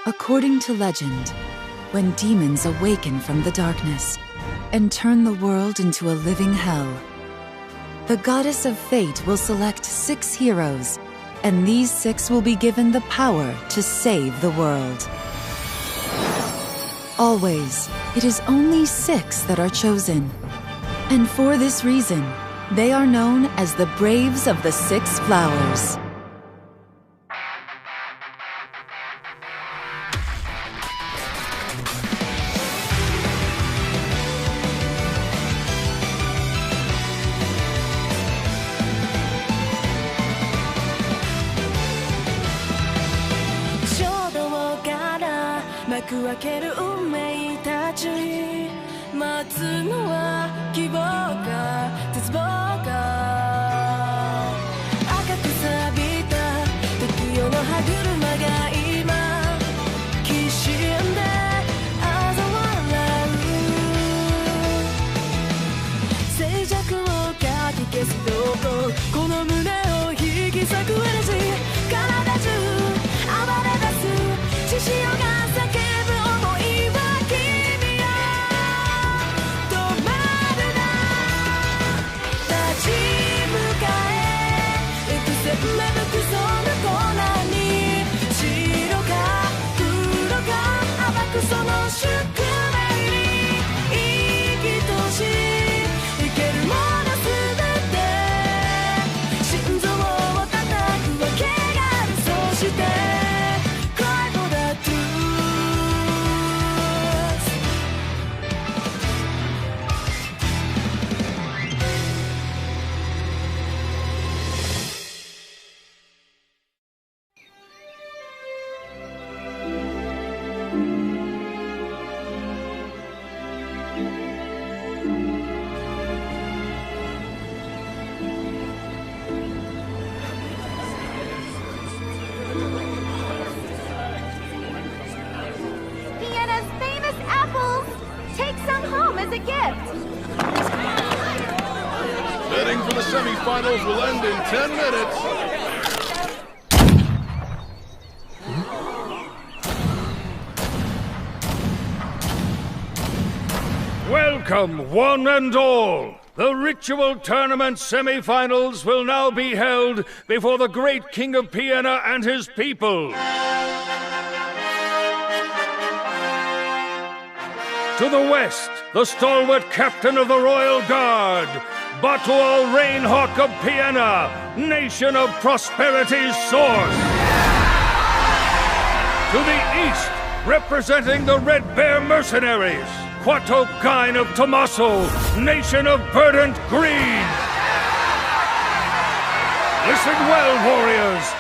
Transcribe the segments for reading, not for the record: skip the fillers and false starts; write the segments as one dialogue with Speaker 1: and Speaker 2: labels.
Speaker 1: According to legend, when demons awaken from the darkness and turn the world into a living hell, the goddess of fate will select 6 heroes, and these 6 will be given the power to save the world. Always, it is only 6 that are chosen. And for this reason, they are known as the Braves of the 6 Flowers.
Speaker 2: Betting for the semifinals will end in 10 minutes.
Speaker 3: Welcome, one and all. The Ritual Tournament semifinals will now be held before the great King of Piena and his people. To the west, the stalwart captain of the Royal Guard, Batual Rainhawk of Piena, nation of prosperity's source. To the east, representing the Red Bear Mercenaries, Quato Gain of Tommaso, nation of verdant green. Listen well, warriors.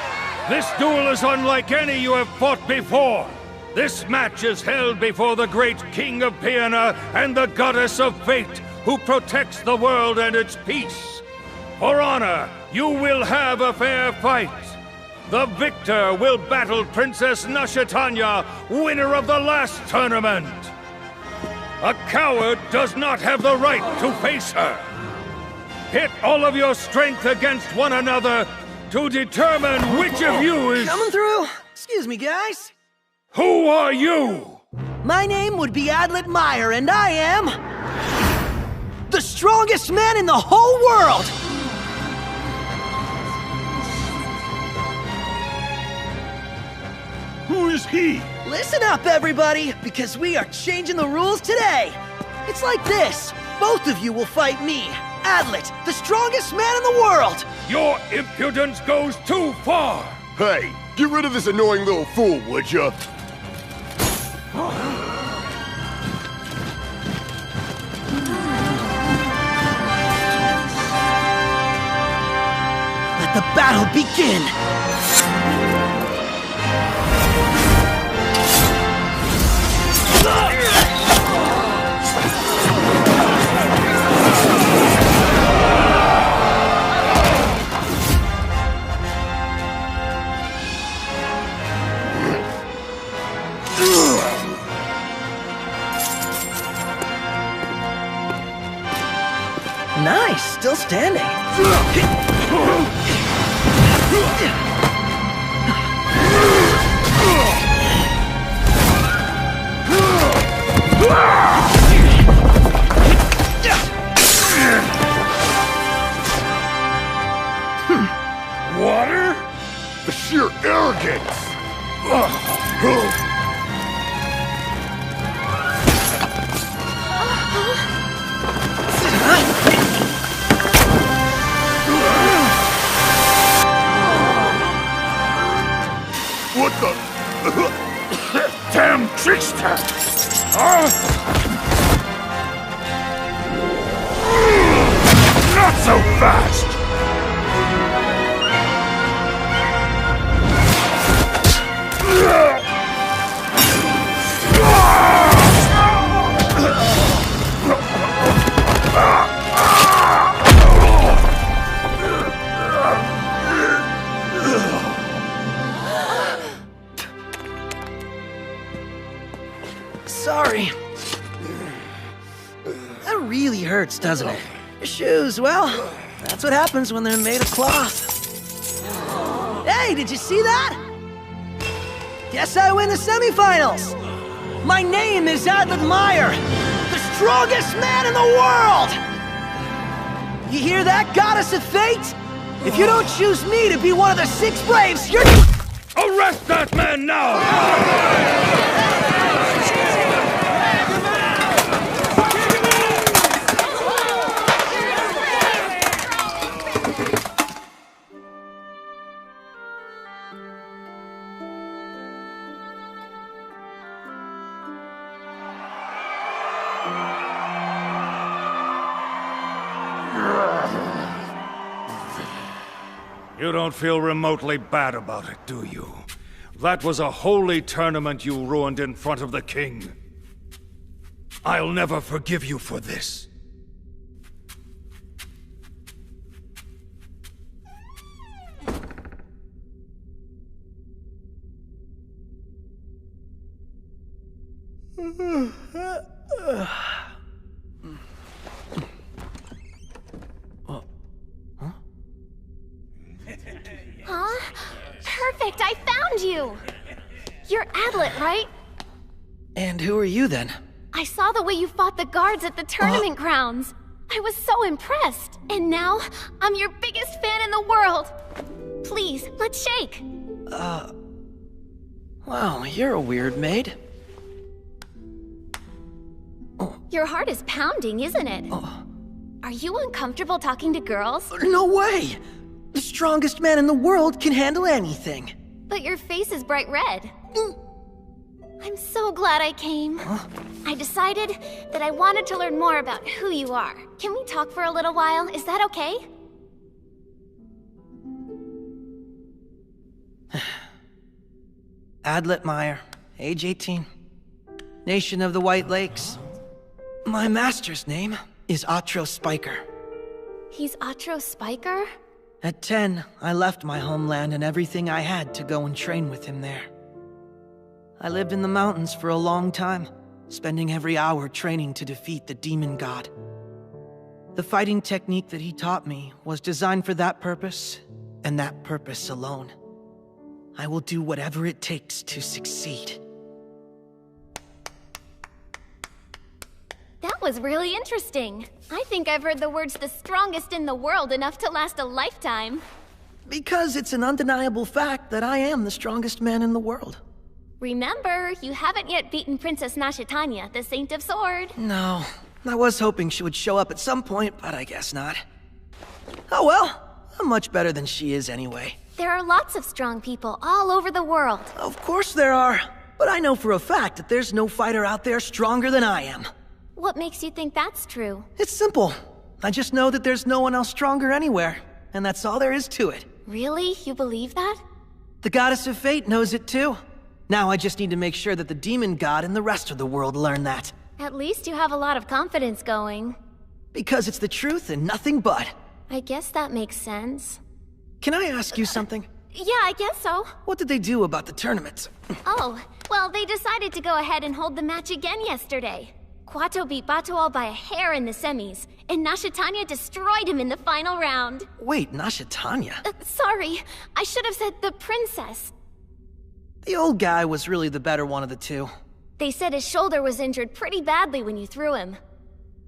Speaker 3: This duel is unlike any you have fought before. This match is held before the great King of Piena and the Goddess of Fate, who protects the world and its peace. For honor, you will have a fair fight. The victor will battle Princess Nashitanya, winner of the last tournament. A coward does not have the right to face her. Pit all of your strength against one another to determine which of you is...
Speaker 4: Coming through? Excuse me, guys.
Speaker 3: Who are you?
Speaker 4: My name would be Adlet Meyer, and I am... the strongest man in the whole world!
Speaker 2: Who is he?
Speaker 4: Listen up, everybody, because we are changing the rules today. It's like this. Both of you will fight me, Adlet, the strongest man in the world.
Speaker 3: Your impudence goes too far.
Speaker 2: Hey, get rid of this annoying little fool, would ya?
Speaker 4: Let the battle begin! Nice, still standing.
Speaker 2: What the?
Speaker 3: Damn trickster! Not so fast!
Speaker 4: Sorry. That really hurts, doesn't it? Your shoes, well, that's what happens when they're made of cloth. Hey, did you see that? Guess I win the semifinals! My name is Adlet Meyer, the strongest man in the world! You hear that, Goddess of Fate? If you don't choose me to be one of the 6 Braves, you're—
Speaker 3: Arrest that man now! You don't feel remotely bad about it, do you? That was a holy tournament you ruined in front of the king. I'll never forgive you for this.
Speaker 5: Huh? Perfect, I found you! You're Adlet, right?
Speaker 4: And who are you then?
Speaker 5: I saw the way you fought the guards at the tournament grounds. I was so impressed. And now, I'm your biggest fan in the world. Please, let's shake.
Speaker 4: Wow, you're a weird maid.
Speaker 5: Your heart is pounding, isn't it? Are you uncomfortable talking to girls?
Speaker 4: No way! The strongest man in the world can handle anything.
Speaker 5: But your face is bright red. I'm so glad I came. I decided that I wanted to learn more about who you are. Can we talk for a little while? Is that okay?
Speaker 4: Adlet Meyer, age 18. Nation of the White Lakes. My master's name is Atro Spiker.
Speaker 5: He's Atro Spiker?
Speaker 4: At 10, I left my homeland and everything I had to go and train with him there. I lived in the mountains for a long time, spending every hour training to defeat the demon god. The fighting technique that he taught me was designed for that purpose, and that purpose alone. I will do whatever it takes to succeed.
Speaker 5: That was really interesting. I think I've heard the words "the strongest in the world" enough to last a lifetime.
Speaker 4: Because it's an undeniable fact that I am the strongest man in the world.
Speaker 5: Remember, you haven't yet beaten Princess Nashitanya, the Saint of Sword.
Speaker 4: No, I was hoping she would show up at some point, but I guess not. Oh well, I'm much better than she is anyway.
Speaker 5: There are lots of strong people all over the world.
Speaker 4: Of course there are, but I know for a fact that there's no fighter out there stronger than I am.
Speaker 5: What makes you think that's true?
Speaker 4: It's simple. I just know that there's no one else stronger anywhere, and that's all there is to it.
Speaker 5: Really? You believe that?
Speaker 4: The Goddess of Fate knows it too. Now I just need to make sure that the demon god and the rest of the world learn that.
Speaker 5: At least you have a lot of confidence going.
Speaker 4: Because it's the truth and nothing but.
Speaker 5: I guess that makes sense.
Speaker 4: Can I ask you something?
Speaker 5: Yeah, I guess so.
Speaker 4: What did they do about the tournament?
Speaker 5: Oh, well, they decided to go ahead and hold the match again yesterday. Kwato beat Batual by a hair in the semis, and Nashitanya destroyed him in the final round.
Speaker 4: Wait, Nashitanya?
Speaker 5: Sorry, I should have said the princess.
Speaker 4: The old guy was really the better one of the two.
Speaker 5: They said his shoulder was injured pretty badly when you threw him.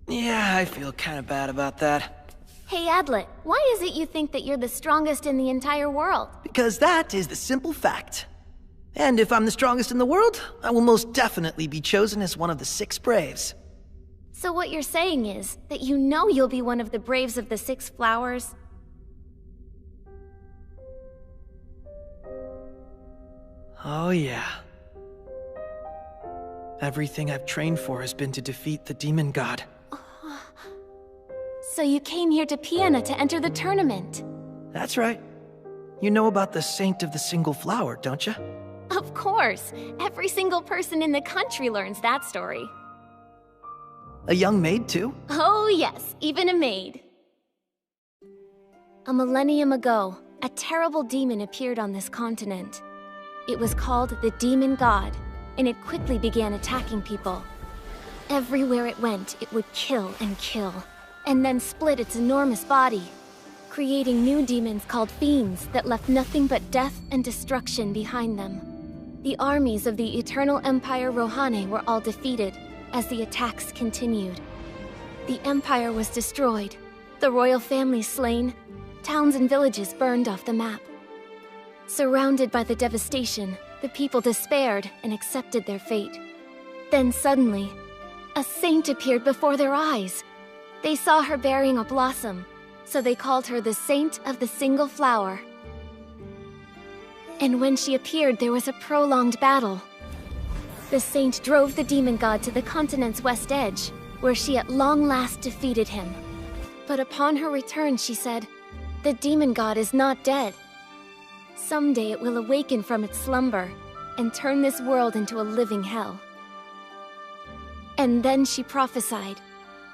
Speaker 4: Yeah, I feel kind of bad about that.
Speaker 5: Hey Adlet, why is it you think that you're the strongest in the entire world?
Speaker 4: Because that is the simple fact. And if I'm the strongest in the world, I will most definitely be chosen as one of the 6 braves.
Speaker 5: So what you're saying is that you know you'll be one of the braves of the 6 flowers?
Speaker 4: Oh yeah. Everything I've trained for has been to defeat the demon god.
Speaker 5: So you came here to Piena to enter the tournament?
Speaker 4: That's right. You know about the Saint of the Single Flower, don't you?
Speaker 5: Of course! Every single person in the country learns that story.
Speaker 4: A young maid, too?
Speaker 5: Oh yes, even a maid. A millennium ago, a terrible demon appeared on this continent. It was called the Demon God, and it quickly began attacking people. Everywhere it went, it would kill, and then split its enormous body, creating new demons called fiends that left nothing but death and destruction behind them. The armies of the Eternal Empire Rohane were all defeated as the attacks continued. The empire was destroyed, the royal family slain, towns and villages burned off the map. Surrounded by the devastation, the people despaired and accepted their fate. Then suddenly, a saint appeared before their eyes. They saw her bearing a blossom, so they called her the Saint of the Single Flower. And when she appeared, there was a prolonged battle. The saint drove the demon god to the continent's west edge, where she at long last defeated him. But upon her return, she said, "The demon god is not dead. Someday it will awaken from its slumber and turn this world into a living hell." And then she prophesied,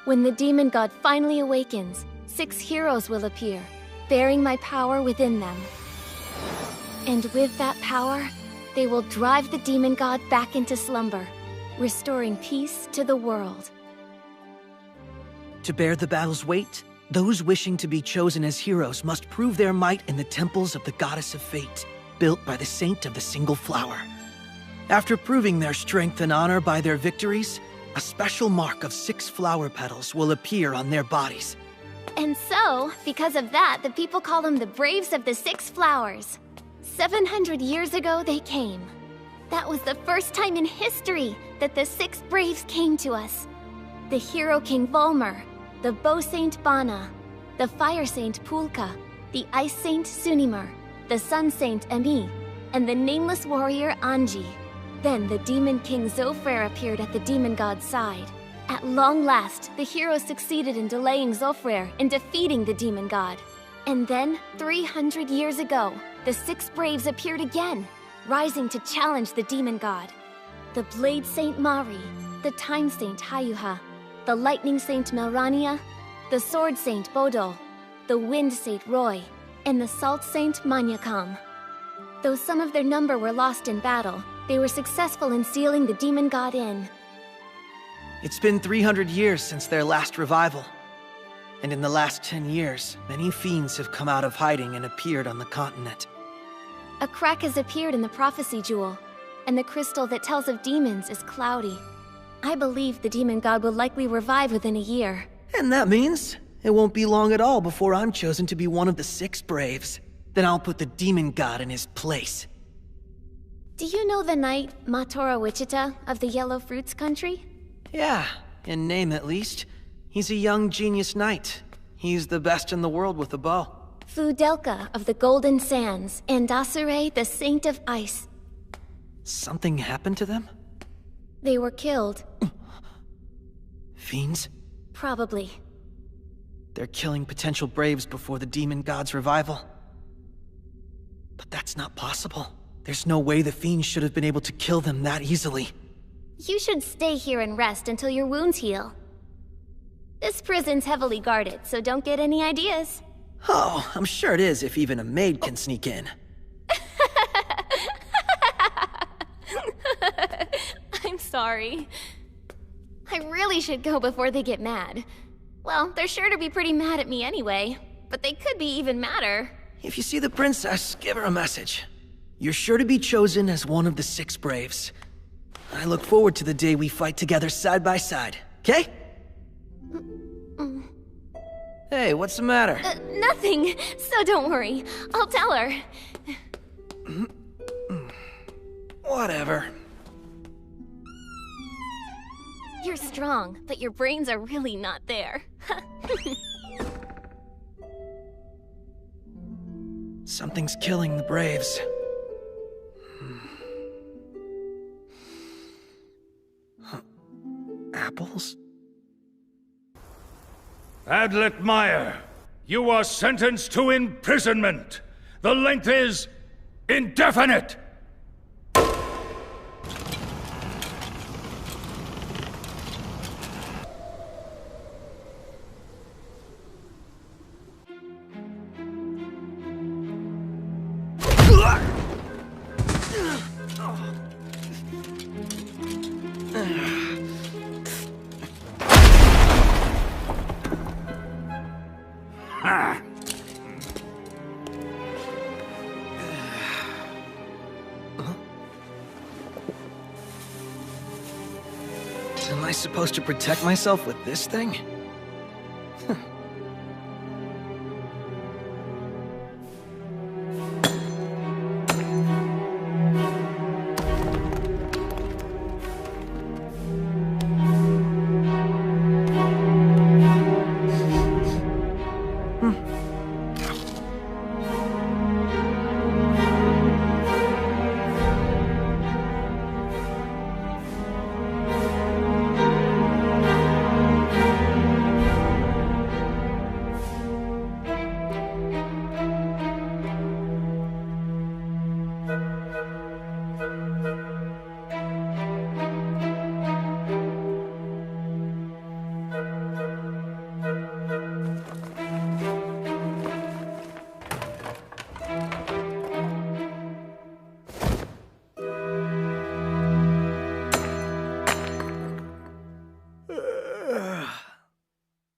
Speaker 5: when the demon god finally awakens, 6 heroes will appear, bearing my power within them. And with that power, they will drive the demon god back into slumber, restoring peace to the world.
Speaker 4: To bear the battle's weight, those wishing to be chosen as heroes must prove their might in the temples of the Goddess of Fate, built by the Saint of the Single Flower. After proving their strength and honor by their victories, a special mark of 6 flower petals will appear on their bodies.
Speaker 5: And so, because of that, the people call them the Braves of the 6 Flowers. 700 years ago, they came. That was the first time in history that the 6 Braves came to us. The Hero King Volmer, the Bow Saint Bana, the Fire Saint Pulka, the Ice Saint Sunimur, the Sun Saint Emi, and the nameless warrior Anji. Then the Demon King Zofrare appeared at the demon god's side. At long last, the heroes succeeded in delaying Zofrare and defeating the demon god. And then, 300 years ago, the 6 Braves appeared again, rising to challenge the demon god. The Blade Saint Mari, the Time Saint Hayuha, the Lightning Saint Melrania, the Sword Saint Bodol, the Wind Saint Roy, and the Salt Saint Manyakam. Though some of their number were lost in battle, they were successful in sealing the demon god in.
Speaker 4: It's been 300 years since their last revival. And in the last 10 years, many fiends have come out of hiding and appeared on the continent.
Speaker 5: A crack has appeared in the prophecy jewel, and the crystal that tells of demons is cloudy. I believe the demon god will likely revive within a year.
Speaker 4: And that means it won't be long at all before I'm chosen to be one of the 6 Braves. Then I'll put the demon god in his place.
Speaker 5: Do you know the knight Matora Wichita of the Yellow Fruits country?
Speaker 4: Yeah, in name at least. He's a young genius knight. He's the best in the world with a bow.
Speaker 5: Fudelka of the Golden Sands, and Dasure, the Saint of Ice.
Speaker 4: Something happened to them?
Speaker 5: They were killed.
Speaker 4: Fiends?
Speaker 5: Probably.
Speaker 4: They're killing potential Braves before the demon god's revival. But that's not possible. There's no way the fiends should have been able to kill them that easily.
Speaker 5: You should stay here and rest until your wounds heal. This prison's heavily guarded, so don't get any ideas.
Speaker 4: Oh, I'm sure it is if even a maid can sneak in.
Speaker 5: I'm sorry. I really should go before they get mad. Well, they're sure to be pretty mad at me anyway, but they could be even madder.
Speaker 4: If you see the princess, give her a message. You're sure to be chosen as one of the 6 Braves. I look forward to the day we fight together side by side, okay? Hey, what's the matter?
Speaker 5: Nothing, so don't worry. I'll tell her.
Speaker 4: Whatever.
Speaker 5: You're strong, but your brains are really not there.
Speaker 4: Something's killing the Braves. Huh. Apples?
Speaker 3: Adlet Meyer, you are sentenced to imprisonment. The length is indefinite.
Speaker 4: Am I supposed to protect myself with this thing?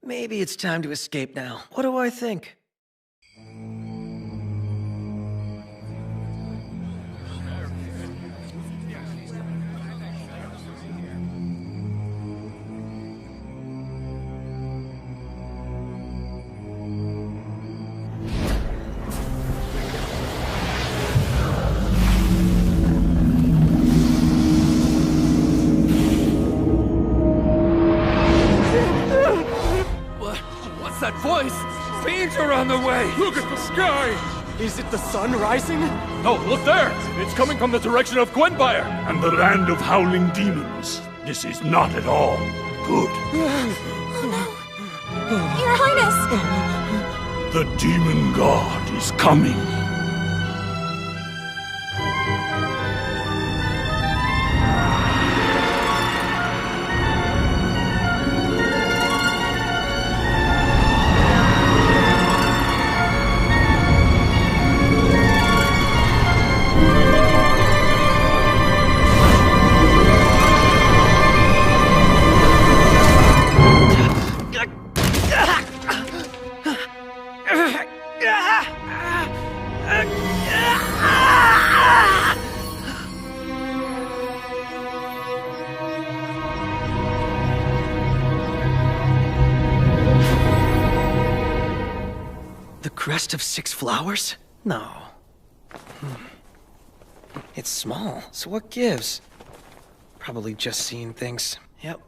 Speaker 4: Maybe it's time to escape now. What do I think?
Speaker 6: That voice!
Speaker 3: Danger on the way!
Speaker 6: Look at the sky! Is it the sun rising?
Speaker 2: No, look there! It's coming from the direction of Gwenbire!
Speaker 3: And the land of howling demons. This is not at all good.
Speaker 5: Your Highness!
Speaker 3: The demon god is coming.
Speaker 4: The crest of 6 flowers? No. It's small, so what gives? Probably just seeing things. Yep.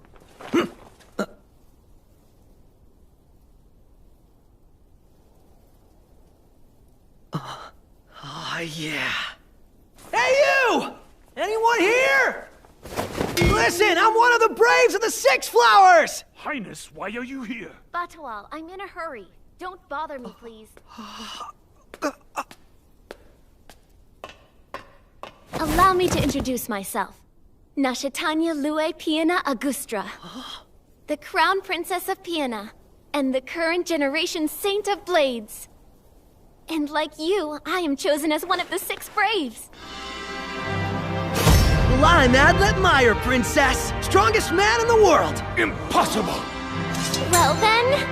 Speaker 4: Yeah. Hey, you! Anyone here? Listen, I'm one of the Braves of the 6 Flowers!
Speaker 3: Highness, why are you here?
Speaker 5: Batawal, I'm in a hurry. Don't bother me, please. Allow me to introduce myself. Nashatanya Lue Piana Agustra, the Crown Princess of Piana, and the current generation Saint of Blades. And like you, I am chosen as one of the 6 Braves.
Speaker 4: Well, I'm Adlet Meyer, Princess. Strongest man in the world.
Speaker 3: Impossible!
Speaker 5: Well then...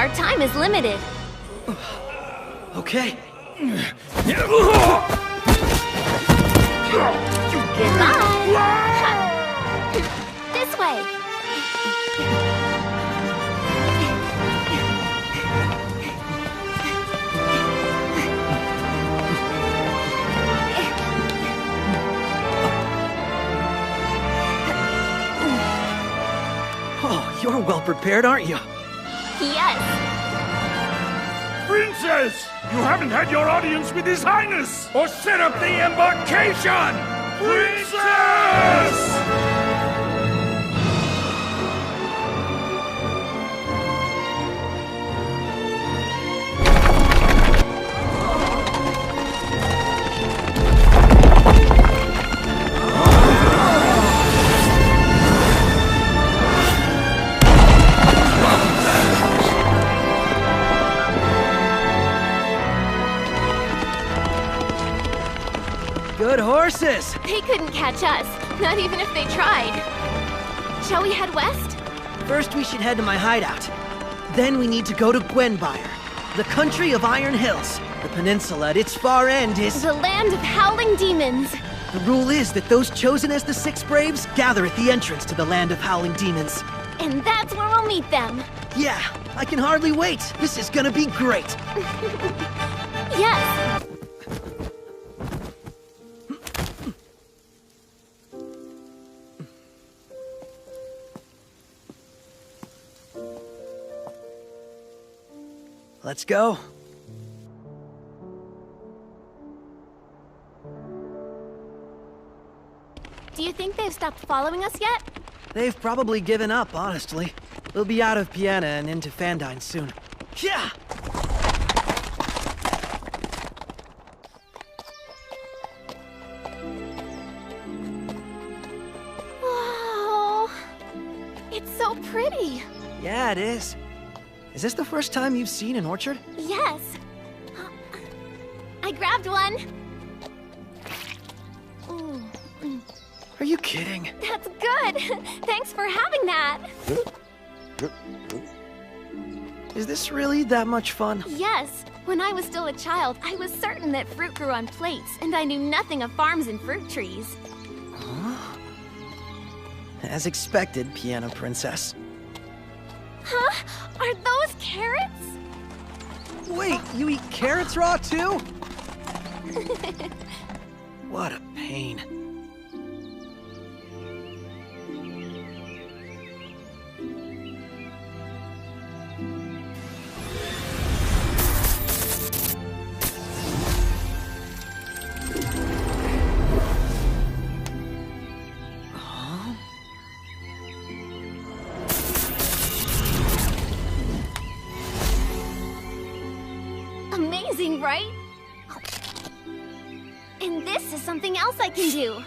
Speaker 5: Our time is limited.
Speaker 4: Okay.
Speaker 5: Goodbye. This way.
Speaker 4: Oh, you're well prepared, aren't you?
Speaker 5: Yes.
Speaker 3: Princess! You haven't had your audience with His Highness! Or set up the embarkation! Princess!
Speaker 4: Good horses!
Speaker 5: They couldn't catch us, not even if they tried. Shall we head west?
Speaker 4: First, we should head to my hideout. Then we need to go to Gwenbyre, the country of Iron Hills. The peninsula at its far end is...
Speaker 5: The land of howling demons.
Speaker 4: The rule is that those chosen as the Six Braves gather at the entrance to the land of howling demons.
Speaker 5: And that's where we'll meet them.
Speaker 4: Yeah, I can hardly wait. This is gonna be great.
Speaker 5: Yes.
Speaker 4: Let's go.
Speaker 5: Do you think they've stopped following us yet?
Speaker 4: They've probably given up, honestly. We'll be out of Piana and into Fandine soon. Yeah!
Speaker 5: Wow. It's so pretty.
Speaker 4: Yeah, it is. Is this the first time you've seen an orchard?
Speaker 5: Yes. I grabbed one. Ooh,
Speaker 4: Are you kidding?
Speaker 5: that's good. Thanks for having that.
Speaker 4: Is this really that much fun?
Speaker 5: Yes. When I was still a child, I was certain that fruit grew on plates, and I knew nothing of farms and fruit trees.
Speaker 4: As expected, Piano Princess.
Speaker 5: Huh? Are those carrots?
Speaker 4: Wait, you eat carrots raw too? What a pain.
Speaker 5: Amazing, right? And this is something else I can do.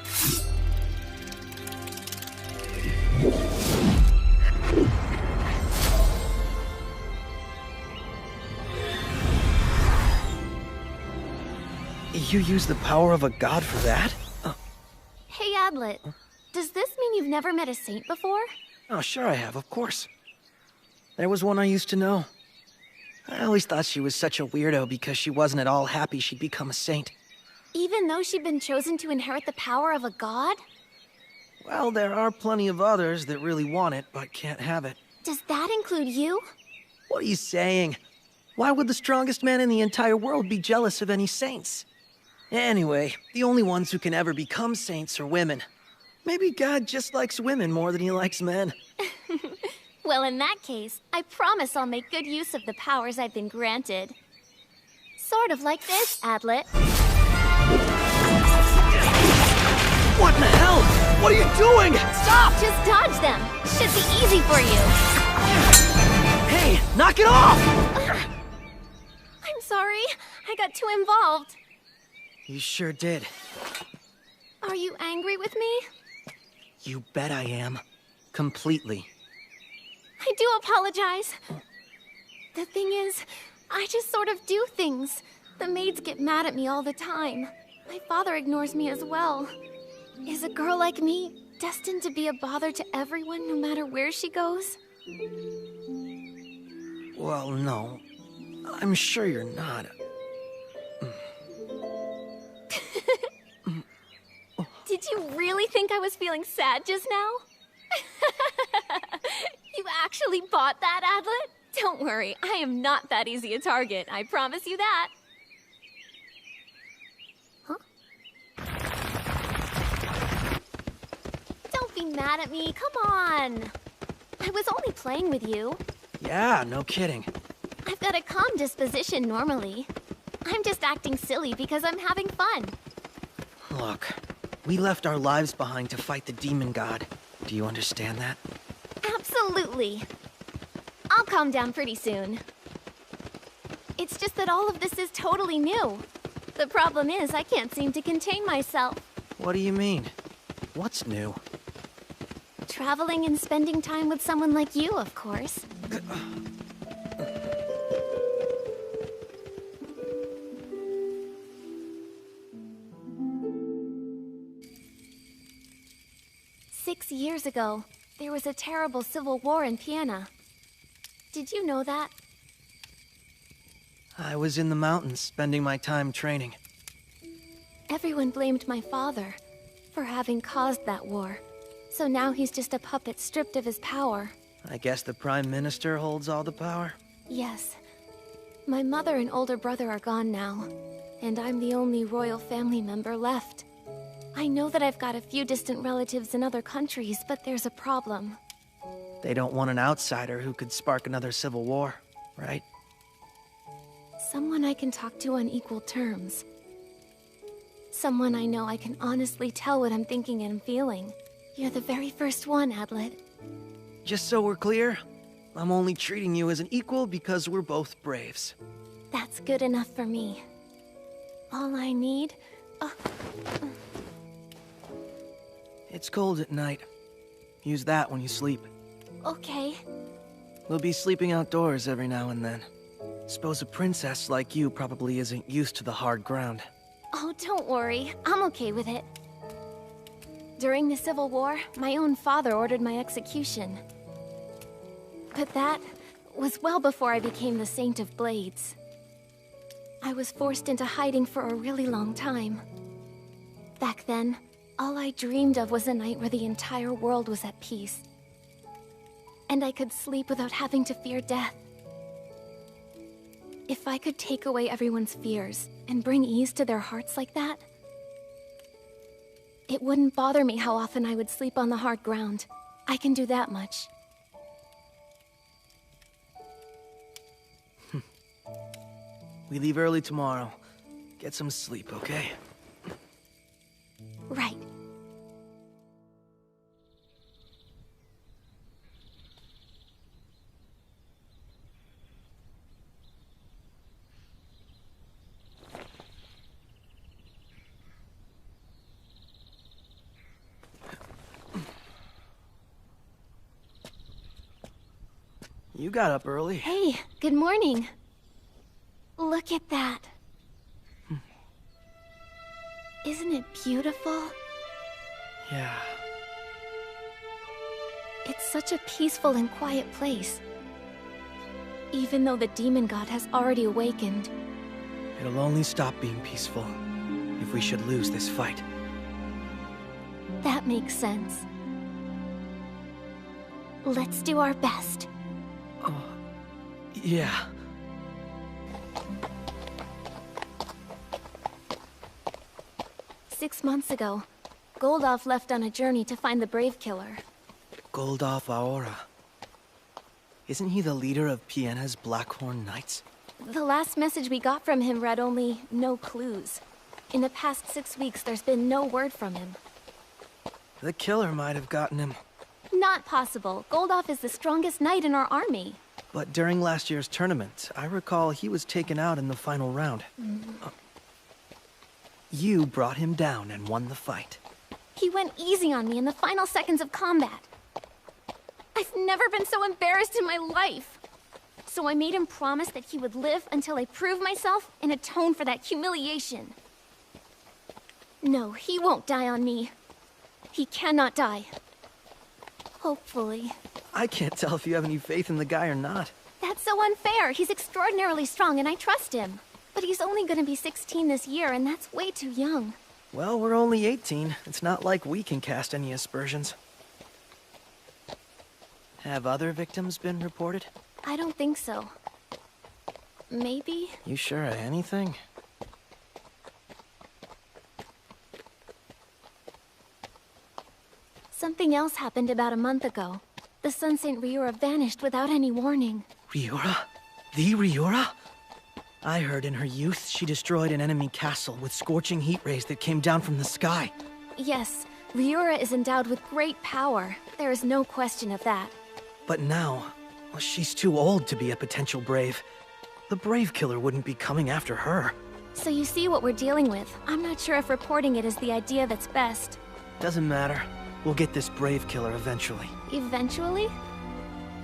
Speaker 4: You use the power of a god for that?
Speaker 5: Hey, Adlet. Does this mean you've never met a saint before?
Speaker 4: Oh, sure I have, of course. There was one I used to know. I always thought she was such a weirdo because she wasn't at all happy she'd become a saint.
Speaker 5: Even though she'd been chosen to inherit the power of a god?
Speaker 4: Well, there are plenty of others that really want it, but can't have it.
Speaker 5: Does that include you?
Speaker 4: What are you saying? Why would the strongest man in the entire world be jealous of any saints? Anyway, the only ones who can ever become saints are women. Maybe God just likes women more than he likes men.
Speaker 5: Well, in that case, I promise I'll make good use of the powers I've been granted. Sort of like this, Adlet.
Speaker 4: What in the hell? What are you doing?
Speaker 5: Stop! Just dodge them. Should be easy for you.
Speaker 4: Hey, knock it off!
Speaker 5: I'm sorry. I got too involved.
Speaker 4: You sure did.
Speaker 5: Are you angry with me?
Speaker 4: You bet I am. Completely.
Speaker 5: I do apologize. The thing is, I just sort of do things. The maids get mad at me all the time. My father ignores me as well. Is a girl like me destined to be a bother to everyone no matter where she goes?
Speaker 4: Well, no. I'm sure you're not.
Speaker 5: Did you really think I was feeling sad just now? You actually bought that, Adlet? Don't worry, I am not that easy a target, I promise you that. Huh? Don't be mad at me, come on. I was only playing with you.
Speaker 4: Yeah, no kidding.
Speaker 5: I've got a calm disposition normally. I'm just acting silly because I'm having fun.
Speaker 4: Look, we left our lives behind to fight the demon god. Do you understand that?
Speaker 5: Absolutely. I'll calm down pretty soon. It's just that all of this is totally new. The problem is I can't seem to contain myself.
Speaker 4: What do you mean? What's new?
Speaker 5: Traveling and spending time with someone like you, of course. 6 years ago, there was a terrible civil war in Piena. Did you know that?
Speaker 4: I was in the mountains, spending my time training.
Speaker 5: Everyone blamed my father for having caused that war. So now he's just a puppet stripped of his power.
Speaker 4: I guess the Prime Minister holds all the power?
Speaker 5: Yes. My mother and older brother are gone now, and I'm the only royal family member left. I know that I've got a few distant relatives in other countries, but there's a problem.
Speaker 4: They don't want an outsider who could spark another civil war, right?
Speaker 5: Someone I can talk to on equal terms. Someone I know I can honestly tell what I'm thinking and feeling. You're the very first one, Adlet.
Speaker 4: Just so we're clear, I'm only treating you as an equal because we're both Braves.
Speaker 5: That's good enough for me. All I need...
Speaker 4: It's cold at night. Use that when you sleep.
Speaker 5: Okay.
Speaker 4: We'll be sleeping outdoors every now and then. Suppose a princess like you probably isn't used to the hard ground.
Speaker 5: Oh, don't worry. I'm okay with it. During the Civil War, my own father ordered my execution. But that was well before I became the Saint of Blades. I was forced into hiding for a really long time. Back then, all I dreamed of was a night where the entire world was at peace. And I could sleep without having to fear death. If I could take away everyone's fears and bring ease to their hearts like that, it wouldn't bother me how often I would sleep on the hard ground. I can do that much.
Speaker 4: We leave early tomorrow. Get some sleep, okay?
Speaker 5: Right.
Speaker 4: You got up early.
Speaker 5: Hey, good morning. Look at that. Isn't it beautiful?
Speaker 4: Yeah.
Speaker 5: It's such a peaceful and quiet place. Even though the demon god has already awakened.
Speaker 4: It'll only stop being peaceful if we should lose this fight.
Speaker 5: That makes sense. Let's do our best.
Speaker 4: Yeah.
Speaker 5: Six months ago, Goldolf left on a journey to find the Brave Killer.
Speaker 4: Goldolf Aora. Isn't he the leader of Piena's Blackhorn Knights?
Speaker 5: The last message we got from him read only, "No clues." In the past 6 weeks, there's been no word from him.
Speaker 4: The killer might have gotten him.
Speaker 5: Not possible. Goldolf is the strongest knight in our army.
Speaker 4: But during last year's tournament, I recall he was taken out in the final round. You brought him down and won the fight.
Speaker 5: He went easy on me in the final seconds of combat. I've never been so embarrassed in my life. So I made him promise that he would live until I proved myself and atone for that humiliation. No, he won't die on me. He cannot die. Hopefully.
Speaker 4: I can't tell if you have any faith in the guy or not.
Speaker 5: That's so unfair. He's extraordinarily strong and I trust him. But he's only gonna be 16 this year, and that's way too young.
Speaker 4: Well, we're only 18. It's not like we can cast any aspersions. Have other victims been reported?
Speaker 5: I don't think so. Maybe?
Speaker 4: You sure of anything?
Speaker 5: Something else happened about a month ago. The Sun Saint Ryura vanished without any warning.
Speaker 4: Ryura? The Ryura? I heard in her youth she destroyed an enemy castle with scorching heat rays that came down from the sky.
Speaker 5: Yes, Ryura is endowed with great power. There is no question of that.
Speaker 4: But now, well, she's too old to be a potential brave. The Brave Killer wouldn't be coming after her.
Speaker 5: So you see what we're dealing with. I'm not sure if reporting it is the idea that's best.
Speaker 4: Doesn't matter. We'll get this Brave Killer eventually.
Speaker 5: Eventually?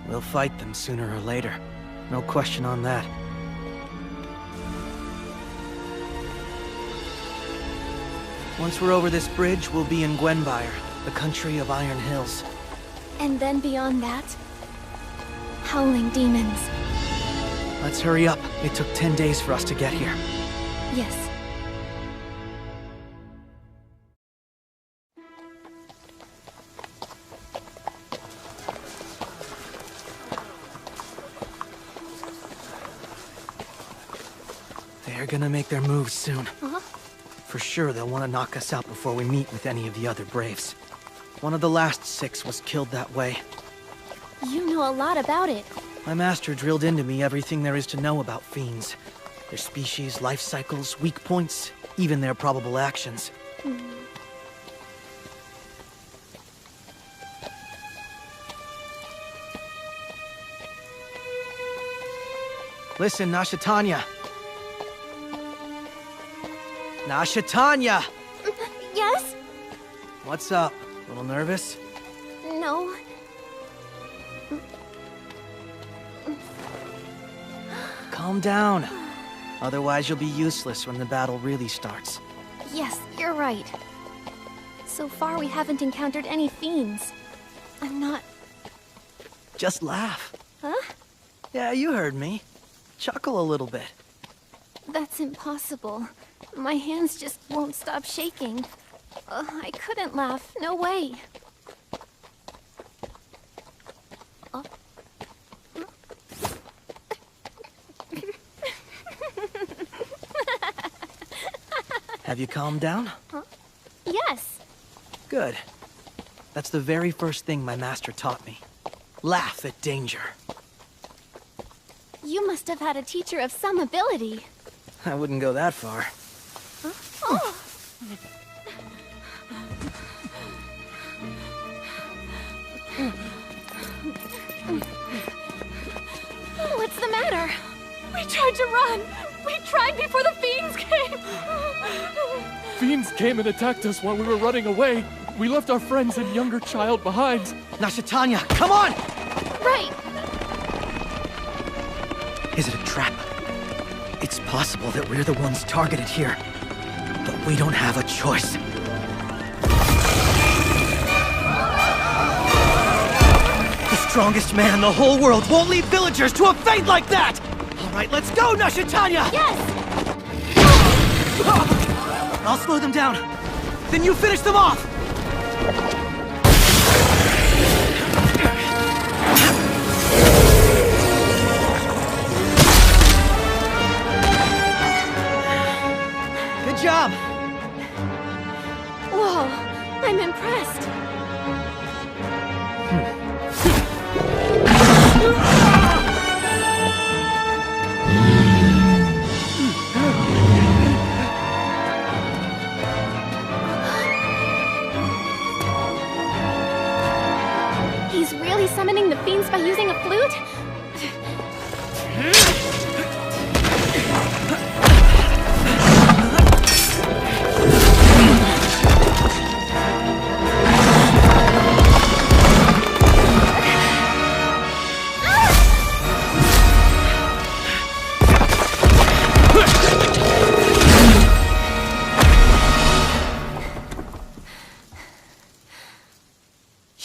Speaker 4: We'll fight them sooner or later. No question on that. Once we're over this bridge, we'll be in Gwenbyre, the country of Iron Hills.
Speaker 5: And then beyond that? Howling demons.
Speaker 4: Let's hurry up. It took 10 days for us to get here.
Speaker 5: Yes.
Speaker 4: They're gonna make their moves soon.
Speaker 5: Huh?
Speaker 4: For sure they'll want to knock us out before we meet with any of the other Braves. One of the last 6 was killed that way.
Speaker 5: You know a lot about it.
Speaker 4: My master drilled into me everything there is to know about fiends. Their species, life cycles, weak points, even their probable actions. Listen, Nashatanya. Nashatanya!
Speaker 5: Yes?
Speaker 4: What's up? A little nervous?
Speaker 5: No.
Speaker 4: Calm down. Otherwise you'll be useless when the battle really starts.
Speaker 5: Yes, you're right. So far we haven't encountered any fiends. I'm not...
Speaker 4: Just laugh.
Speaker 5: Huh?
Speaker 4: Yeah, you heard me. Chuckle a little bit.
Speaker 5: That's impossible. My hands just won't stop shaking. I couldn't laugh. No way. Oh.
Speaker 4: Have you calmed down?
Speaker 5: Huh? Yes.
Speaker 4: Good. That's the very first thing my master taught me. Laugh at danger.
Speaker 5: You must have had a teacher of some ability.
Speaker 4: I wouldn't go that far.
Speaker 5: Oh. What's the matter?
Speaker 7: We tried to run! We tried before the fiends came!
Speaker 6: Fiends came and attacked us while we were running away. We left our friends and younger child behind.
Speaker 4: Nashatanya, come on!
Speaker 5: Right.
Speaker 4: Is it a trap? It's possible that we're the ones targeted here. But we don't have a choice. The strongest man in the whole world won't leave villagers to a fate like that! All right, let's go, Nashatanya!
Speaker 5: Yes!
Speaker 4: I'll slow them down. Then you finish them off! Good job!
Speaker 5: Whoa, I'm impressed. He's really summoning the fiends by using a flute?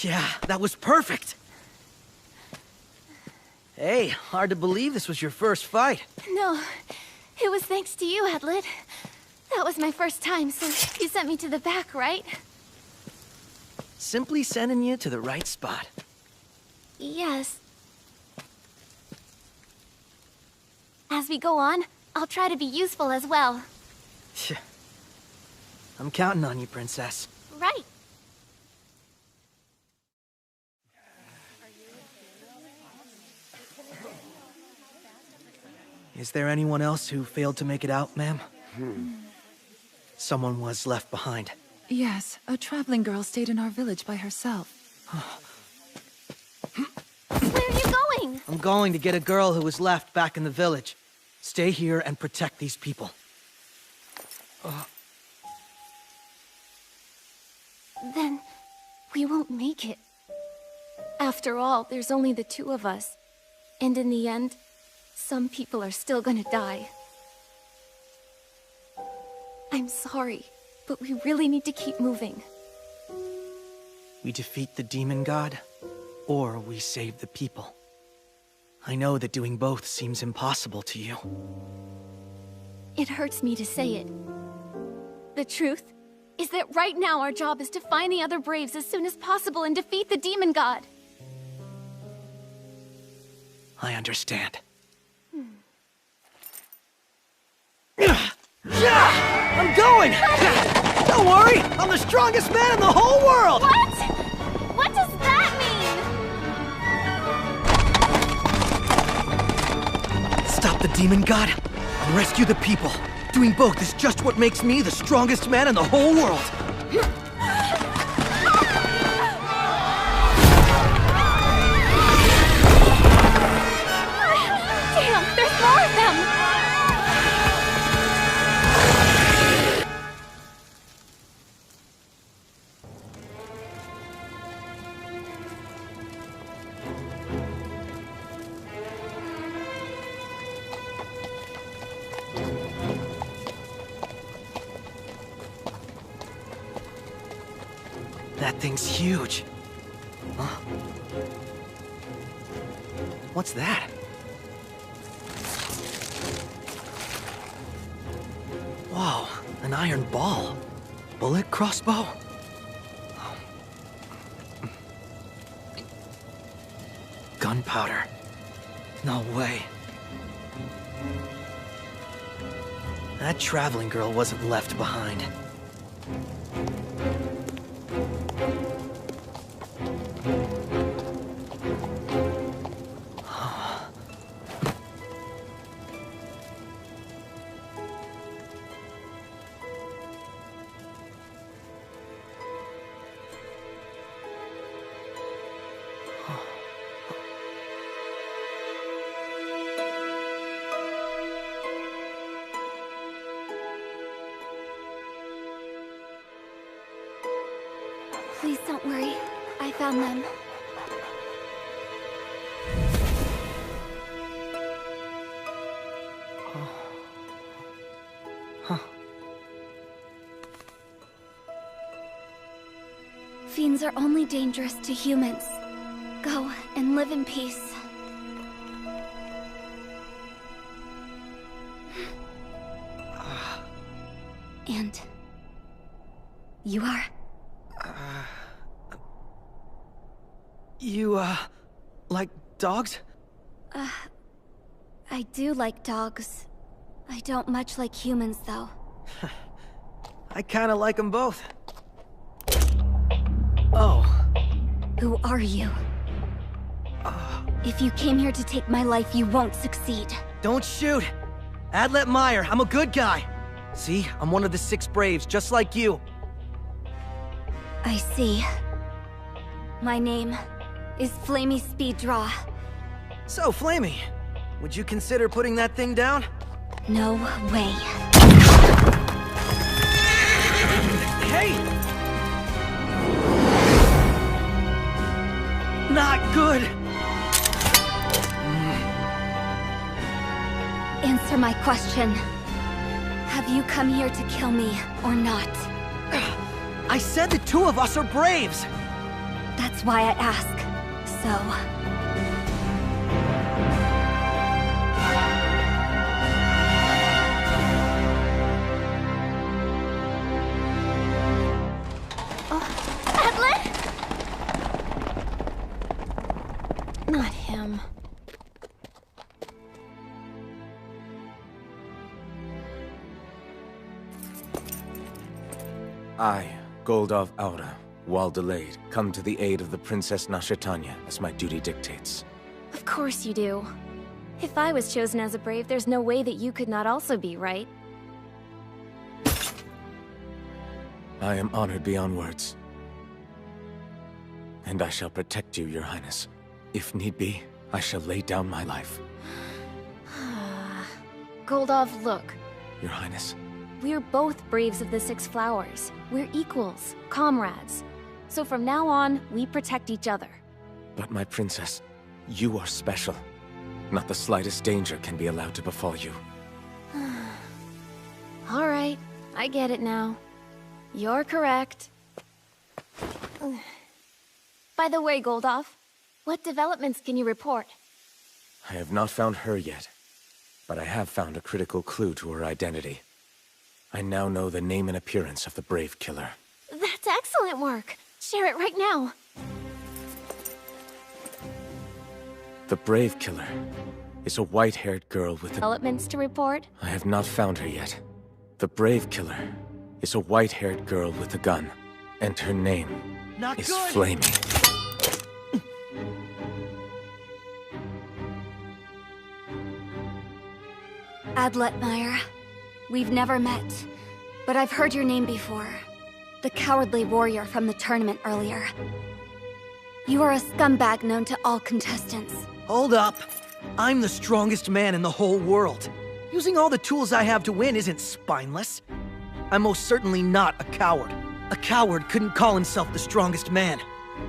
Speaker 4: Yeah, that was perfect! Hey, hard to believe this was your first fight.
Speaker 5: No, it was thanks to you, Edlid. That was my first time, so you sent me to the back, right?
Speaker 4: Simply sending you to the right spot.
Speaker 5: Yes. As we go on, I'll try to be useful as well.
Speaker 4: I'm counting on you, Princess.
Speaker 5: Right.
Speaker 4: Is there anyone else who failed to make it out, ma'am? Someone was left behind.
Speaker 1: Yes, a traveling girl stayed in our village by herself.
Speaker 5: Where are you going?
Speaker 4: I'm going to get a girl who was left back in the village. Stay here and protect these people.
Speaker 5: Then we won't make it. After all, there's only the two of us. And in the end, some people are still gonna die. I'm sorry, but we really need to keep moving.
Speaker 4: We defeat the demon god, or we save the people. I know that doing both seems impossible to you.
Speaker 5: It hurts me to say it. The truth is that right now our job is to find the other Braves as soon as possible and defeat the demon god.
Speaker 4: I understand. I'm going! Don't worry! I'm the strongest man in the whole world!
Speaker 5: What? What does that mean?
Speaker 4: Stop the demon god and rescue the people. Doing both is just what makes me the strongest man in the whole world.
Speaker 5: Damn, there's more of them!
Speaker 4: That thing's huge. Huh? What's that? Whoa, an iron ball. Bullet crossbow? Gunpowder. No way. That traveling girl wasn't left behind.
Speaker 5: Please don't worry. I found them. Fiends are only dangerous to humans. Go and live in peace. And you are?
Speaker 4: You, like dogs?
Speaker 5: I do like dogs. I don't much like humans, though.
Speaker 4: I kinda like them both. Oh.
Speaker 5: Who are you? If you came here to take my life, you won't succeed.
Speaker 4: Don't shoot! Adlet Meyer, I'm a good guy. See, I'm one of the 6 Braves, just like you.
Speaker 5: I see. My name is Flamey Speeddraw.
Speaker 4: So, Flamey, would you consider putting that thing down?
Speaker 5: No way.
Speaker 4: Hey! Not good!
Speaker 5: Answer my question. Have you come here to kill me, or not?
Speaker 4: I said the 2 of us are Braves!
Speaker 5: That's why I ask. So...
Speaker 8: I, Goldov Aura, while delayed, come to the aid of the Princess Nasha Tanya, as my duty dictates.
Speaker 5: Of course you do. If I was chosen as a brave, there's no way that you could not also be, right?
Speaker 8: I am honored beyond words. And I shall protect you, Your Highness. If need be, I shall lay down my life.
Speaker 5: Goldov, look.
Speaker 8: Your Highness.
Speaker 5: We're both braves of the Six Flowers. We're equals, comrades. So from now on, we protect each other.
Speaker 8: But my princess, you are special. Not the slightest danger can be allowed to befall you.
Speaker 5: All right, I get it now. You're correct. By the way, Goldov, what developments can you report?
Speaker 8: I have not found her yet, but I have found a critical clue to her identity. I now know the name and appearance of the Brave Killer.
Speaker 5: That's excellent work. Share it right now.
Speaker 8: The Brave Killer is a white-haired girl with a...
Speaker 5: Developments to report?
Speaker 8: I have not found her yet. The Brave Killer is a white-haired girl with a gun, and her name is Flamey.
Speaker 9: Adletmeyer, we've never met, but I've heard your name before. The cowardly warrior from the tournament earlier. You are a scumbag known to all contestants.
Speaker 4: Hold up. I'm the strongest man in the whole world. Using all the tools I have to win isn't spineless. I'm most certainly not a coward. A coward couldn't call himself the strongest man.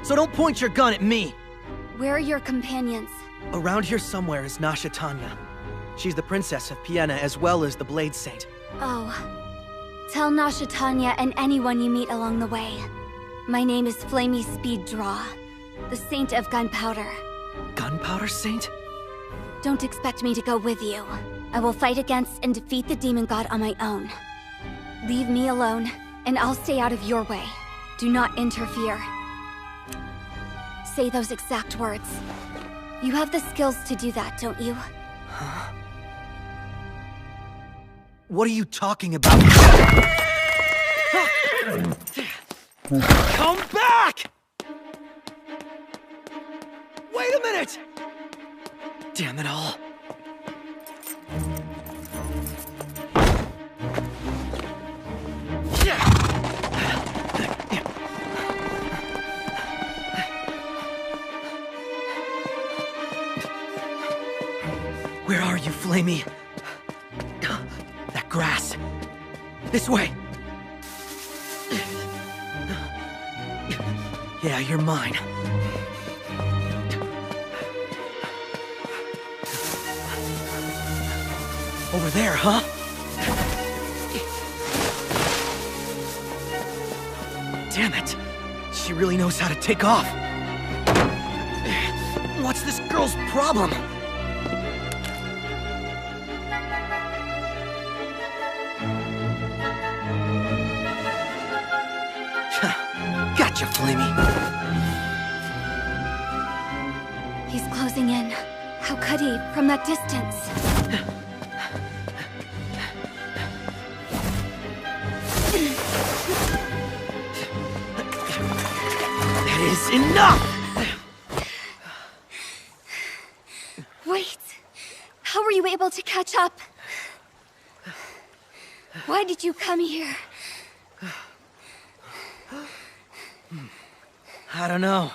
Speaker 4: So don't point your gun at me.
Speaker 9: Where are your companions?
Speaker 4: Around here somewhere is Nasha Tanya. She's the princess of Piena as well as the Blade Saint.
Speaker 9: Oh. Tell Nasha Tanya and anyone you meet along the way. My name is Flamey Speeddraw, the Saint of Gunpowder.
Speaker 4: Gunpowder Saint?
Speaker 9: Don't expect me to go with you. I will fight against and defeat the demon god on my own. Leave me alone, and I'll stay out of your way. Do not interfere. Say those exact words. You have the skills to do that, don't you?
Speaker 4: Huh? What are you talking about? Come back! Wait a minute! Damn it all. Where are you, Flamey? That grass. This way. Yeah, you're mine. Over there, huh? Damn it. She really knows how to take off. What's this girl's problem? Gotcha, Flamey.
Speaker 9: He's closing in. How could he, from that distance?
Speaker 4: That is enough!
Speaker 9: Wait. How were you able to catch up? Why did you come here?
Speaker 4: I don't know.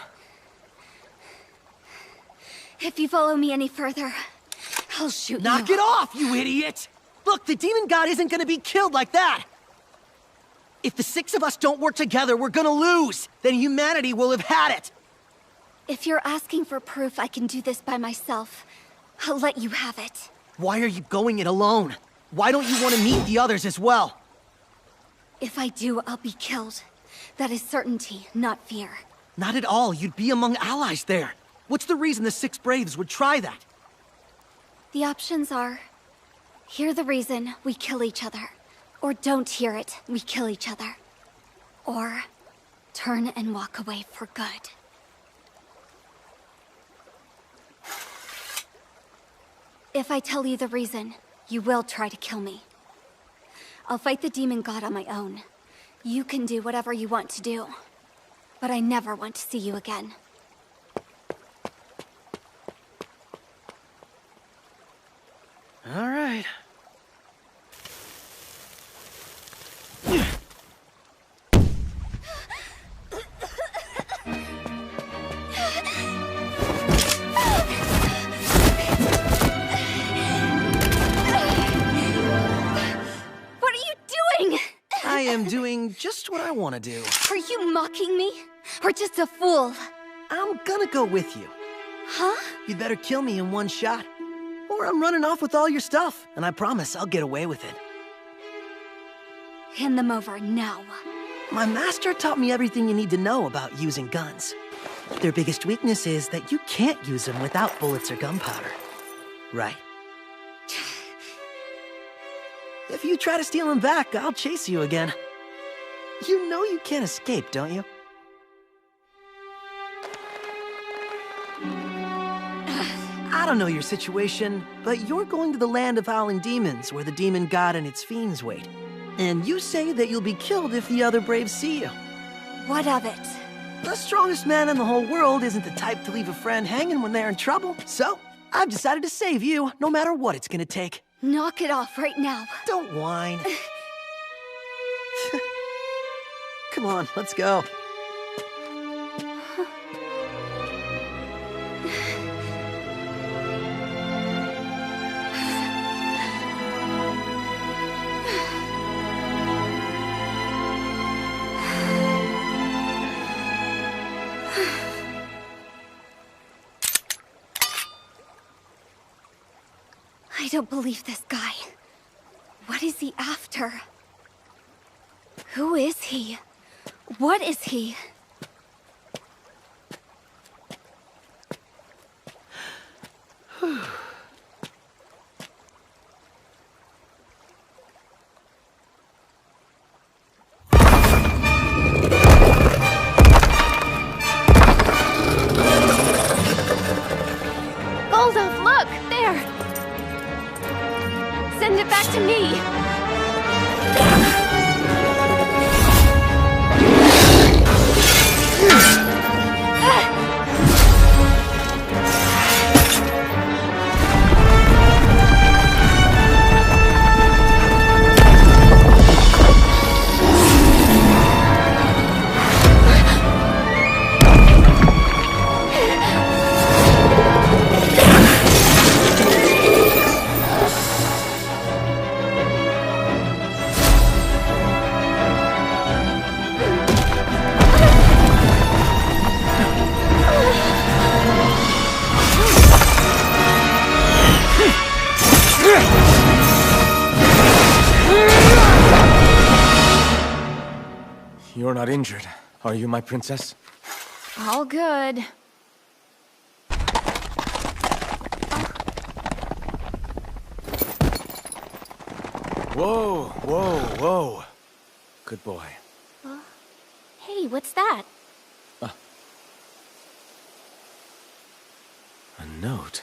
Speaker 9: If you follow me any further, I'll shoot you.
Speaker 4: Knock it off, you idiot! Look, the demon god isn't gonna be killed like that! If the six of us don't work together, we're gonna lose! Then humanity will have had it!
Speaker 9: If you're asking for proof I can do this by myself, I'll let you have it.
Speaker 4: Why are you going it alone? Why don't you want to meet the others as well?
Speaker 9: If I do, I'll be killed. That is certainty, not fear.
Speaker 4: Not at all. You'd be among allies there. What's the reason the Six Braves would try that?
Speaker 9: The options are... hear the reason, we kill each other. Or don't hear it, we kill each other. Or... turn and walk away for good. If I tell you the reason, you will try to kill me. I'll fight the demon god on my own. You can do whatever you want to do, but I never want to see you again.
Speaker 4: All right.
Speaker 9: What are you doing?
Speaker 4: I am doing just what I want to do.
Speaker 9: Are you mocking me? Or just a fool?
Speaker 4: I'm gonna go with you.
Speaker 9: Huh?
Speaker 4: You'd better kill me in one shot. Or I'm running off with all your stuff, and I promise I'll get away with it.
Speaker 9: Hand them over now.
Speaker 4: My master taught me everything you need to know about using guns. Their biggest weakness is that you can't use them without bullets or gunpowder. Right. If you try to steal them back, I'll chase you again. You know you can't escape, don't you? I don't know your situation, but you're going to the land of howling demons, where the demon god and its fiends wait. And you say that you'll be killed if the other Braves see you.
Speaker 9: What of it?
Speaker 4: The strongest man in the whole world isn't the type to leave a friend hanging when they're in trouble. So, I've decided to save you, no matter what it's gonna take.
Speaker 9: Knock it off right now.
Speaker 4: Don't whine. Come on, let's go.
Speaker 9: I don't believe this guy. What is he after? Who is he? What is he?
Speaker 5: Goldolf, look! There! Send it back to me!
Speaker 8: You're not injured, are you, my princess?
Speaker 5: All good.
Speaker 8: Whoa, whoa, whoa. Good boy.
Speaker 5: Hey, what's that?
Speaker 8: A note.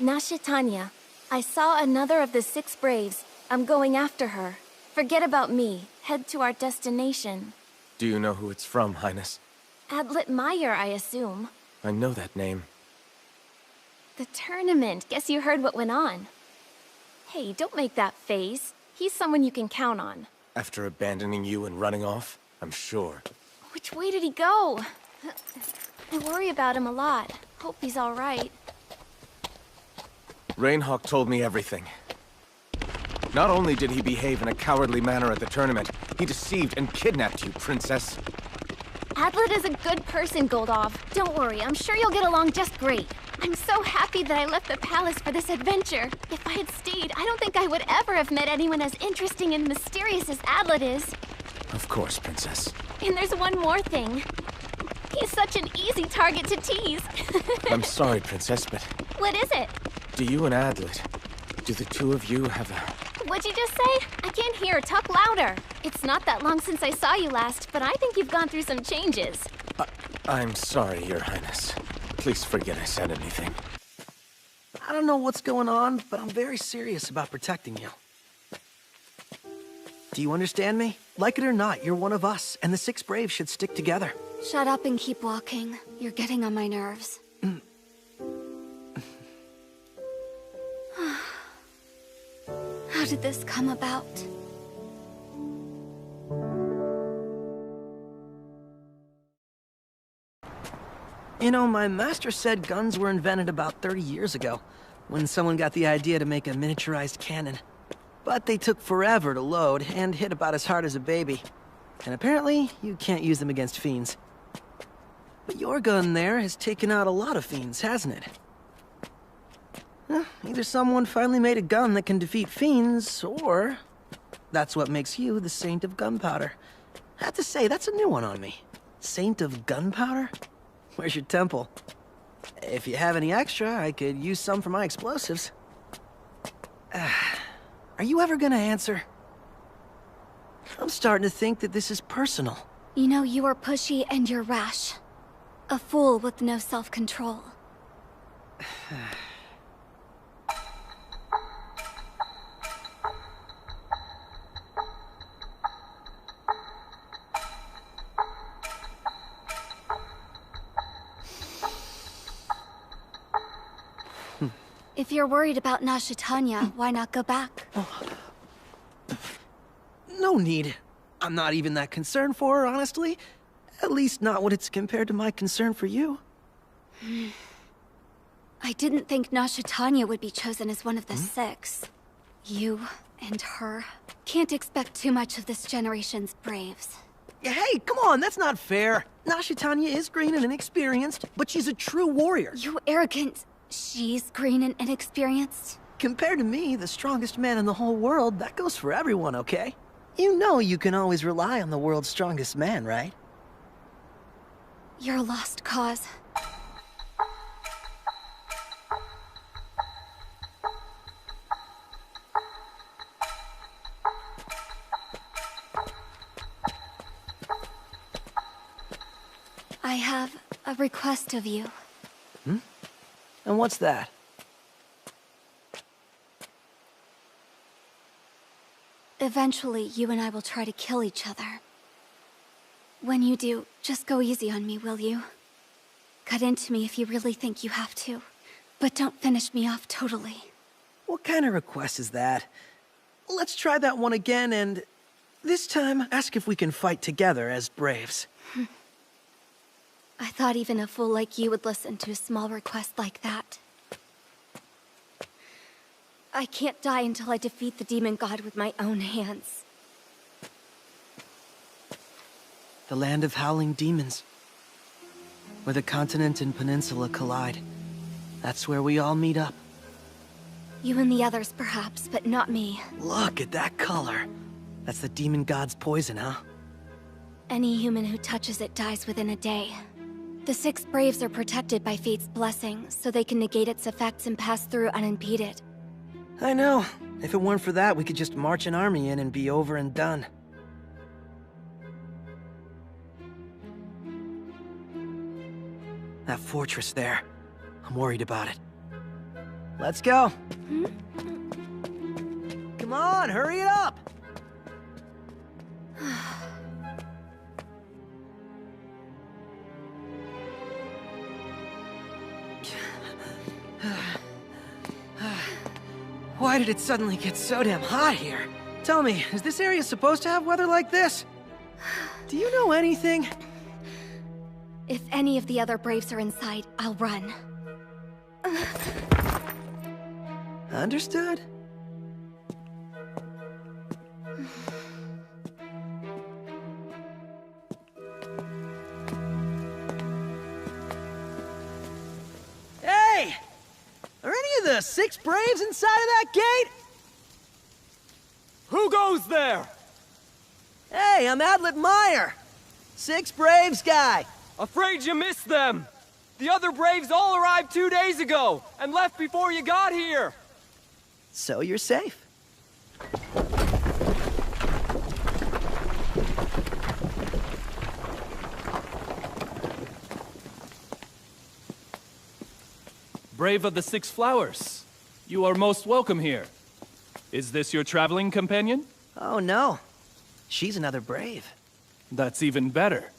Speaker 5: Nashitanya, I saw another of the 6 Braves. I'm going after her. Forget about me. Head to our destination.
Speaker 8: Do you know who it's from, Highness?
Speaker 5: Adlet Meyer, I assume.
Speaker 8: I know that name.
Speaker 5: The tournament. Guess you heard what went on. Hey, don't make that face. He's someone you can count on.
Speaker 8: After abandoning you and running off? I'm sure.
Speaker 5: Which way did he go? I worry about him a lot. Hope he's all right.
Speaker 8: Rainhawk told me everything. Not only did he behave in a cowardly manner at the tournament, he deceived and kidnapped you, princess.
Speaker 5: Adlet is a good person, Goldov. Don't worry, I'm sure you'll get along just great. I'm so happy that I left the palace for this adventure. If I had stayed, I don't think I would ever have met anyone as interesting and mysterious as Adlet is.
Speaker 8: Of course, princess.
Speaker 5: And there's one more thing. He's such an easy target to tease.
Speaker 8: I'm sorry, princess, but...
Speaker 5: What is it?
Speaker 8: Do you and Adlet, do the two of you have a...
Speaker 5: What'd you just say? I can't hear. Talk louder. It's not that long since I saw you last, but I think you've gone through some changes.
Speaker 8: I'm sorry, Your Highness. Please forget I said anything.
Speaker 4: I don't know what's going on, but I'm very serious about protecting you. Do you understand me? Like it or not, you're one of us, and the Six Braves should stick together.
Speaker 9: Shut up and keep walking. You're getting on my nerves. How did this come about?
Speaker 4: You know, my master said guns were invented about 30 years ago, when someone got the idea to make a miniaturized cannon. But they took forever to load, and hit about as hard as a baby. And apparently, you can't use them against fiends. But your gun there has taken out a lot of fiends, hasn't it? Either someone finally made a gun that can defeat fiends, or that's what makes you the Saint of Gunpowder. I have to say, that's a new one on me. Saint of Gunpowder? Where's your temple? If you have any extra, I could use some for my explosives. Are you ever gonna answer? I'm starting to think that this is personal.
Speaker 9: You know, you are pushy and you're rash. A fool with no self-control. If you're worried about Nasha Tanya, why not go back?
Speaker 4: No need. I'm not even that concerned for her, honestly. At least not when it's compared to my concern for you.
Speaker 9: I didn't think Nasha Tanya would be chosen as one of the six. You and her can't expect too much of this generation's Braves.
Speaker 4: Hey, come on, that's not fair. Nasha Tanya is green and inexperienced, but she's a true warrior.
Speaker 9: You arrogant... She's green and inexperienced?
Speaker 4: Compared to me, the strongest man in the whole world, that goes for everyone, okay? You know you can always rely on the world's strongest man, right?
Speaker 9: You're a lost cause. I have a request of you.
Speaker 4: And what's that?
Speaker 9: Eventually, you and I will try to kill each other. When you do, just go easy on me, will you? Cut into me if you really think you have to, but don't finish me off totally.
Speaker 4: What kind of request is that? Let's try that one again, and this time, ask if we can fight together as Braves.
Speaker 9: I thought even a fool like you would listen to a small request like that. I can't die until I defeat the demon god with my own hands.
Speaker 4: The land of howling demons. Where the continent and peninsula collide. That's where we all meet up.
Speaker 9: You and the others, perhaps, but not me.
Speaker 4: Look at that color. That's the demon god's poison, huh?
Speaker 9: Any human who touches it dies within a day. The Six Braves are protected by Fate's blessing, so they can negate its effects and pass through unimpeded.
Speaker 4: I know. If it weren't for that, we could just march an army in and be over and done. That fortress there. I'm worried about it. Let's go. Come on, hurry it up! Why did it suddenly get so damn hot here? Tell me, is this area supposed to have weather like this? Do you know anything?
Speaker 9: If any of the other Braves are inside, I'll run.
Speaker 4: Understood. Hey! Are any of the Six Braves inside of that gate?
Speaker 10: Who goes there?
Speaker 4: Hey, I'm Adlet Meyer. Six Braves guy.
Speaker 10: Afraid you missed them. The other Braves all arrived 2 days ago and left before you got here.
Speaker 4: So you're safe.
Speaker 6: Brave of the Six Flowers, you are most welcome here. Is this your traveling companion?
Speaker 4: Oh no, She's another brave.
Speaker 6: That's even better.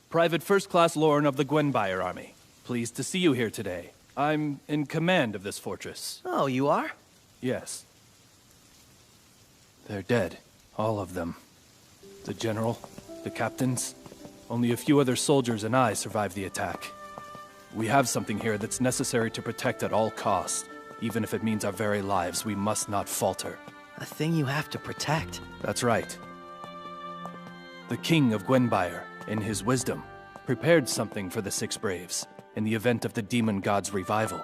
Speaker 6: Private First Class Lauren of the Gwenbire Army. Pleased to see you here today. I'm in command of this fortress.
Speaker 4: Oh, you are?
Speaker 6: Yes. They're dead. All of them. The general, the captains. Only a few other soldiers and I survived the attack. We have something here that's necessary to protect at all costs. Even if it means our very lives, we must not falter.
Speaker 4: A thing you have to protect.
Speaker 6: That's right. The King of Gwenbire, in his wisdom, prepared something for the Six Braves in the event of the demon god's revival.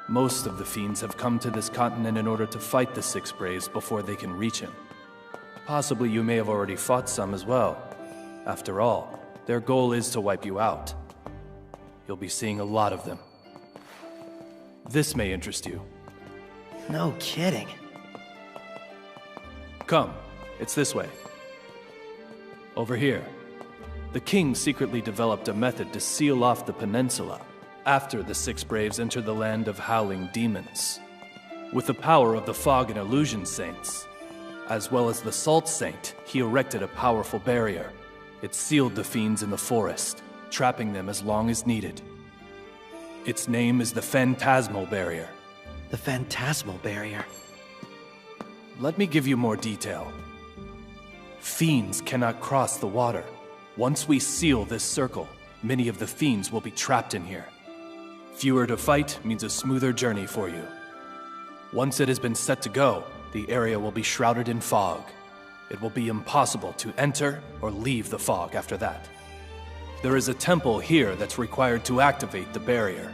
Speaker 6: Most of the fiends have come to this continent in order to fight the Six Braves before they can reach him. Possibly you may have already fought some as well. After all, their goal is to wipe you out. You'll be seeing a lot of them. This may interest you.
Speaker 4: No kidding.
Speaker 6: Come, it's this way. Over here. The king secretly developed a method to seal off the peninsula after the Six Braves enter the land of howling demons. With the power of the Fog and Illusion Saints, as well as the Salt Saint, he erected a powerful barrier. It sealed the fiends in the forest, trapping them as long as needed. Its name is the Phantasmal Barrier.
Speaker 4: The Phantasmal Barrier.
Speaker 6: Let me give you more detail. Fiends cannot cross the water. Once we seal this circle, many of the fiends will be trapped in here. Fewer to fight means a smoother journey for you. Once it has been set to go, the area will be shrouded in fog. It will be impossible to enter or leave the fog after that. There is a temple here that's required to activate the barrier.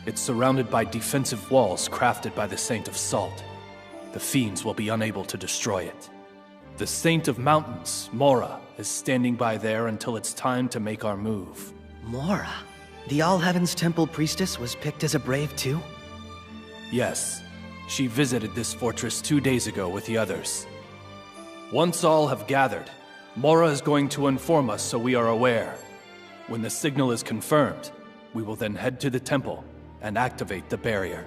Speaker 6: It's surrounded by defensive walls crafted by the Saint of Salt. The fiends will be unable to destroy it. The Saint of Mountains, Mora, is standing by there until it's time to make our move.
Speaker 4: Mora? The All Heavens Temple priestess was picked as a brave too?
Speaker 6: Yes. She visited this fortress 2 days ago with the others. Once all have gathered, Mora is going to inform us so we are aware. When the signal is confirmed, we will then head to the temple and activate the barrier.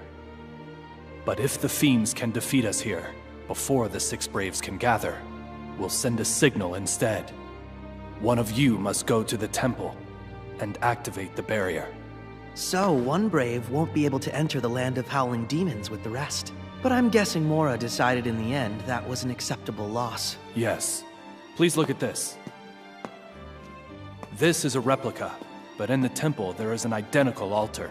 Speaker 6: But if the fiends can defeat us here, before the Six Braves can gather, we'll send a signal instead. One of you must go to the temple and activate the barrier.
Speaker 4: So, one brave won't be able to enter the land of howling demons with the rest. But I'm guessing Mora decided in the end that was an acceptable loss.
Speaker 6: Yes. Please look at this. This is a replica, but in the temple there is an identical altar.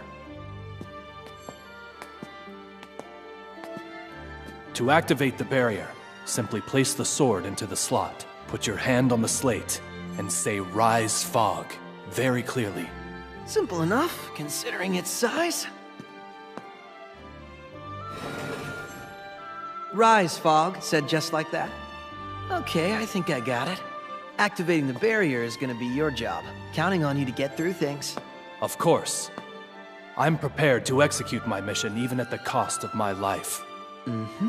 Speaker 6: To activate the barrier, simply place the sword into the slot, put your hand on the slate, and say Rise Fog, very clearly.
Speaker 4: Simple enough, considering its size. Rise Fog, said just like that. Okay, I think I got it. Activating the barrier is gonna be your job. Counting on you to get through things.
Speaker 6: Of course. I'm prepared to execute my mission even at the cost of my life.
Speaker 4: Mm-hmm.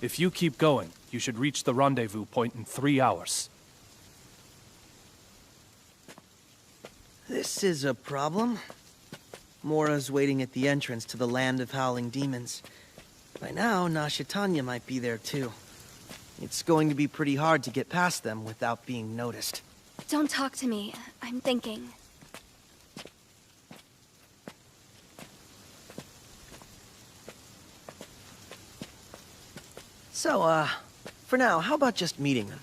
Speaker 6: If you keep going, you should reach the rendezvous point in 3 hours.
Speaker 4: This is a problem. Mora's waiting at the entrance to the land of howling demons. By now, Nashitanya might be there too. It's going to be pretty hard to get past them without being noticed.
Speaker 9: Don't talk to me. I'm thinking.
Speaker 4: So, for now, how about just meeting them?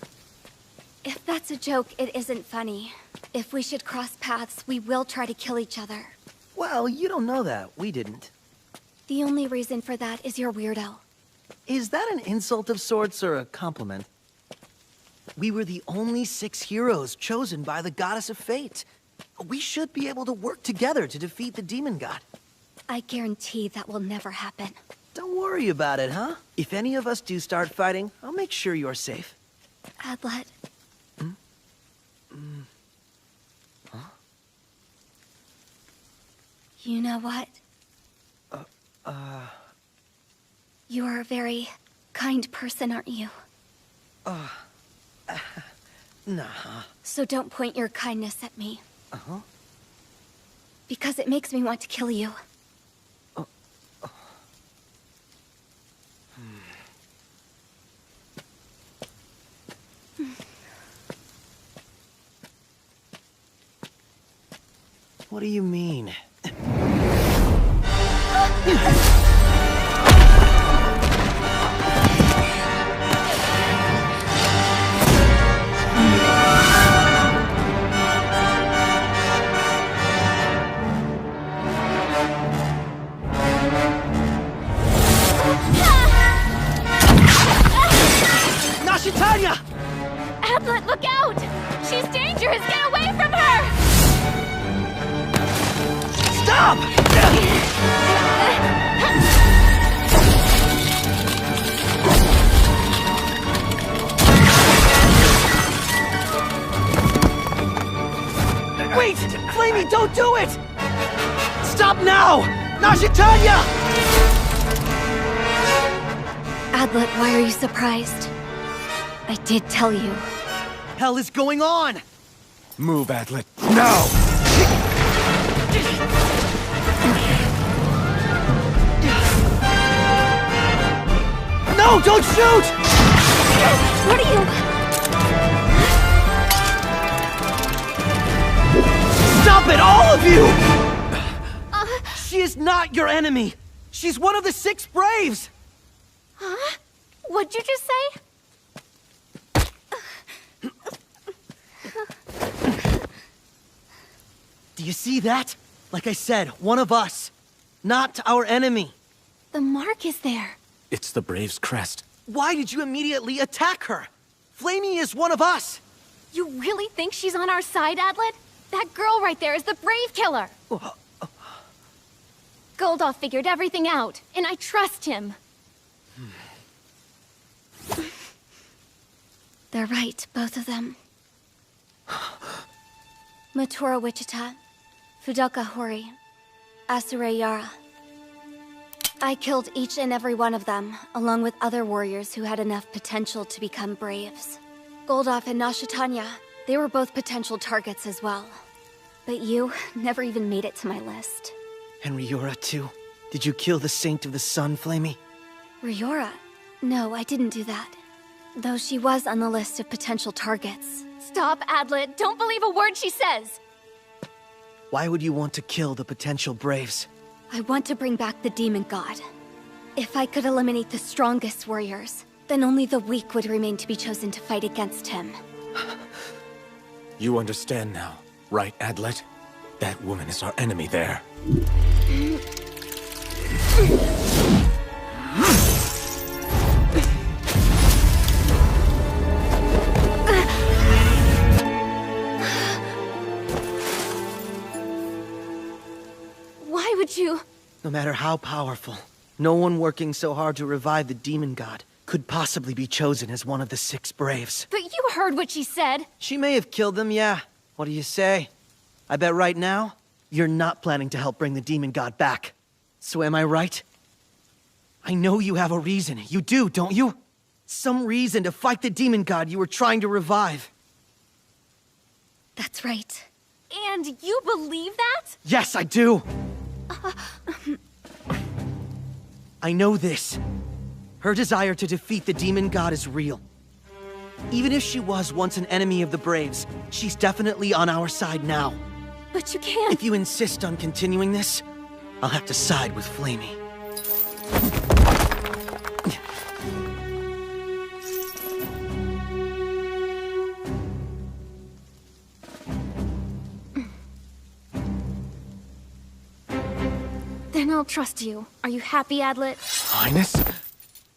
Speaker 9: If that's a joke, it isn't funny. If we should cross paths, we will try to kill each other.
Speaker 4: Well, you don't know that. We didn't.
Speaker 9: The only reason for that is you're weirdo.
Speaker 4: Is that an insult of sorts or a compliment? We were the only 6 heroes chosen by the Goddess of Fate. We should be able to work together to defeat the demon god.
Speaker 9: I guarantee that will never happen.
Speaker 4: Don't worry about it, huh? If any of us do start fighting, I'll make sure you're safe.
Speaker 9: Adlet.
Speaker 4: Huh?
Speaker 9: You know what? You are a very kind person, aren't you?
Speaker 4: Nah.
Speaker 9: So don't point your kindness at me.
Speaker 4: Uh-huh.
Speaker 9: Because it makes me want to kill you.
Speaker 4: What do you mean?
Speaker 7: Nashitanya! Adlet, look out! She's dangerous! Get away from her!
Speaker 4: Stop! Wait! Flamey, don't do it! Stop now! Nashitanya!
Speaker 9: Adlet, why are you surprised? I did tell you.
Speaker 4: Hell is going on?
Speaker 8: Move, Adlet. Now!
Speaker 4: No, don't shoot!
Speaker 9: What are you...
Speaker 4: Stop it, all of you! She is not your enemy. She's one of the 6 Braves.
Speaker 7: Huh? What'd you just say?
Speaker 4: Do you see that? Like I said, one of us. Not our enemy.
Speaker 7: The mark is there.
Speaker 8: It's the Brave's crest.
Speaker 4: Why did you immediately attack her? Flamey is one of us.
Speaker 7: You really think she's on our side, Adlet? That girl right there is the Brave Killer. Goldoff figured everything out, and I trust him.
Speaker 9: They're right, both of them. Matora Wichita, Fudaka Hori, Asure Yara. I killed each and every one of them, along with other warriors who had enough potential to become Braves. Goldoff and Nashitanya, they were both potential targets as well. But you never even made it to my list.
Speaker 4: And Ryora, too? Did you kill the Saint of the Sun, Flamey?
Speaker 9: Ryora? No, I didn't do that. Though she was on the list of potential targets.
Speaker 7: Stop, Adlet. Don't believe a word she says.
Speaker 4: Why would you want to kill the potential Braves?
Speaker 9: I want to bring back the Demon God. If I could eliminate the strongest warriors, then only the weak would remain to be chosen to fight against him.
Speaker 8: You understand now, right, Adlet? That woman is our enemy there.
Speaker 7: Why would you?
Speaker 4: No matter how powerful, no one working so hard to revive the Demon God could possibly be chosen as one of the 6 Braves.
Speaker 7: But you heard what she said.
Speaker 4: She may have killed them, yeah. What do you say? I bet right now, you're not planning to help bring the Demon God back. So am I right? I know you have a reason. You do, don't you? Some reason to fight the Demon God you were trying to revive.
Speaker 9: That's right.
Speaker 7: And you believe that?
Speaker 4: Yes, I do! I know this. Her desire to defeat the Demon God is real. Even if she was once an enemy of the Braves, she's definitely on our side now.
Speaker 7: But you can't...
Speaker 4: If you insist on continuing this, I'll have to side with Flamey.
Speaker 7: Then I'll trust you. Are you happy, Adlet?
Speaker 8: Highness?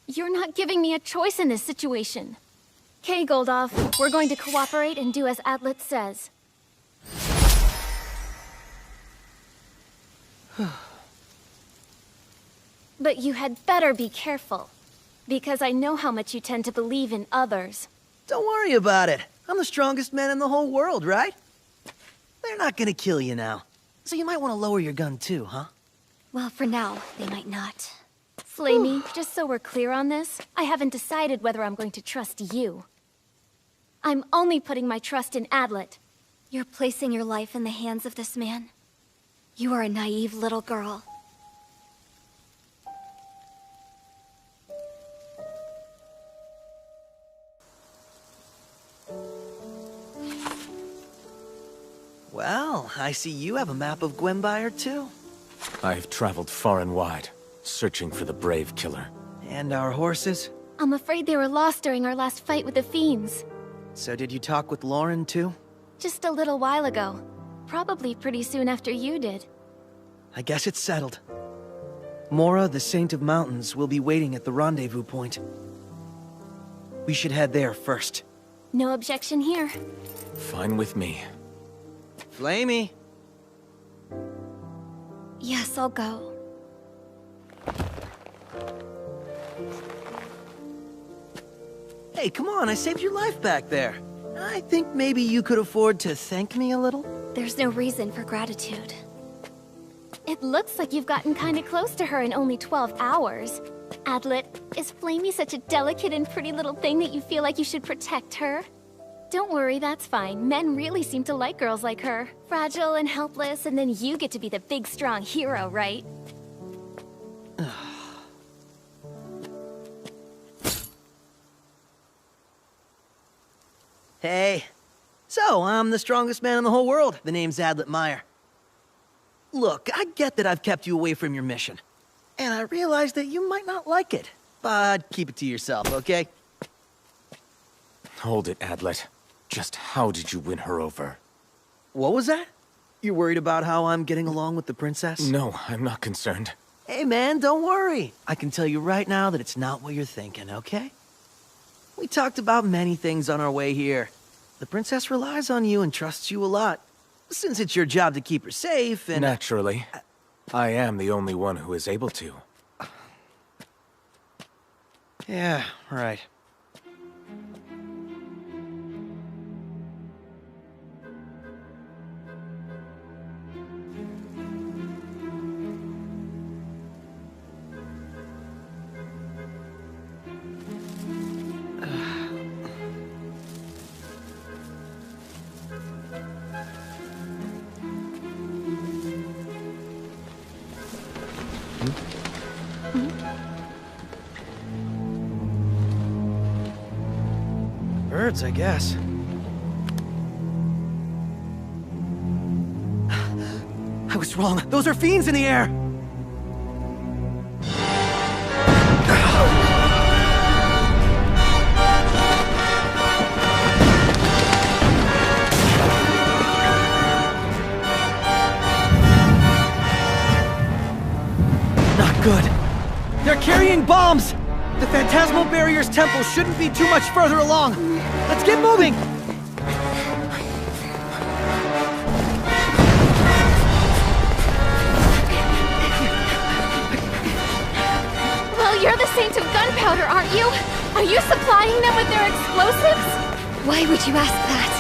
Speaker 7: You're not giving me a choice in this situation. Okay, Goldoff, we're going to cooperate and do as Adlet says. But you had better be careful, because I know how much you tend to believe in others.
Speaker 4: Don't worry about it. I'm the strongest man in the whole world, right? They're not gonna kill you now. So you might want to lower your gun too, huh?
Speaker 9: Well, for now, they might not.
Speaker 7: Flamey, just so we're clear on this, I haven't decided whether I'm going to trust you. I'm only putting my trust in Adlet.
Speaker 9: You're placing your life in the hands of this man? You are a naive little girl.
Speaker 4: Well, I see you have a map of Gwenbyre, too.
Speaker 8: I've traveled far and wide, searching for the brave killer.
Speaker 4: And our horses?
Speaker 7: I'm afraid they were lost during our last fight with the fiends.
Speaker 4: So did you talk with Lauren, too?
Speaker 7: Just a little while ago. Probably pretty soon after you did.
Speaker 4: I guess it's settled. Mora, the Saint of Mountains, will be waiting at the rendezvous point. We should head there first.
Speaker 7: No objection here.
Speaker 8: Fine with me.
Speaker 4: Flamey!
Speaker 9: Yes, I'll go.
Speaker 4: Hey, come on, I saved your life back there. I think maybe you could afford to thank me a little?
Speaker 9: There's no reason for gratitude.
Speaker 7: It looks like you've gotten kinda close to her in only 12 hours. Adlet, is Flamey such a delicate and pretty little thing that you feel like you should protect her? Don't worry, that's fine. Men really seem to like girls like her. Fragile and helpless, and then you get to be the big, strong hero, right?
Speaker 4: Hey. So, I'm the strongest man in the whole world. The name's Adlet Meyer. Look, I get that I've kept you away from your mission. And I realize that you might not like it. But keep it to yourself, okay?
Speaker 8: Hold it, Adlet. Just how did you win her over?
Speaker 4: What was that? You're worried about how I'm getting along with the princess?
Speaker 8: No, I'm not concerned.
Speaker 4: Hey man, don't worry. I can tell you right now that it's not what you're thinking, okay? We talked about many things on our way here. The princess relies on you and trusts you a lot. Since it's your job to keep her safe and...
Speaker 8: Naturally. I am the only one who is able to.
Speaker 4: Yeah, right. Birds, I guess. I was wrong. Those are fiends in the air! Not good. They're carrying bombs! The Phantasmal Barrier's temple shouldn't be too much further along. Let's get moving!
Speaker 7: Well, you're the Saint of Gunpowder, aren't you? Are you supplying them with their explosives?
Speaker 9: Why would you ask that?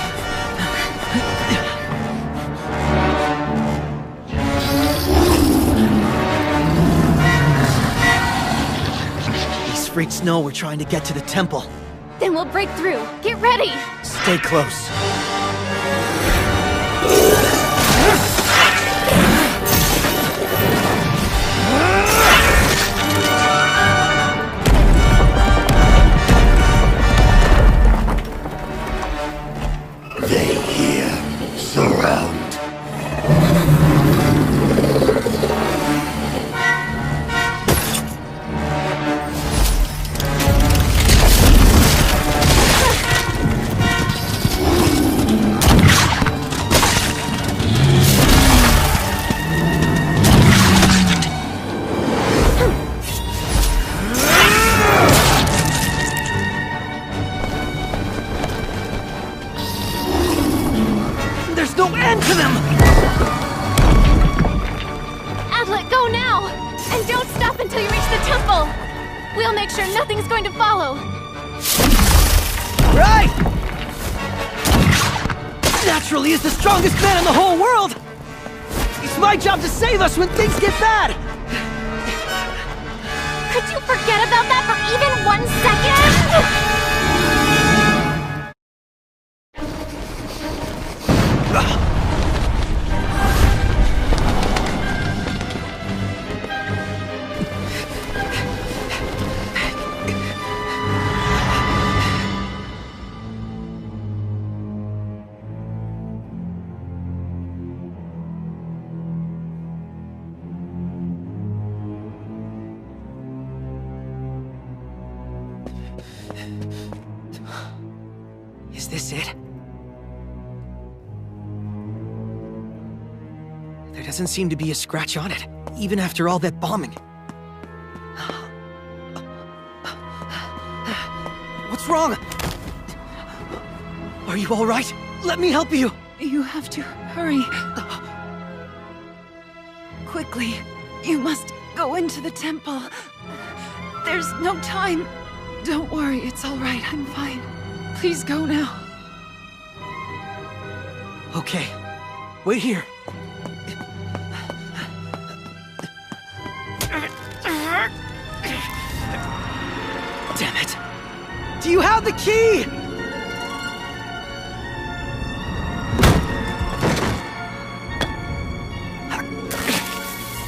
Speaker 4: These freaks know we're trying to get to the temple.
Speaker 7: Then we'll break through. Get ready!
Speaker 4: Stay close.
Speaker 11: They here surround.
Speaker 4: There's no end to them!
Speaker 7: Adlet, go now! And don't stop until you reach the temple! We'll make sure nothing's going to follow.
Speaker 4: Right! Naturally is the strongest man in the whole world! It's my job to save us when things get bad!
Speaker 7: Could you forget about that for even 1 second?
Speaker 4: this it? There doesn't seem to be a scratch on it, even after all that bombing. What's wrong? Are you all right? Let me help you!
Speaker 1: You have to hurry. Quickly, you must go into the temple. There's no time. Don't worry, it's all right. I'm fine. Please go now.
Speaker 4: Okay. Wait here. Damn it. Do you have the key?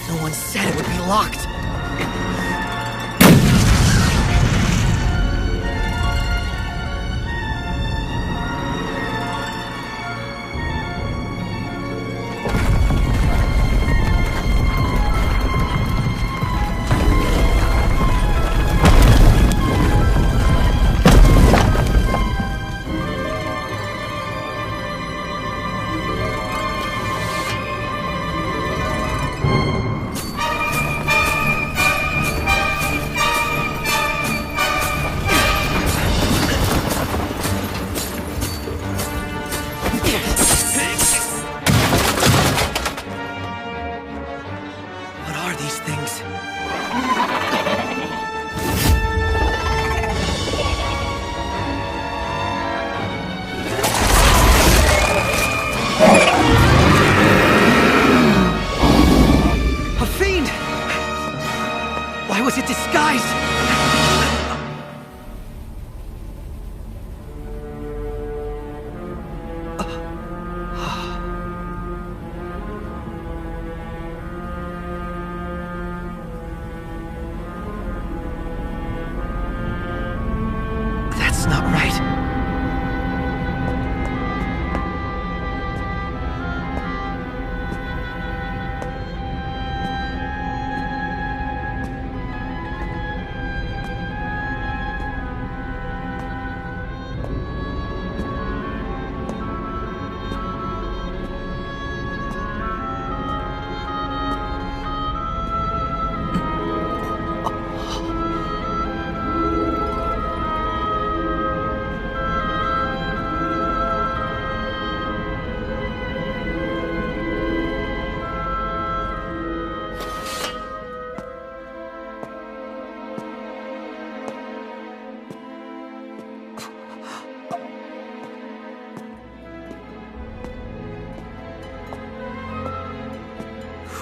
Speaker 4: No one said it would be locked.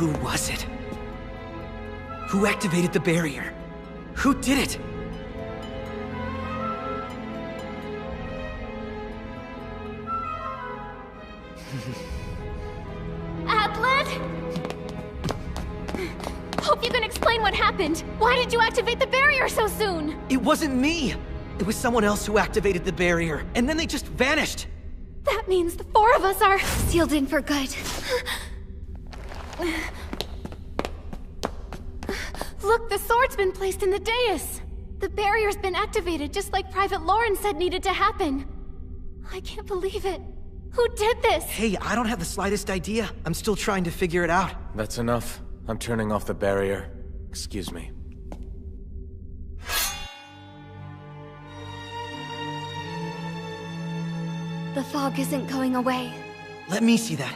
Speaker 4: Who was it? Who activated the barrier? Who did it?
Speaker 7: Adlet? Hope you can explain what happened. Why did you activate the barrier so soon?
Speaker 4: It wasn't me! It was someone else who activated the barrier, and then they just vanished!
Speaker 7: That means the four of us are...
Speaker 9: sealed in for good.
Speaker 7: Look, the sword's been placed in the dais! The barrier's been activated just like Private Lauren said needed to happen. I can't believe it. Who did this?
Speaker 4: Hey, I don't have the slightest idea. I'm still trying to figure it out.
Speaker 8: That's enough. I'm turning off the barrier. Excuse me.
Speaker 9: The fog isn't going away.
Speaker 4: Let me see that.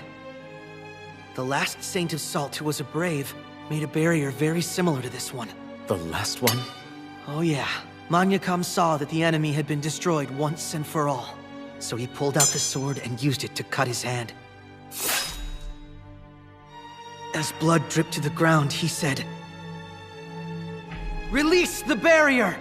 Speaker 4: The last Saint of Salt who was a brave made a barrier very similar to this one.
Speaker 8: The last one?
Speaker 4: Oh yeah. Manyakam saw that the enemy had been destroyed once and for all. So he pulled out the sword and used it to cut his hand. As blood dripped to the ground, he said, "Release the barrier!"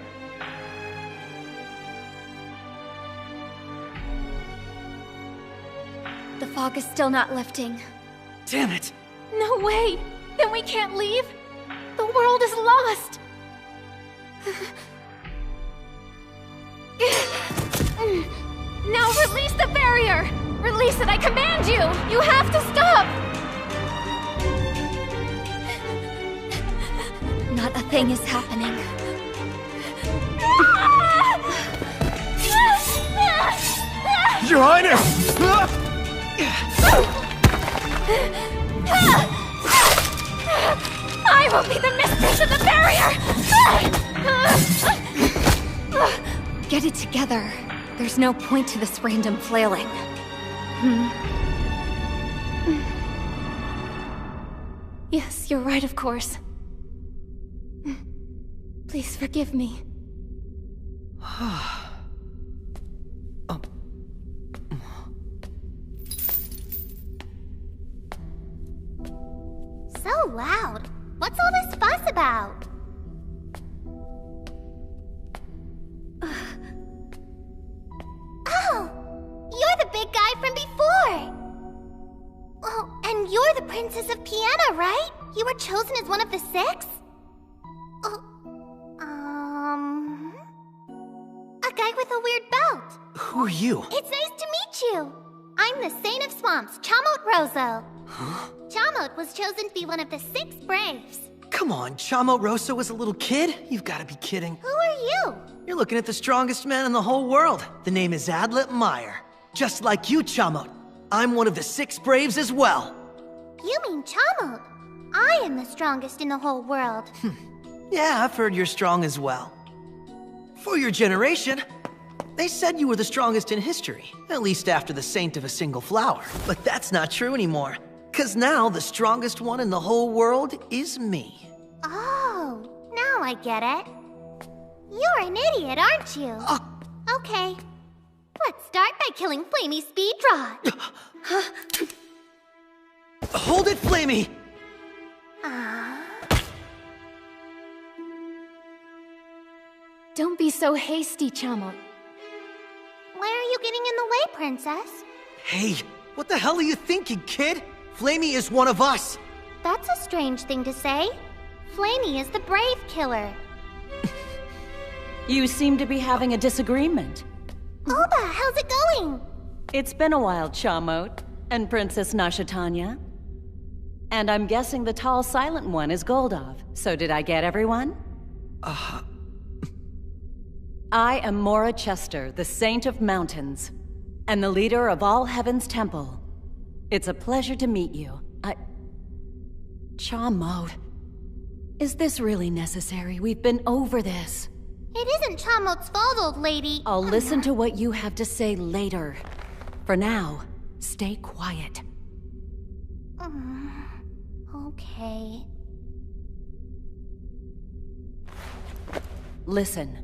Speaker 9: The fog is still not lifting.
Speaker 4: Damn it!
Speaker 7: No way! Then we can't leave? The world is lost! Now release the barrier! Release it, I command you! You have to stop!
Speaker 9: Not a thing is happening.
Speaker 8: Your Highness!
Speaker 7: I will be the mistress of the barrier!
Speaker 9: Get it together. There's no point to this random flailing.
Speaker 7: Yes, you're right, of course. Please forgive me.
Speaker 5: So loud. What's all this fuss about? Oh! You're the big guy from before! Oh, and you're the Princess of Piana, right? You were chosen as one of the 6? Oh, a guy with a weird belt.
Speaker 4: Who are you?
Speaker 5: It's nice to meet you. I'm the Saint of Swamps, Chamot Rosso.
Speaker 4: Huh?
Speaker 5: Chamot was chosen to be one of the 6 Braves.
Speaker 4: Come on, Chamot Rosso was a little kid? You've got to be kidding.
Speaker 5: Who are you?
Speaker 4: You're looking at the strongest man in the whole world. The name is Adlet Meyer. Just like you, Chamot. I'm one of the 6 Braves as well.
Speaker 5: You mean Chamot? I am the strongest in the whole world.
Speaker 4: Yeah, I've heard you're strong as well. For your generation, they said you were the strongest in history, at least after the Saint of a Single Flower. But that's not true anymore, 'cause now the strongest one in the whole world is me.
Speaker 5: Oh, now I get it. You're an idiot, aren't you? Okay. Let's start by killing Flamey Speedrod.
Speaker 4: Hold it, Flamey!
Speaker 7: Don't be so hasty, Chamot.
Speaker 5: Why are you getting in the way, Princess?
Speaker 4: Hey, what the hell are you thinking, kid? Flamey is one of us!
Speaker 5: That's a strange thing to say. Flamey is the brave killer.
Speaker 12: You seem to be having a disagreement.
Speaker 5: Oba, how's it going?
Speaker 12: It's been a while, Chamot, and Princess Nashatanya. And I'm guessing the tall, silent one is Goldov. So did I get everyone? I am Mora Chester, the Saint of Mountains, and the leader of All Heaven's Temple. It's a pleasure to meet you. Chamot, is this really necessary? We've been over this.
Speaker 5: It isn't Chamot's fault, old lady.
Speaker 12: I'll listen to what you have to say later. For now, stay quiet.
Speaker 5: Okay.
Speaker 12: Listen,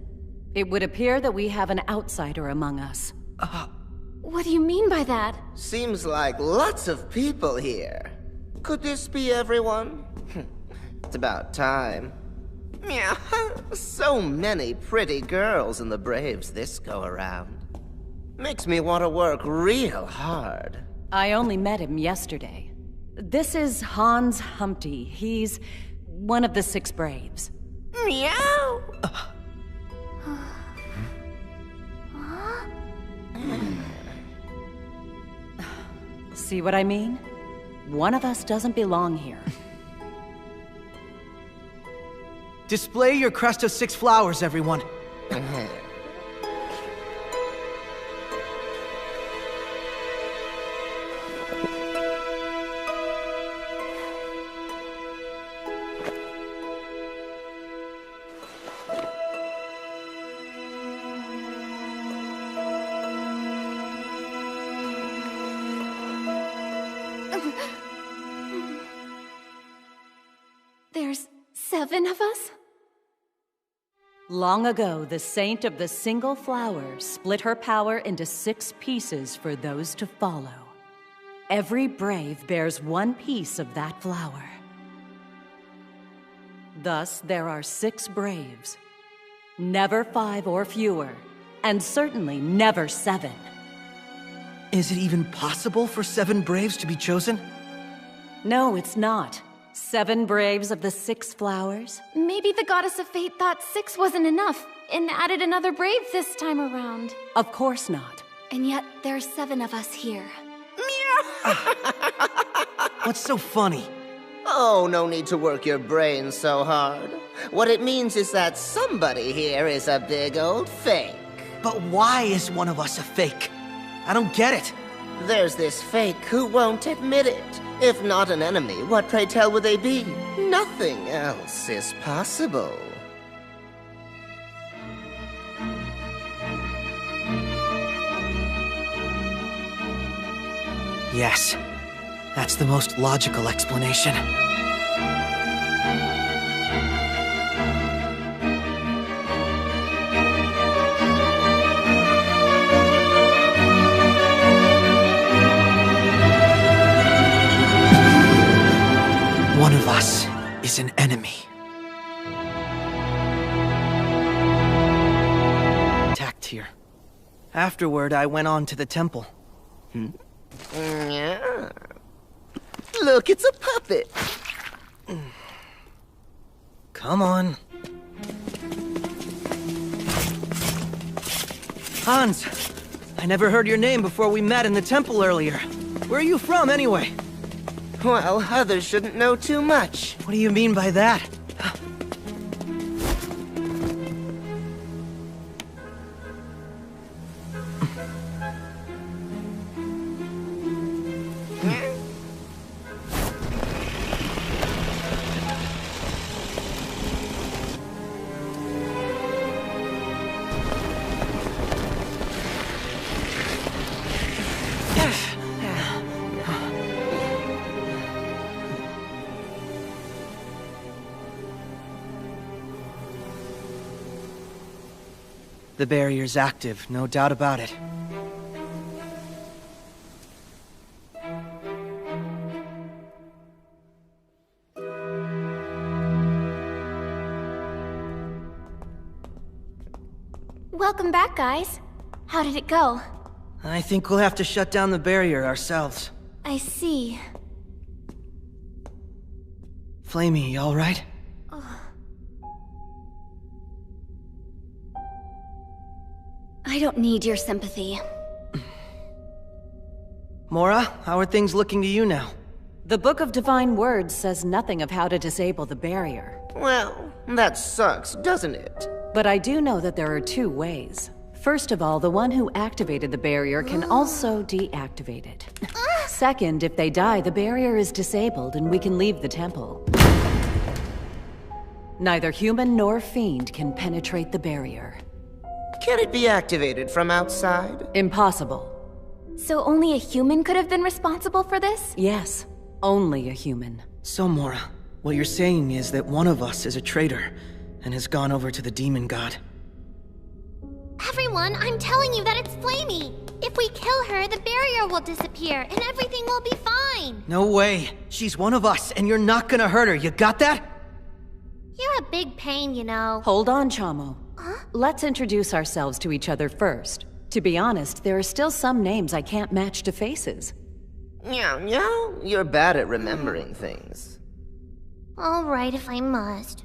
Speaker 12: it would appear that we have an outsider among us.
Speaker 7: What do you mean by that?
Speaker 13: Seems like lots of people here. Could this be everyone? It's about time. Yeah, so many pretty girls in the Braves this go around. Makes me want to work real hard.
Speaker 12: I only met him yesterday. This is Hans Humpty. He's one of the 6 Braves.
Speaker 13: Meow!
Speaker 12: See what I mean? One of us doesn't belong here.
Speaker 4: Display your crest of 6 flowers, everyone.
Speaker 7: There's 7 of us?
Speaker 12: Long ago, the Saint of the Single Flower split her power into 6 pieces for those to follow. Every brave bears 1 piece of that flower. Thus, there are 6 braves. Never 5 or fewer, and certainly never 7.
Speaker 4: Is it even possible for 7 braves to be chosen?
Speaker 12: No, it's not. 7 braves of the 6 flowers?
Speaker 7: Maybe the Goddess of Fate thought 6 wasn't enough and added another brave this time around.
Speaker 12: Of course not.
Speaker 9: And yet, there's 7 of us here.
Speaker 4: What's so funny?
Speaker 13: Oh, no need to work your brain so hard. What it means is that somebody here is a big old fake.
Speaker 4: But why is one of us a fake? I don't get it.
Speaker 13: There's this fake who won't admit it. If not an enemy, what pray tell would they be? Nothing else is possible.
Speaker 4: Yes, that's the most logical explanation. One of us is an enemy. Tacked here. Afterward, I went on to the temple.
Speaker 13: Yeah. Look, it's a puppet.
Speaker 4: Come on. Hans, I never heard your name before we met in the temple earlier. Where are you from, anyway?
Speaker 13: Well, others shouldn't know too much.
Speaker 4: What do you mean by that? The barrier's active, no doubt about it.
Speaker 7: Welcome back, guys. How did it go?
Speaker 4: I think we'll have to shut down the barrier ourselves.
Speaker 7: I see.
Speaker 4: Flamey, you all right?
Speaker 9: I don't need your sympathy.
Speaker 4: Mora, how are things looking to you now?
Speaker 12: The Book of Divine Words says nothing of how to disable the barrier.
Speaker 13: Well, that sucks, doesn't it?
Speaker 12: But I do know that there are two ways. First of all, the one who activated the barrier can also deactivate it. Second, if they die, the barrier is disabled and we can leave the temple. Neither human nor fiend can penetrate the barrier.
Speaker 13: Can it be activated from outside?
Speaker 12: Impossible.
Speaker 7: So only a human could have been responsible for this?
Speaker 12: Yes, only a human.
Speaker 4: So, Mora, what you're saying is that one of us is a traitor and has gone over to the demon god.
Speaker 5: Everyone, I'm telling you that it's Flamey. If we kill her, the barrier will disappear and everything will be fine.
Speaker 4: No way. She's one of us and you're not gonna hurt her. You got that?
Speaker 5: You're a big pain, you know.
Speaker 12: Hold on, Chamo. Let's introduce ourselves to each other first. To be honest, there are still some names I can't match to faces.
Speaker 13: Meow, you're bad at remembering things.
Speaker 5: All right, if I must.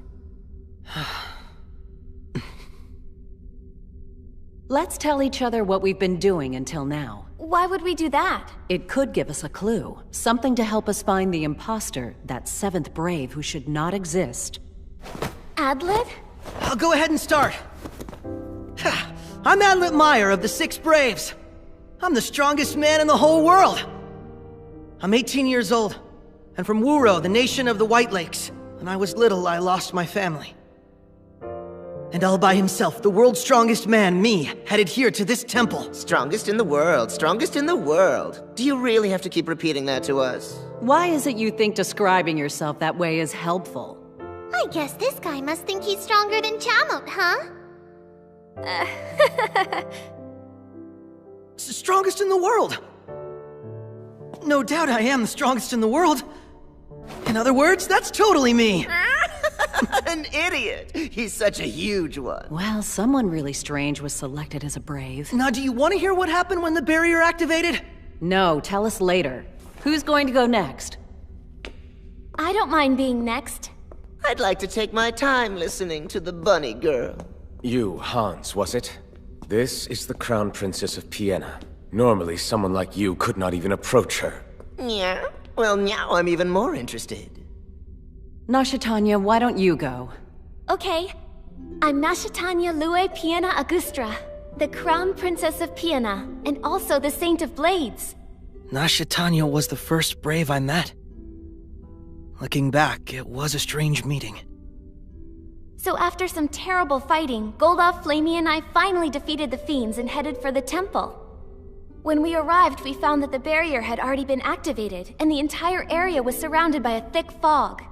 Speaker 12: Let's tell each other what we've been doing until now.
Speaker 7: Why would we do that?
Speaker 12: It could give us a clue. Something to help us find the imposter, that seventh brave who should not exist.
Speaker 7: Adlet?
Speaker 4: I'll go ahead and start. I'm Adlet Meyer of the Six Braves. I'm the strongest man in the whole world. I'm 18 years old, and from Wuro, the nation of the White Lakes. When I was little, I lost my family. And all by himself, the world's strongest man, me, headed here to this temple.
Speaker 13: Strongest in the world, strongest in the world. Do you really have to keep repeating that to us?
Speaker 12: Why is it you think describing yourself that way is helpful?
Speaker 5: I guess this guy must think he's stronger than Chamot, huh?
Speaker 4: Strongest in the world. No doubt I am the strongest in the world. In other words, that's totally me.
Speaker 13: An idiot! He's such a huge one.
Speaker 12: Well, someone really strange was selected as a brave.
Speaker 4: Now, do you want to hear what happened when the barrier activated?
Speaker 12: No, tell us later. Who's going to go next?
Speaker 7: I don't mind being next.
Speaker 13: I'd like to take my time listening to the bunny girl.
Speaker 8: You, Hans, was it? This is the Crown Princess of Piena. Normally, someone like you could not even approach her.
Speaker 13: Yeah? Well, now I'm even more interested.
Speaker 12: Nashatanya, why don't you go?
Speaker 7: Okay. I'm Nashatanya Lue Piena Agustra. The Crown Princess of Piana, and also the Saint of Blades.
Speaker 4: Nasha Tanya was the first brave I met. Looking back, it was a strange meeting.
Speaker 7: So after some terrible fighting, Goldov, Flamey, and I finally defeated the fiends and headed for the temple. When we arrived, we found that the barrier had already been activated, and the entire area was surrounded by a thick fog.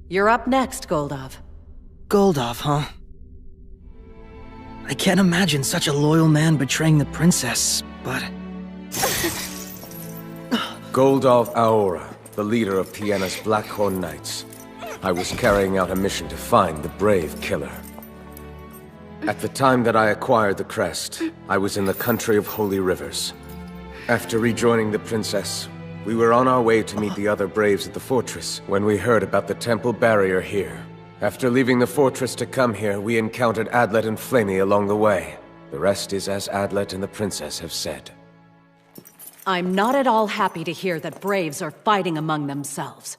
Speaker 12: You're up next, Goldov.
Speaker 4: Goldov, huh? I can't imagine such a loyal man betraying the princess, but...
Speaker 8: Goldov Aora, the leader of Piana's Blackhorn Knights. I was carrying out a mission to find the brave killer. At the time that I acquired the crest, I was in the country of Holy Rivers. After rejoining the princess, we were on our way to meet the other braves at the fortress when we heard about the temple barrier here. After leaving the fortress to come here, we encountered Adlet and Flamey along the way. The rest is as Adlet and the princess have said.
Speaker 12: I'm not at all happy to hear that braves are fighting among themselves.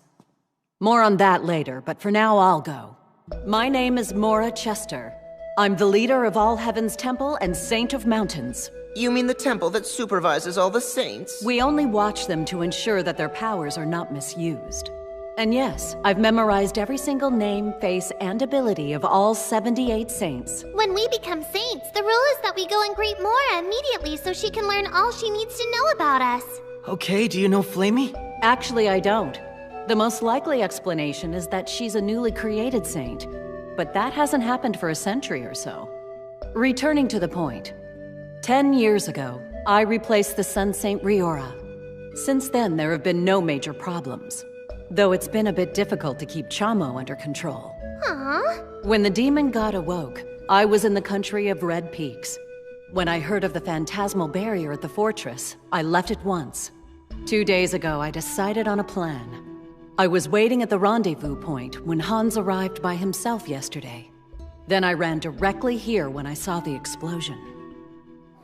Speaker 12: More on that later, but for now I'll go. My name is Mora Chester. I'm the leader of All Heaven's Temple and Saint of Mountains.
Speaker 13: You mean the temple that supervises all the saints?
Speaker 12: We only watch them to ensure that their powers are not misused. And yes, I've memorized every single name, face, and ability of all 78 saints.
Speaker 5: When we become saints, the rule is that we go and greet Mora immediately so she can learn all she needs to know about us.
Speaker 4: Okay, do you know Flamey?
Speaker 12: Actually, I don't. The most likely explanation is that she's a newly created saint. But that hasn't happened for a century or so. Returning to the point. 10 years ago, I replaced the Sun Saint Riora. Since then, there have been no major problems. Though it's been a bit difficult to keep Chamo under control.
Speaker 5: Aww.
Speaker 12: When the demon god awoke, I was in the country of Red Peaks. When I heard of the phantasmal barrier at the fortress, I left at once. 2 days ago, I decided on a plan. I was waiting at the rendezvous point when Hans arrived by himself yesterday. Then I ran directly here when I saw the explosion.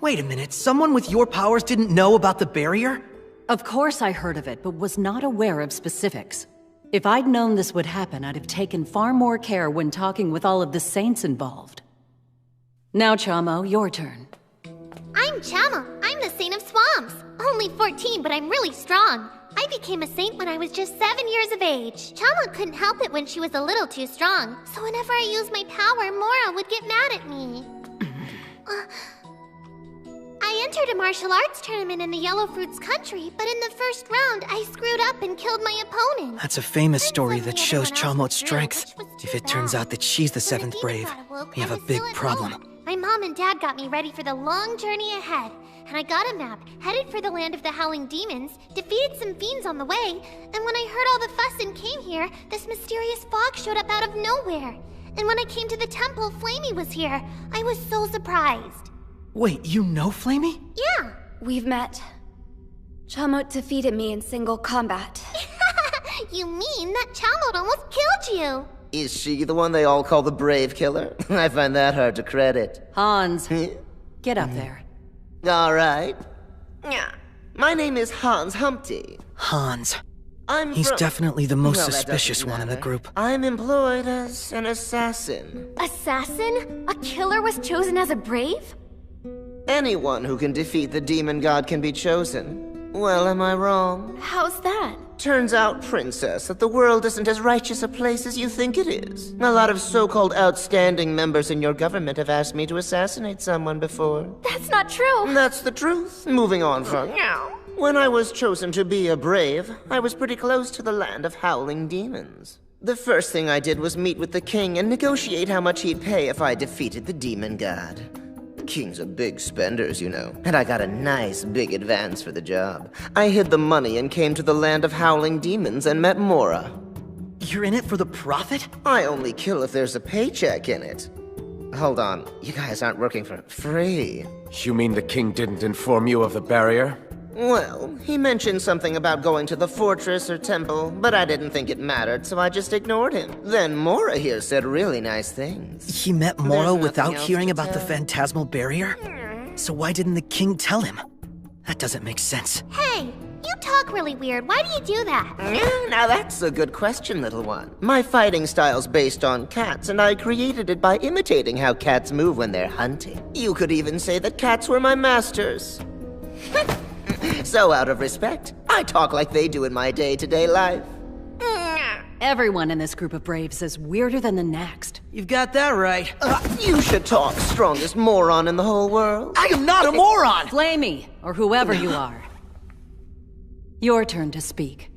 Speaker 4: Wait a minute, someone with your powers didn't know about the barrier?
Speaker 12: Of course I heard of it, but was not aware of specifics. If I'd known this would happen, I'd have taken far more care when talking with all of the saints involved. Now, Chamo, your turn.
Speaker 5: I'm Chamo. I'm the Saint of Swamps. Only 14, but I'm really strong. I became a saint when I was just 7 years of age. Chamo couldn't help it when she was a little too strong, so whenever I used my power, Mora would get mad at me. I entered a martial arts tournament in the Yellow Fruits country, but in the first round, I screwed up and killed my opponent.
Speaker 4: That's a famous story that shows Chamo's strength. If it turns out that she's the 7th brave, we have a big problem.
Speaker 5: My mom and dad got me ready for the long journey ahead, and I got a map, headed for the land of the Howling Demons, defeated some fiends on the way, and when I heard all the fuss and came here, this mysterious fog showed up out of nowhere. And when I came to the temple, Flamey was here. I was so surprised.
Speaker 4: Wait, you know Flamey?
Speaker 5: Yeah.
Speaker 9: We've met. Chamo defeated me in single combat.
Speaker 5: You mean that Chamo almost killed you?
Speaker 13: Is she the one they all call the Brave Killer? I find that hard to credit.
Speaker 12: Hans, get up there.
Speaker 13: All right. My name is Hans Humpty.
Speaker 4: Hans. He's definitely the most suspicious one in the group.
Speaker 13: I'm employed as an assassin.
Speaker 7: Assassin? A killer was chosen as a brave?
Speaker 13: Anyone who can defeat the demon god can be chosen. Well, am I wrong?
Speaker 7: How's that?
Speaker 13: Turns out, Princess, that the world isn't as righteous a place as you think it is. A lot of so-called outstanding members in your government have asked me to assassinate someone before.
Speaker 7: That's not true.
Speaker 13: That's the truth. Moving on from... When I was chosen to be a brave, I was pretty close to the land of howling demons. The first thing I did was meet with the king and negotiate how much he'd pay if I defeated the demon god. Kings are big spenders, you know, and I got a nice big advance for the job. I hid the money and came to the land of howling demons and met Mora.
Speaker 4: You're in it for the profit?
Speaker 13: I only kill if there's a paycheck in it. Hold on, you guys aren't working for free.
Speaker 8: You mean the king didn't inform you of the barrier?
Speaker 13: Well, he mentioned something about going to the fortress or temple, but I didn't think it mattered, so I just ignored him. Then Mora here said really nice things.
Speaker 4: He met Mora without hearing about the phantasmal barrier? So why didn't the king tell him? That doesn't make sense.
Speaker 5: Hey, you talk really weird. Why do you do that?
Speaker 13: Now that's a good question, little one. My fighting style's based on cats, and I created it by imitating how cats move when they're hunting. You could even say that cats were my masters. So out of respect, I talk like they do in my day-to-day life.
Speaker 12: Everyone in this group of Braves is weirder than the next.
Speaker 4: You've got that right.
Speaker 13: You should talk, strongest moron in the whole world.
Speaker 4: I am not a moron!
Speaker 12: Flamey, or whoever you are. Your turn to speak.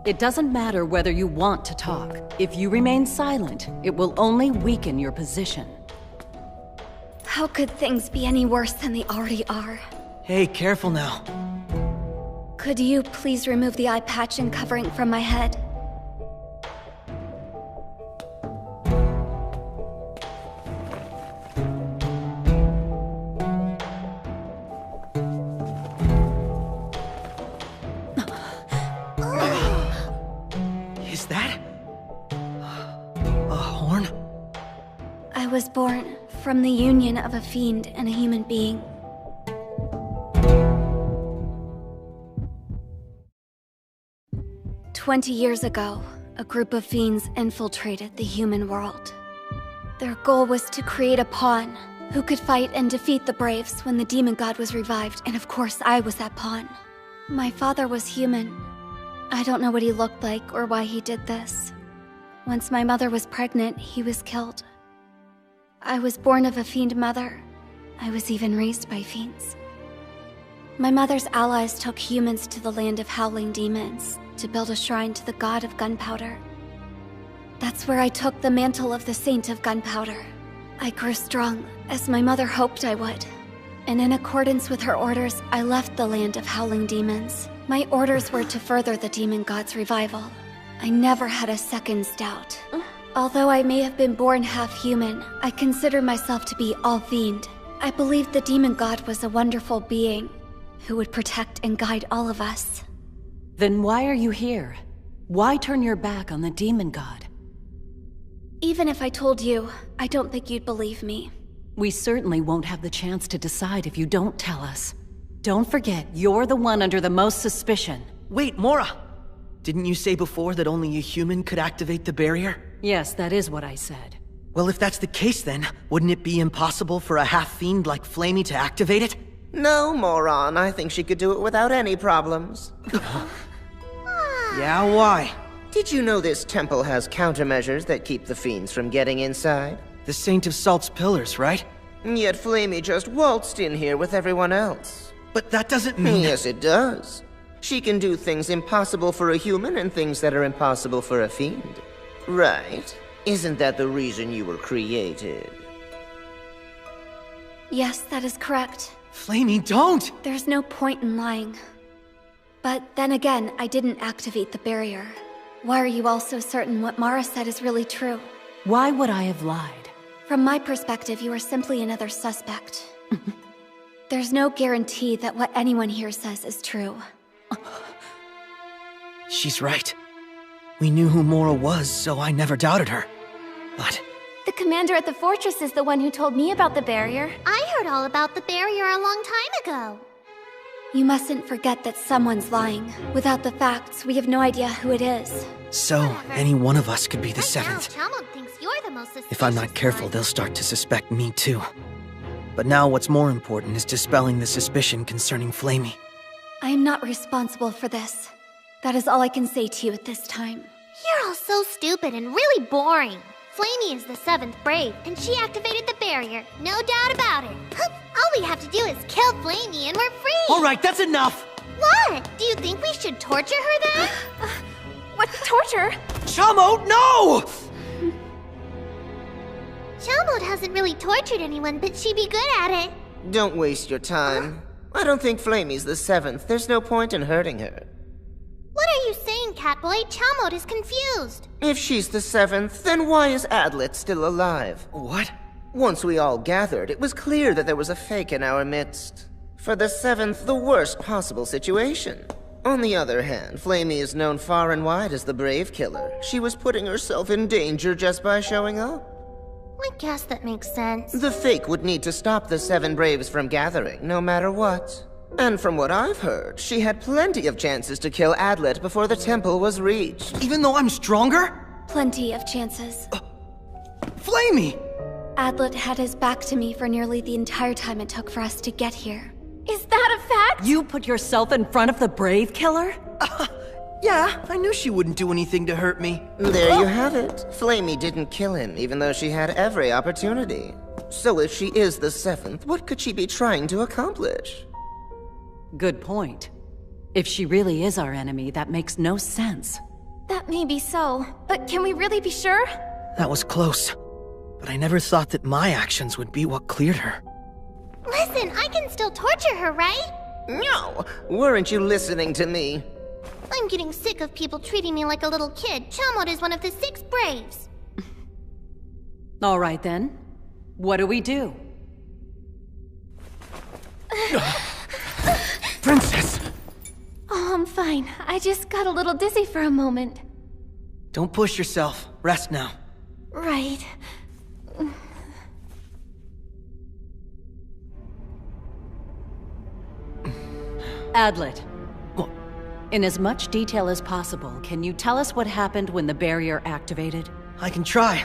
Speaker 12: It doesn't matter whether you want to talk. If you remain silent, it will only weaken your position.
Speaker 9: How could things be any worse than they already are?
Speaker 4: Hey, careful now.
Speaker 9: Could you please remove the eye patch and covering from my head?
Speaker 4: Is that a horn?
Speaker 9: I was born from the union of a fiend and a human being. "20 years ago, a group of fiends infiltrated the human world. Their goal was to create a pawn who could fight and defeat the Braves when the demon god was revived, and of course I was that pawn. My father was human. I don't know what he looked like or why he did this. Once my mother was pregnant, he was killed. I was born of a fiend mother. I was even raised by fiends. My mother's allies took humans to the land of howling demons to build a shrine to the god of gunpowder. That's where I took the mantle of the Saint of Gunpowder. I grew strong, as my mother hoped I would. And in accordance with her orders, I left the land of howling demons. My orders were to further the demon god's revival. I never had a second's doubt. Although I may have been born half-human, I consider myself to be all-fiend. I believed the demon god was a wonderful being who would protect and guide all of us.
Speaker 12: Then why are you here? Why turn your back on the demon god?
Speaker 9: Even if I told you, I don't think you'd believe me.
Speaker 12: We certainly won't have the chance to decide if you don't tell us. Don't forget, you're the one under the most suspicion.
Speaker 4: Wait, Mora! Didn't you say before that only a human could activate the barrier?
Speaker 12: Yes, that is what I said.
Speaker 4: Well, if that's the case then, wouldn't it be impossible for a half-fiend like Flamey to activate it?
Speaker 13: No, moron. I think she could do it without any problems.
Speaker 4: Yeah, why?
Speaker 13: Did you know this temple has countermeasures that keep the fiends from getting inside?
Speaker 4: The Saint of Salt's pillars, right?
Speaker 13: Yet Flamey just waltzed in here with everyone else.
Speaker 4: But that doesn't mean...
Speaker 13: Yes, it does. She can do things impossible for a human and things that are impossible for a fiend. Right? Isn't that the reason you were created?
Speaker 9: Yes, that is correct.
Speaker 4: Flamey, don't!
Speaker 9: There's no point in lying. But then again, I didn't activate the barrier. Why are you all so certain what Mara said is really true?
Speaker 12: Why would I have lied?
Speaker 9: From my perspective, you are simply another suspect. There's no guarantee that what anyone here says is true.
Speaker 4: She's right. We knew who Mora was, so I never doubted her. But...
Speaker 7: The commander at the fortress is the one who told me about the barrier.
Speaker 5: I heard all about the barrier a long time ago.
Speaker 9: You mustn't forget that someone's lying. Without the facts, we have no idea who it is.
Speaker 4: So, any one of us could be the seventh.
Speaker 5: Chamo thinks you're the most suspicious
Speaker 4: If I'm not careful,
Speaker 5: one.
Speaker 4: they'll start to suspect me too. But now what's more important is dispelling the suspicion concerning Flamey.
Speaker 9: I am not responsible for this. That is all I can say to you at this time.
Speaker 5: You're all so stupid and really boring. Flamey is the 7th Brave, and she activated the barrier. No doubt about it. All we have to do is kill Flamey and we're free!
Speaker 4: Alright, that's enough!
Speaker 5: What? Do you think we should torture her then?
Speaker 7: What torture?
Speaker 4: Chamo, no!
Speaker 5: Chamo hasn't really tortured anyone, but she'd be good at it.
Speaker 13: Don't waste your time. I don't think Flamey's the 7th. There's no point in hurting her.
Speaker 5: What are you saying, Catboy? Chamo is confused.
Speaker 13: If she's the 7th, then why is Adlet still alive?
Speaker 4: What?
Speaker 13: Once we all gathered, it was clear that there was a fake in our midst. For the 7th, the worst possible situation. On the other hand, Flamey is known far and wide as the Brave Killer. She was putting herself in danger just by showing up.
Speaker 14: I guess that makes sense.
Speaker 13: The Fake would need to stop the 7 Braves from gathering, no matter what. And from what I've heard, she had plenty of chances to kill Adlet before the temple was reached.
Speaker 4: Even though I'm stronger?
Speaker 9: Plenty of chances.
Speaker 4: Flamey!
Speaker 9: Adlet had his back to me for nearly the entire time it took for us to get here.
Speaker 7: Is that a fact?
Speaker 12: You put yourself in front of the Brave Killer?
Speaker 4: Yeah, I knew she wouldn't do anything to hurt me.
Speaker 13: There you have it. Flamey didn't kill him, even though she had every opportunity. So if she is the 7th, what could she be trying to accomplish?
Speaker 12: Good point. If she really is our enemy, that makes no sense.
Speaker 7: That may be so, but can we really be sure?
Speaker 4: That was close. But I never thought that my actions would be what cleared her.
Speaker 14: Listen, I can still torture her, right?
Speaker 13: No! Weren't you listening to me?
Speaker 14: I'm getting sick of people treating me like a little kid. Chamot is one of the 6 Braves.
Speaker 12: All right then. What do we do?
Speaker 4: Princess!
Speaker 7: Oh, I'm fine. I just got a little dizzy for a moment.
Speaker 4: Don't push yourself. Rest now.
Speaker 7: Right.
Speaker 12: Adlet. In as much detail as possible, can you tell us what happened when the barrier activated?
Speaker 4: I can try.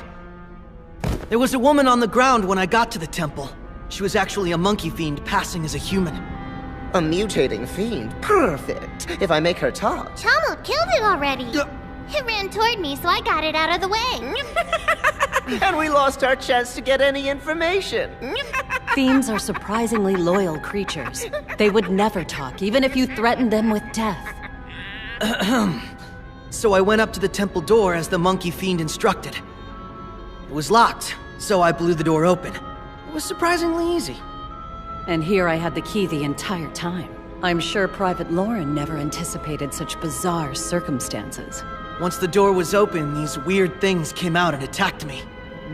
Speaker 4: There was a woman on the ground when I got to the temple. She was actually a monkey fiend passing as a human.
Speaker 13: A mutating fiend? Perfect. If I make her talk.
Speaker 14: Chamot killed it already. It ran toward me, so I got it out of the way.
Speaker 13: And we lost our chance to get any information.
Speaker 12: Fiends are surprisingly loyal creatures. They would never talk, even if you threatened them with death.
Speaker 4: So I went up to the temple door as the monkey fiend instructed. It was locked, so I blew the door open. It was surprisingly easy.
Speaker 12: And here I had the key the entire time. I'm sure Private Lauren never anticipated such bizarre circumstances.
Speaker 4: Once the door was open, these weird things came out and attacked me.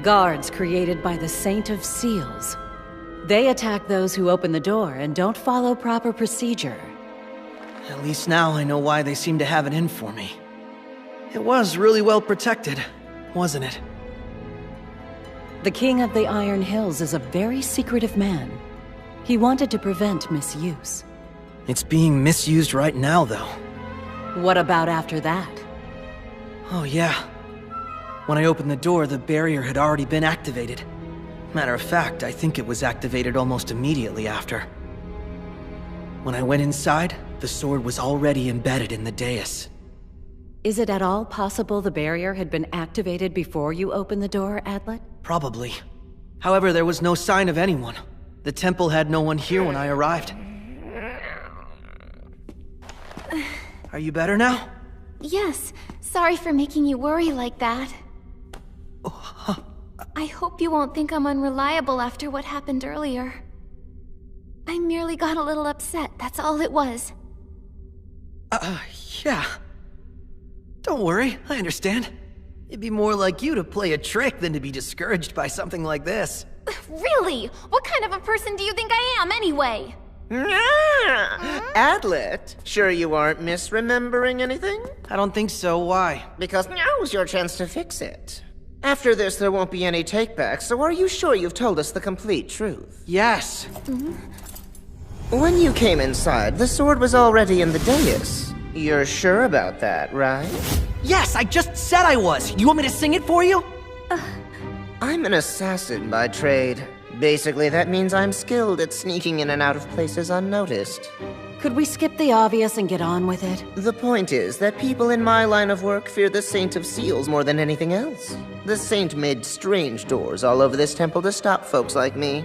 Speaker 12: Guards created by the Saint of Seals. They attack those who open the door and don't follow proper procedure.
Speaker 4: At least now I know why they seem to have it in for me. It was really well protected, wasn't it?
Speaker 12: The King of the Iron Hills is a very secretive man. He wanted to prevent misuse.
Speaker 4: It's being misused right now, though.
Speaker 12: What about after that?
Speaker 4: Oh yeah. When I opened the door, the barrier had already been activated. Matter of fact, I think it was activated almost immediately after. When I went inside, the sword was already embedded in the dais.
Speaker 12: Is it at all possible the barrier had been activated before you opened the door, Adlet?
Speaker 4: Probably. However, there was no sign of anyone. The temple had no one here when I arrived. Are you better now?
Speaker 7: Yes. Sorry for making you worry like that. I hope you won't think I'm unreliable after what happened earlier. I merely got a little upset, that's all it was.
Speaker 4: Yeah. Don't worry, I understand. It'd be more like you to play a trick than to be discouraged by something like this.
Speaker 7: Really? What kind of a person do you think I am, anyway?
Speaker 13: Adlet, sure you aren't misremembering anything?
Speaker 4: I don't think so, why?
Speaker 13: Because now's your chance to fix it. After this, there won't be any takebacks, so are you sure you've told us the complete truth?
Speaker 4: Yes.
Speaker 13: When you came inside, the sword was already in the dais. You're sure about that, right?
Speaker 4: Yes, I just said I was! You want me to sing it for you?
Speaker 13: I'm an assassin by trade. Basically, that means I'm skilled at sneaking in and out of places unnoticed.
Speaker 12: Could we skip the obvious and get on with it?
Speaker 13: The point is that people in my line of work fear the Saint of Seals more than anything else. The Saint made strange doors all over this temple to stop folks like me.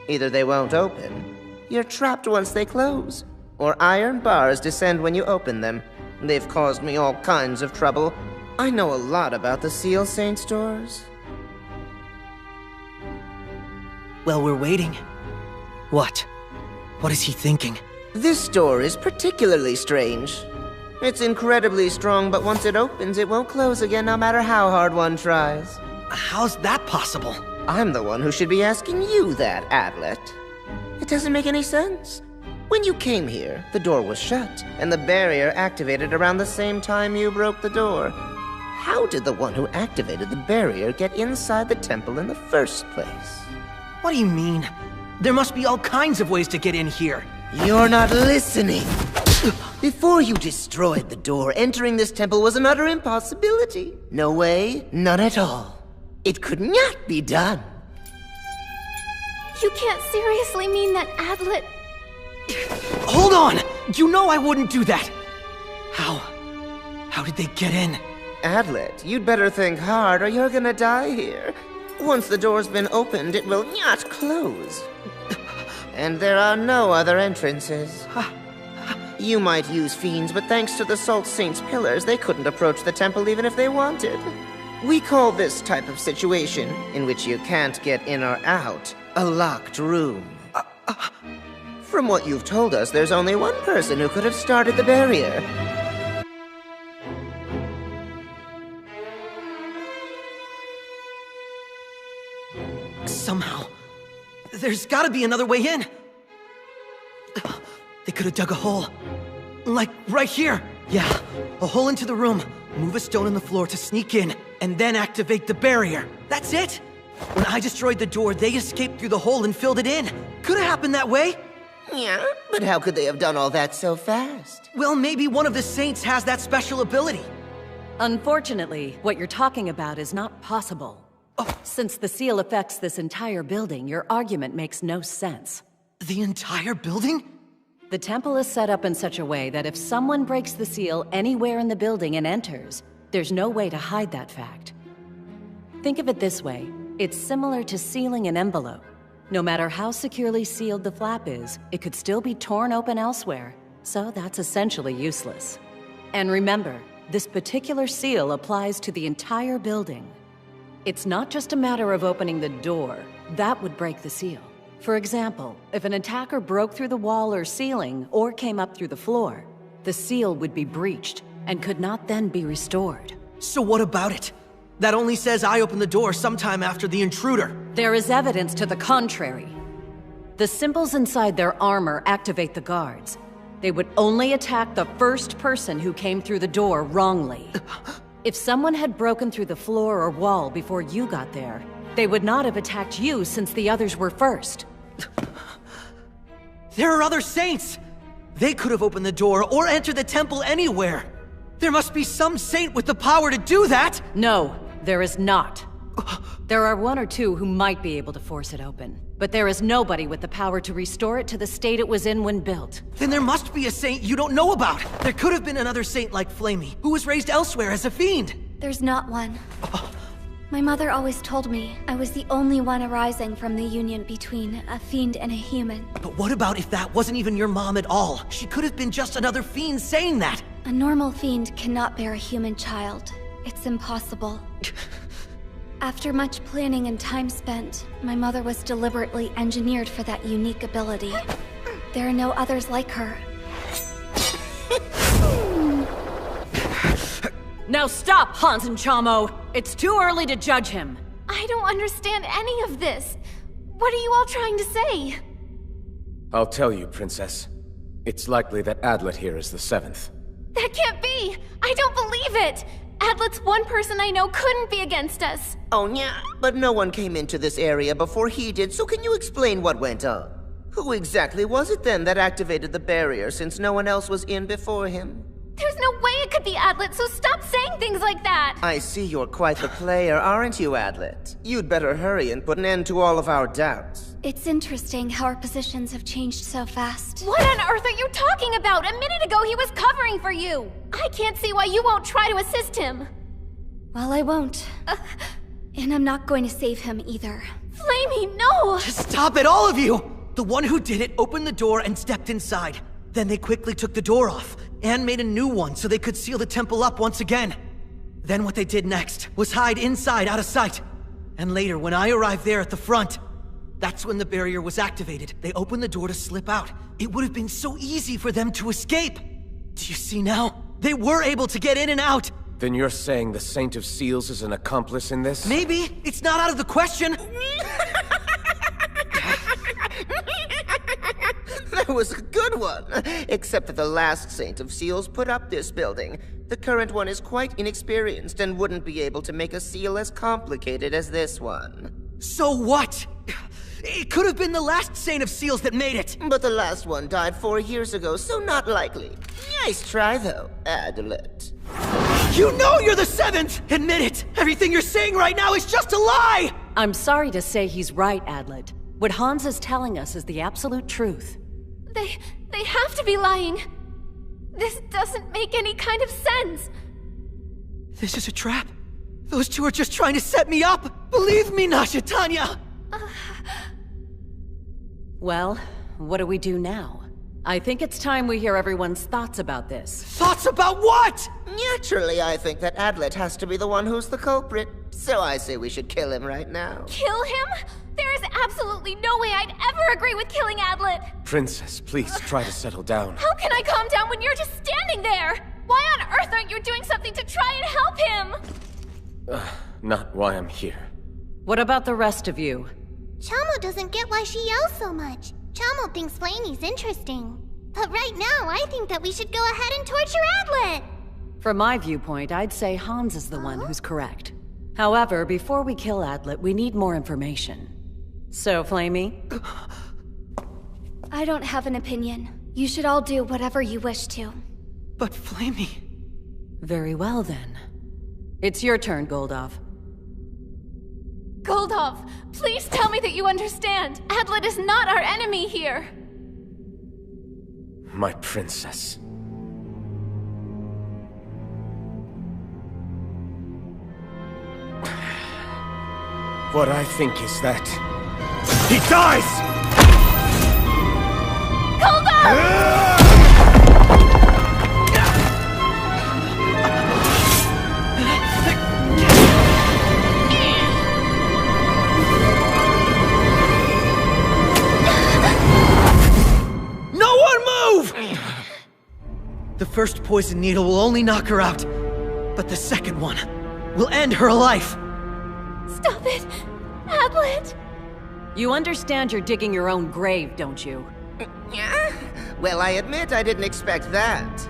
Speaker 13: Either they won't open, you're trapped once they close, or iron bars descend when you open them. They've caused me all kinds of trouble. I know a lot about the Seal Saint's doors.
Speaker 4: Well, we're waiting. What? What is he thinking?
Speaker 13: This door is particularly strange. It's incredibly strong, but once it opens, it won't close again no matter how hard one tries.
Speaker 4: How's that possible?
Speaker 13: I'm the one who should be asking you that, Adlet. It doesn't make any sense. When you came here, the door was shut, and the barrier activated around the same time you broke the door. How did the one who activated the barrier get inside the temple in the first place?
Speaker 4: What do you mean? There must be all kinds of ways to get in here.
Speaker 13: You're not listening. Before you destroyed the door, entering this temple was an utter impossibility. No way, none at all. It could not be done.
Speaker 7: You can't seriously mean that Adlet...
Speaker 4: Hold on! You know I wouldn't do that! How did they get in?
Speaker 13: Adlet, you'd better think hard or you're gonna die here. Once the door's been opened, it will not close. And there are no other entrances. You might use fiends, but thanks to the Salt Saint's pillars, they couldn't approach the temple even if they wanted. We call this type of situation, in which you can't get in or out, a locked room. From what you've told us, there's only one person who could have started the barrier.
Speaker 4: Somehow, there's gotta be another way in. They could have dug a hole. Like, right here. Yeah, a hole into the room. Move a stone in the floor to sneak in, and then activate the barrier. That's it! When I destroyed the door, they escaped through the hole and filled it in. Could have happened that way.
Speaker 13: Yeah, but how could they have done all that so fast?
Speaker 4: Well, maybe one of the saints has that special ability.
Speaker 12: Unfortunately, what you're talking about is not possible. Since the seal affects this entire building, your argument makes no sense.
Speaker 4: The entire building?
Speaker 12: The temple is set up in such a way that if someone breaks the seal anywhere in the building and enters, there's no way to hide that fact. Think of it this way. It's similar to sealing an envelope. No matter how securely sealed the flap is, it could still be torn open elsewhere, so that's essentially useless. And remember, this particular seal applies to the entire building. It's not just a matter of opening the door. That would break the seal. For example, if an attacker broke through the wall or ceiling, or came up through the floor, the seal would be breached, and could not then be restored.
Speaker 4: So what about it? That only says I opened the door sometime after the intruder.
Speaker 12: There is evidence to the contrary. The symbols inside their armor activate the guards. They would only attack the first person who came through the door wrongly. If someone had broken through the floor or wall before you got there, they would not have attacked you since the others were first.
Speaker 4: There are other saints! They could have opened the door or entered the temple anywhere. There must be some saint with the power to do that!
Speaker 12: No, there is not. There are one or two who might be able to force it open, but there is nobody with the power to restore it to the state it was in when built.
Speaker 4: Then there must be a saint you don't know about! There could have been another saint like Flamey, who was raised elsewhere as a fiend!
Speaker 9: There's not one. My mother always told me I was the only one arising from the union between a fiend and a human.
Speaker 4: But what about if that wasn't even your mom at all? She could have been just another fiend saying that!
Speaker 9: A normal fiend cannot bear a human child. It's impossible. After much planning and time spent, my mother was deliberately engineered for that unique ability. There are no others like her.
Speaker 12: Now stop, Hans and Chamo! It's too early to judge him!
Speaker 7: I don't understand any of this. What are you all trying to say?
Speaker 8: I'll tell you, Princess. It's likely that Adlet here is the seventh.
Speaker 7: That can't be! I don't believe it! Adlet's one person I know couldn't be against us.
Speaker 13: Oh, yeah, but no one came into this area before he did, so can you explain what went on? Who exactly was it then that activated the barrier, since no one else was in before him?
Speaker 7: There's no way it could be Adlet, so stop saying things like that!
Speaker 13: I see you're quite the player, aren't you, Adlet? You'd better hurry and put an end to all of our doubts.
Speaker 9: It's interesting how our positions have changed so fast.
Speaker 7: What on earth are you talking about? A minute ago he was covering for you! I can't see why you won't try to assist him!
Speaker 9: Well, I won't. And I'm not going to save him either.
Speaker 7: Flamey, no!
Speaker 4: Just stop it, all of you! The one who did it opened the door and stepped inside. Then they quickly took the door off, and made a new one so they could seal the temple up once again. Then what they did next was hide inside out of sight. And later, when I arrived there at the front, that's when the barrier was activated. They opened the door to slip out. It would have been so easy for them to escape. Do you see now? They were able to get in and out.
Speaker 8: Then you're saying the Saint of Seals is an accomplice in this?
Speaker 4: Maybe. It's not out of the question.
Speaker 13: It was a good one, except that the last Saint of Seals put up this building. The current one is quite inexperienced and wouldn't be able to make a seal as complicated as this one.
Speaker 4: So what? It could have been the last Saint of Seals that made it!
Speaker 13: But the last one died 4 years ago, so not likely. Nice try, though, Adlet.
Speaker 4: You know you're the 7th! Admit it! Everything you're saying right now is just a lie!
Speaker 12: I'm sorry to say he's right, Adlet. What Hans is telling us is the absolute truth.
Speaker 7: They have to be lying. This doesn't make any kind of sense.
Speaker 4: This is a trap. Those two are just trying to set me up. Believe me, Nasha Tanya.
Speaker 12: Well, what do we do now? I think it's time we hear everyone's thoughts about this.
Speaker 4: Thoughts about what?
Speaker 13: Naturally, I think that Adlet has to be the one who's the culprit. So I say we should kill him right now.
Speaker 7: Kill him? There is absolutely no way I'd ever agree with killing Adlet.
Speaker 8: Princess, please try to settle down.
Speaker 7: How can I calm down when you're just standing there? Why on earth aren't you doing something to try and help him?
Speaker 8: Not why I'm here.
Speaker 12: What about the rest of you?
Speaker 14: Chamo doesn't get why she yells so much. Chamo thinks Flamey's interesting. But right now, I think that we should go ahead and torture Adlet!
Speaker 12: From my viewpoint, I'd say Hans is the one who's correct. However, before we kill Adlet, we need more information. So, Flamey?
Speaker 9: I don't have an opinion. You should all do whatever you wish to.
Speaker 4: But Flamey...
Speaker 12: Very well, then. It's your turn, Goldov.
Speaker 7: Goldov, please tell me that you understand. Adlet is not our enemy here.
Speaker 8: My princess. What I think is that... he dies!
Speaker 7: Goldov!
Speaker 4: The first poison needle will only knock her out, but the second one will end her life.
Speaker 7: Stop it! Adlet!
Speaker 12: You understand you're digging your own grave, don't you?
Speaker 13: Yeah? Well, I admit I didn't expect that.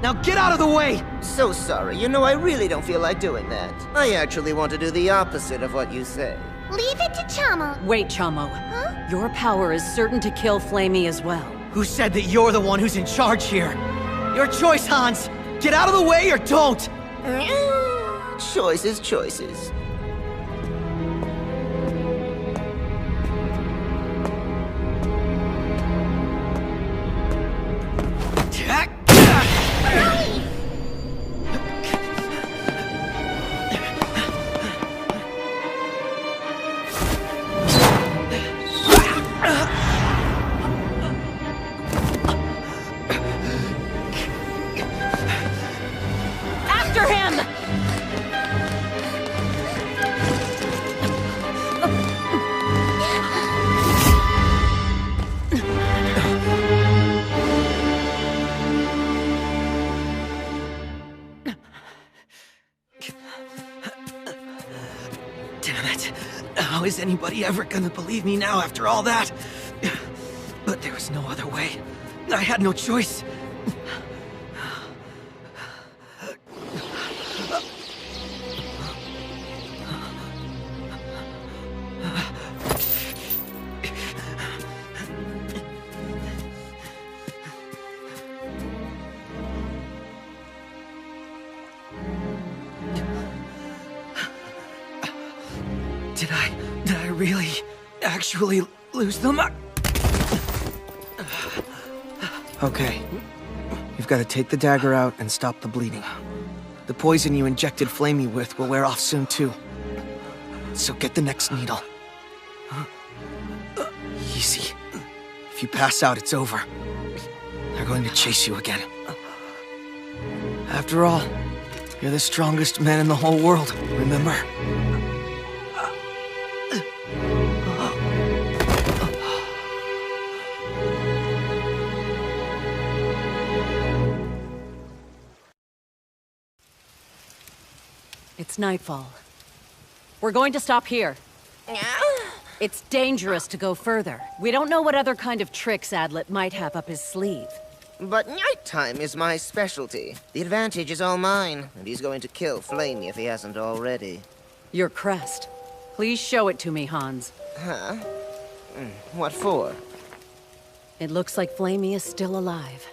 Speaker 4: Now get out of the way!
Speaker 13: So sorry, you know I really don't feel like doing that. I actually want to do the opposite of what you say.
Speaker 14: Leave it to Chamo.
Speaker 12: Wait, Chamo.
Speaker 14: Huh?
Speaker 12: Your power is certain to kill Flamey as well.
Speaker 4: Who said that you're the one who's in charge here? Your choice, Hans! Get out of the way or don't!
Speaker 13: Choices, choices.
Speaker 4: How is anybody ever gonna believe me now after all that? But there was no other way. I had no choice. Did I really, actually lose them? Okay. You've got to take the dagger out and stop the bleeding. The poison you injected Flamey with will wear off soon, too. So get the next needle. Easy. If you pass out, it's over. They're going to chase you again. After all, you're the strongest man in the whole world, remember?
Speaker 12: It's nightfall. We're going to stop here. It's dangerous to go further. We don't know what other kind of tricks Adlet might have up his sleeve.
Speaker 13: But nighttime is my specialty. The advantage is all mine, and he's going to kill Flamey if he hasn't already.
Speaker 12: Your crest. Please show it to me, Hans.
Speaker 13: Huh? What for?
Speaker 12: It looks like Flamey is still alive.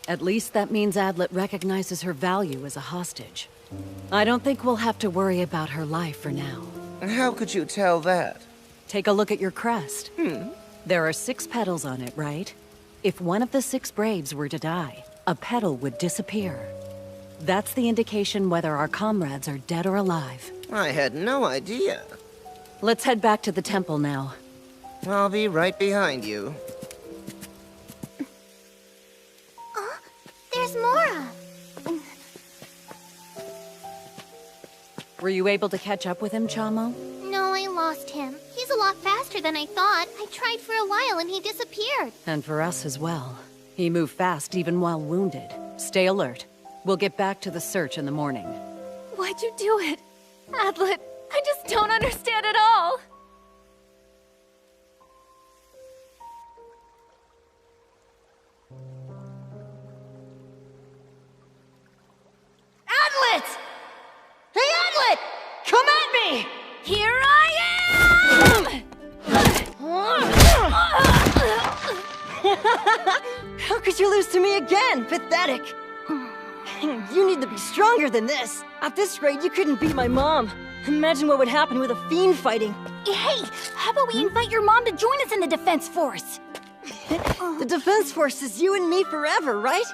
Speaker 12: At least that means Adlet recognizes her value as a hostage. I don't think we'll have to worry about her life for now.
Speaker 13: How could you tell that?
Speaker 12: Take a look at your crest. There are 6 petals on it, right? If one of the 6 Braves were to die, a petal would disappear. That's the indication whether our comrades are dead or alive.
Speaker 13: I had no idea.
Speaker 12: Let's head back to the temple now.
Speaker 13: I'll be right behind you.
Speaker 14: There's Mora.
Speaker 12: Were you able to catch up with him, Chamo?
Speaker 14: No, I lost him. He's a lot faster than I thought. I tried for a while and he disappeared.
Speaker 12: And for us as well. He moved fast even while wounded. Stay alert. We'll get back to the search in the morning.
Speaker 7: Why'd you do it? Adlet, I just don't understand at all.
Speaker 4: Adlet! Hey, Adlet! Come at me!
Speaker 7: Here I am!
Speaker 4: How could you lose to me again? Pathetic. You need to be stronger than this. At this rate, you couldn't beat my mom. Imagine what would happen with a fiend fighting.
Speaker 7: Hey, how about we invite your mom to join us in the Defense Force?
Speaker 4: The Defense Force is you and me forever, right?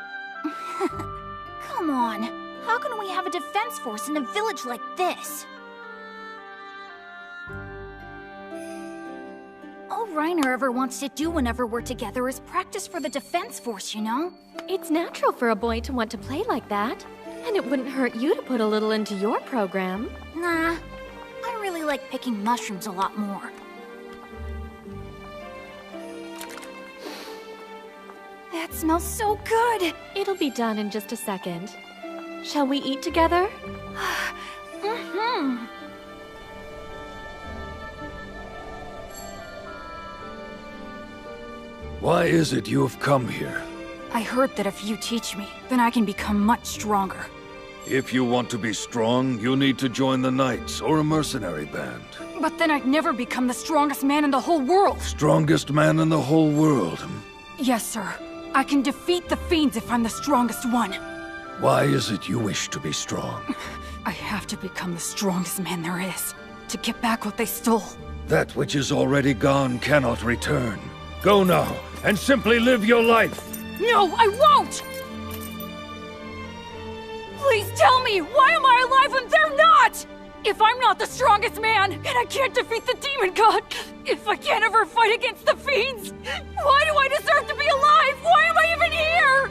Speaker 7: Come on. How can we have a defense force in a village like this? All Reiner ever wants to do whenever we're together is practice for the defense force, you know?
Speaker 15: It's natural for a boy to want to play like that. And it wouldn't hurt you to put a little into your program.
Speaker 7: Nah, I really like picking mushrooms a lot more. That smells so good!
Speaker 15: It'll be done in just a second. Shall we eat together?
Speaker 7: Mm-hmm.
Speaker 3: Why is it you have come here?
Speaker 16: I heard that if you teach me, then I can become much stronger.
Speaker 3: If you want to be strong, you need to join the Knights or a mercenary band.
Speaker 16: But then I'd never become the strongest man in the whole world.
Speaker 3: Strongest man in the whole world.
Speaker 16: Yes, sir. I can defeat the fiends if I'm the strongest one.
Speaker 3: Why is it you wish to be strong?
Speaker 16: I have to become the strongest man there is, to get back what they stole.
Speaker 3: That which is already gone cannot return. Go now, and simply live your life.
Speaker 16: No, I won't! Please tell me, why am I alive when they're not? If I'm not the strongest man, and I can't defeat the demon god, if I can't ever fight against the fiends, why do I deserve to be alive? Why am I even here?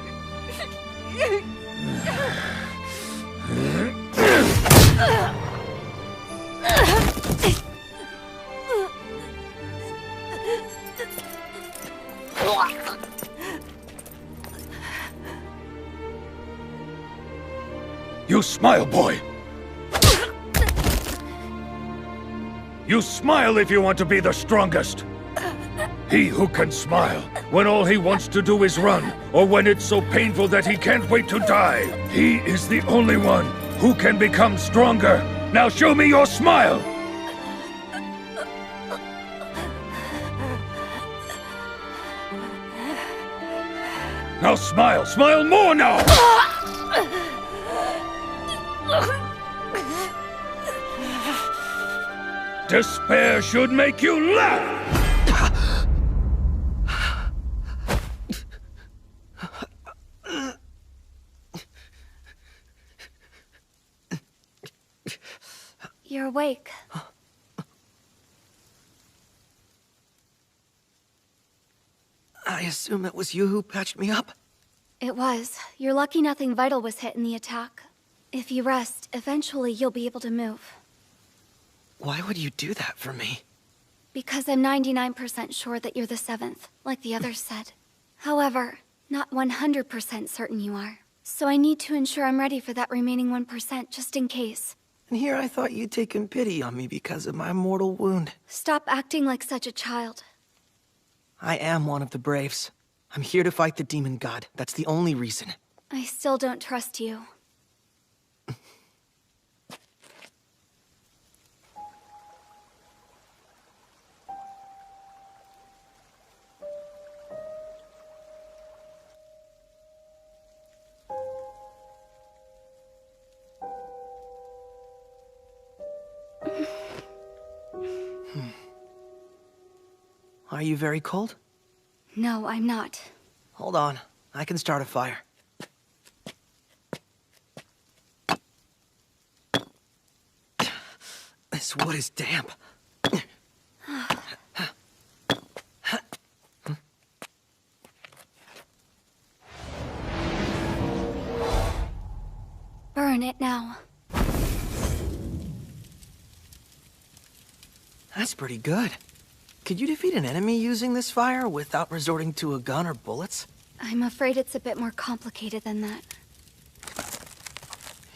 Speaker 3: You smile, boy! You smile if you want to be the strongest! He who can smile when all he wants to do is run, or when it's so painful that he can't wait to die. He is the only one who can become stronger. Now show me your smile! Now smile! Smile more now! Despair should make you laugh!
Speaker 9: You're awake.
Speaker 4: I assume it was you who patched me up?
Speaker 9: It was. You're lucky nothing vital was hit in the attack. If you rest, eventually you'll be able to move.
Speaker 4: Why would you do that for me?
Speaker 9: Because I'm 99% sure that you're the 7th, like the others said. However, not 100% certain you are. So I need to ensure I'm ready for that remaining 1% just in case.
Speaker 4: And here I thought you'd taken pity on me because of my mortal wound.
Speaker 9: Stop acting like such a child.
Speaker 4: I am one of the Braves. I'm here to fight the demon god. That's the only reason.
Speaker 9: I still don't trust you.
Speaker 4: Are you very cold?
Speaker 9: No, I'm not.
Speaker 4: Hold on. I can start a fire. This wood is damp.
Speaker 9: Burn it now.
Speaker 4: That's pretty good. Could you defeat an enemy using this fire without resorting to a gun or bullets?
Speaker 9: I'm afraid it's a bit more complicated than that.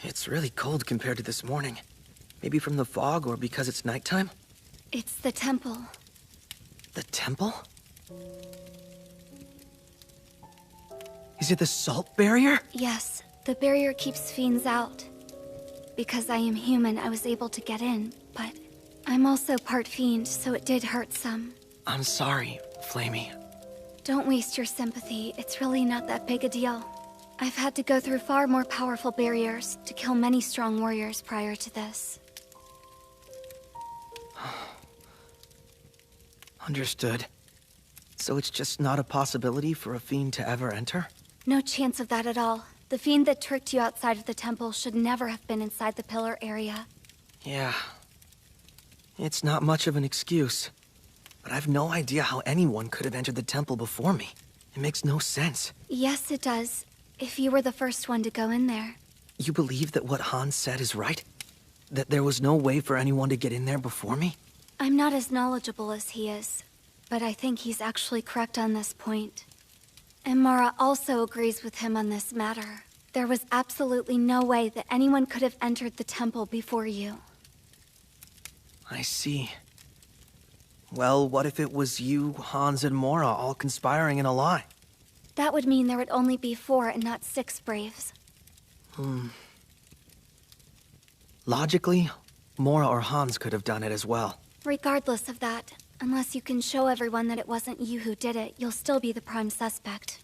Speaker 4: It's really cold compared to this morning. Maybe from the fog or because it's nighttime?
Speaker 9: It's the temple.
Speaker 4: The temple? Is it the salt barrier?
Speaker 9: Yes, the barrier keeps fiends out. Because I am human, I was able to get in, but I'm also part fiend, so it did hurt some.
Speaker 4: I'm sorry, Flamey.
Speaker 9: Don't waste your sympathy. It's really not that big a deal. I've had to go through far more powerful barriers to kill many strong warriors prior to this.
Speaker 4: Understood. So it's just not a possibility for a fiend to ever enter?
Speaker 9: No chance of that at all. The fiend that tricked you outside of the temple should never have been inside the pillar area.
Speaker 4: Yeah. It's not much of an excuse. But I've no idea how anyone could have entered the temple before me. It makes no sense.
Speaker 9: Yes, it does. If you were the first one to go in there.
Speaker 4: You believe that what Hans said is right? That there was no way for anyone to get in there before me?
Speaker 9: I'm not as knowledgeable as he is, but I think he's actually correct on this point. And Mara also agrees with him on this matter. There was absolutely no way that anyone could have entered the temple before you.
Speaker 4: I see. Well, what if it was you, Hans, and Mora all conspiring in a lie?
Speaker 9: That would mean there would only be 4 and not 6 Braves.
Speaker 4: Logically, Mora or Hans could have done it as well.
Speaker 9: Regardless of that, unless you can show everyone that it wasn't you who did it, you'll still be the prime suspect.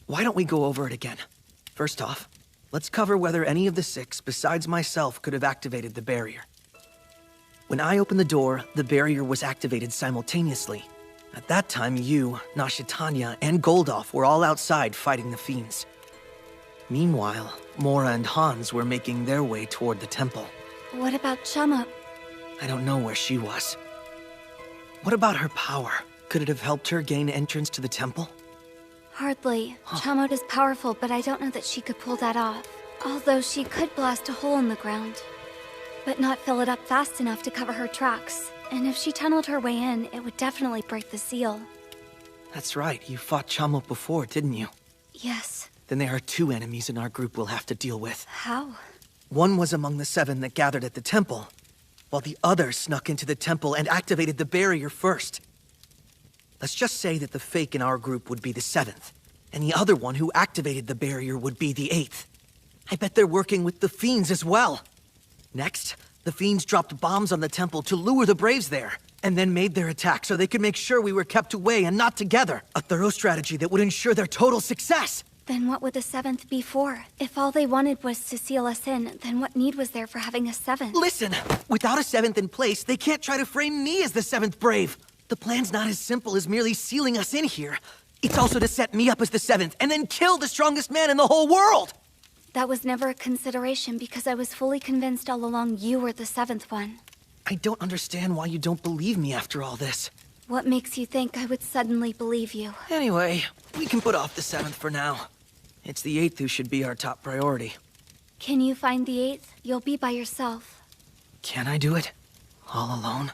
Speaker 4: Why don't we go over it again? First off, let's cover whether any of the 6, besides myself, could have activated the barrier. When I opened the door, the barrier was activated simultaneously. At that time, you, Nashitanya, and Goldoff were all outside fighting the fiends. Meanwhile, Mora and Hans were making their way toward the temple.
Speaker 9: What about Chama?
Speaker 4: I don't know where she was. What about her power? Could it have helped her gain entrance to the temple?
Speaker 9: Hardly. Chamot is powerful, but I don't know that she could pull that off. Although she could blast a hole in the ground. But not fill it up fast enough to cover her tracks. And if she tunneled her way in, it would definitely break the seal.
Speaker 4: That's right, you fought Chamot before, didn't you?
Speaker 9: Yes.
Speaker 4: Then there are 2 enemies in our group we'll have to deal with.
Speaker 9: How?
Speaker 4: One was among the 7 that gathered at the temple, while the other snuck into the temple and activated the barrier first. Let's just say that the fake in our group would be the 7th, and the other one who activated the barrier would be the 8th. I bet they're working with the fiends as well. Next, the fiends dropped bombs on the temple to lure the Braves there, and then made their attack so they could make sure we were kept away and not together. A thorough strategy that would ensure their total success.
Speaker 9: Then what would the 7th be for? If all they wanted was to seal us in, then what need was there for having a 7th?
Speaker 4: Listen! Without a 7th in place, they can't try to frame me as the 7th Brave! The plan's not as simple as merely sealing us in here. It's also to set me up as the 7th, and then kill the strongest man in the whole world!
Speaker 9: That was never a consideration because I was fully convinced all along you were the 7th one.
Speaker 4: I don't understand why you don't believe me after all this.
Speaker 9: What makes you think I would suddenly believe you?
Speaker 4: Anyway, we can put off the 7th for now. It's the 8th who should be our top priority.
Speaker 9: Can you find the 8th? You'll be by yourself.
Speaker 4: Can I do it? All alone?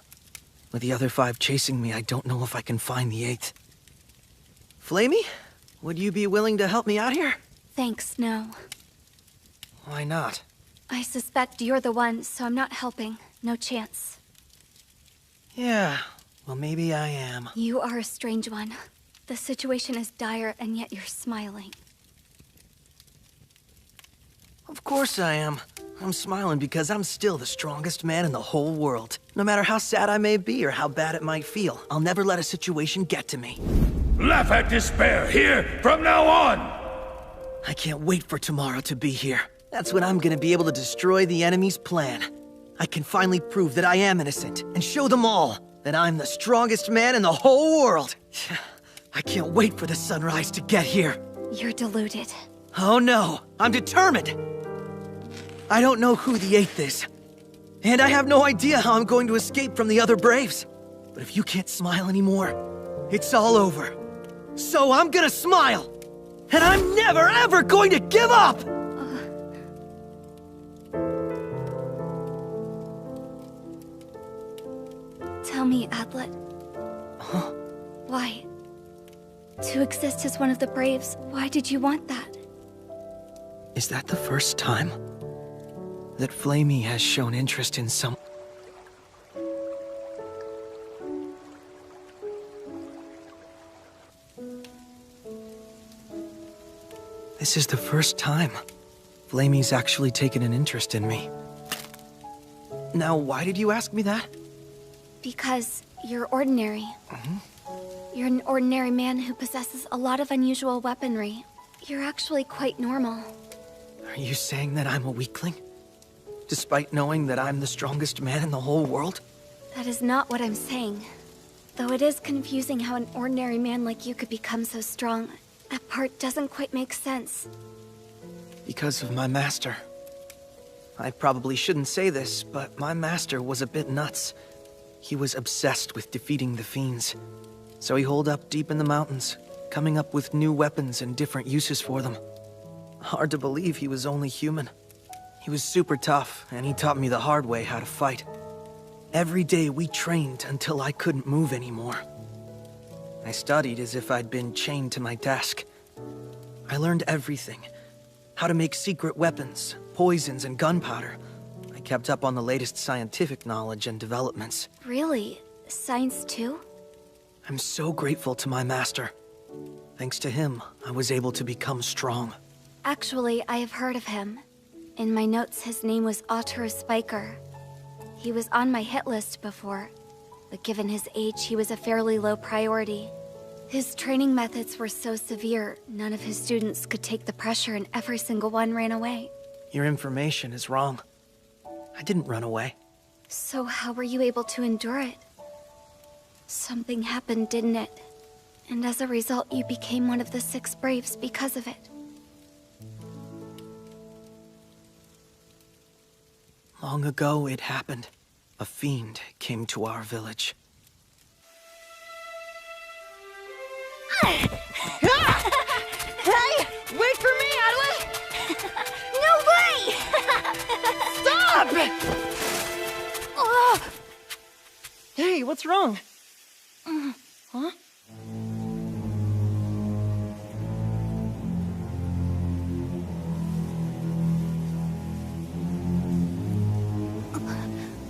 Speaker 4: With the other 5 chasing me, I don't know if I can find the 8th. Flamey, would you be willing to help me out here?
Speaker 9: Thanks, no.
Speaker 4: Why not?
Speaker 9: I suspect you're the one, so I'm not helping. No chance.
Speaker 4: Yeah, well maybe I am.
Speaker 9: You are a strange one. The situation is dire, and yet you're smiling.
Speaker 4: Of course I am. I'm smiling because I'm still the strongest man in the whole world. No matter how sad I may be or how bad it might feel, I'll never let a situation get to me.
Speaker 3: Laugh at despair here from now on!
Speaker 4: I can't wait for tomorrow to be here. That's when I'm gonna be able to destroy the enemy's plan. I can finally prove that I am innocent and show them all that I'm the strongest man in the whole world. I can't wait for the sunrise to get here.
Speaker 9: You're deluded.
Speaker 4: Oh no, I'm determined. I don't know who the 8th is, and I have no idea how I'm going to escape from the other Braves. But if you can't smile anymore, it's all over. So I'm gonna smile, and I'm never ever going to give up!
Speaker 9: Tell me, Adlet.
Speaker 4: Huh?
Speaker 9: Why? To exist as one of the Braves, why did you want that?
Speaker 4: Is that the first time that Flamey has shown interest in some... This is the first time Flamey's actually taken an interest in me. Now, why did you ask me that?
Speaker 9: Because you're ordinary. You're an ordinary man who possesses a lot of unusual weaponry. You're actually quite normal.
Speaker 4: Are you saying that I'm a weakling? Despite knowing that I'm the strongest man in the whole world?
Speaker 9: That is not what I'm saying. Though it is confusing how an ordinary man like you could become so strong. That part doesn't quite make sense.
Speaker 4: Because of my master. I probably shouldn't say this, but my master was a bit nuts. He was obsessed with defeating the fiends. So he holed up deep in the mountains, coming up with new weapons and different uses for them. Hard to believe he was only human. He was super tough, and he taught me the hard way how to fight. Every day we trained until I couldn't move anymore. I studied as if I'd been chained to my desk. I learned everything. How to make secret weapons, poisons, and gunpowder. I kept up on the latest scientific knowledge and developments.
Speaker 9: Really? Science too?
Speaker 4: I'm so grateful to my master. Thanks to him, I was able to become strong.
Speaker 9: Actually, I have heard of him. In my notes, his name was Otter Spiker. He was on my hit list before, but given his age, he was a fairly low priority. His training methods were so severe, none of his students could take the pressure and every single one ran away.
Speaker 4: Your information is wrong. I didn't run away.
Speaker 9: So how were you able to endure it? Something happened, didn't it? And as a result, you became one of the 6 Braves because of it.
Speaker 4: Long ago, it happened. A fiend came to our village.
Speaker 16: Hey! Wait for me, Adlet!
Speaker 14: No way!
Speaker 16: Stop!
Speaker 4: Oh! Hey, what's wrong? Huh?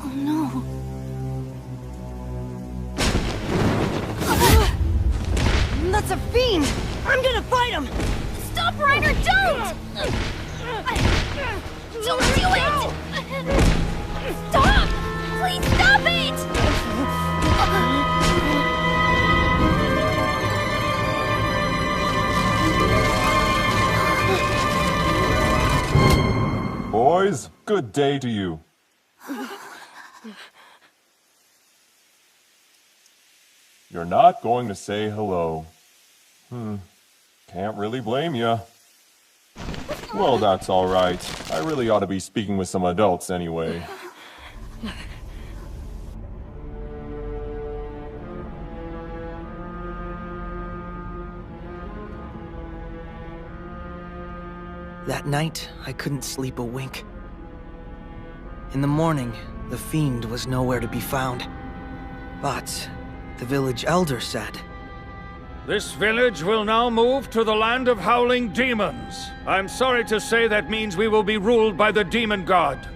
Speaker 9: Oh no.
Speaker 16: That's a fiend! I'm gonna fight him!
Speaker 14: Stop, Ryder, don't! Don't do it! Stop! Please stop it!
Speaker 17: Boys, good day to you. You're not going to say hello. Can't really blame you. Well, that's all right. I really ought to be speaking with some adults anyway.
Speaker 4: That night, I couldn't sleep a wink. In the morning, the fiend was nowhere to be found. But the village elder said
Speaker 3: This village will now move to the land of howling demons. I'm sorry to say that means we will be ruled by the demon god.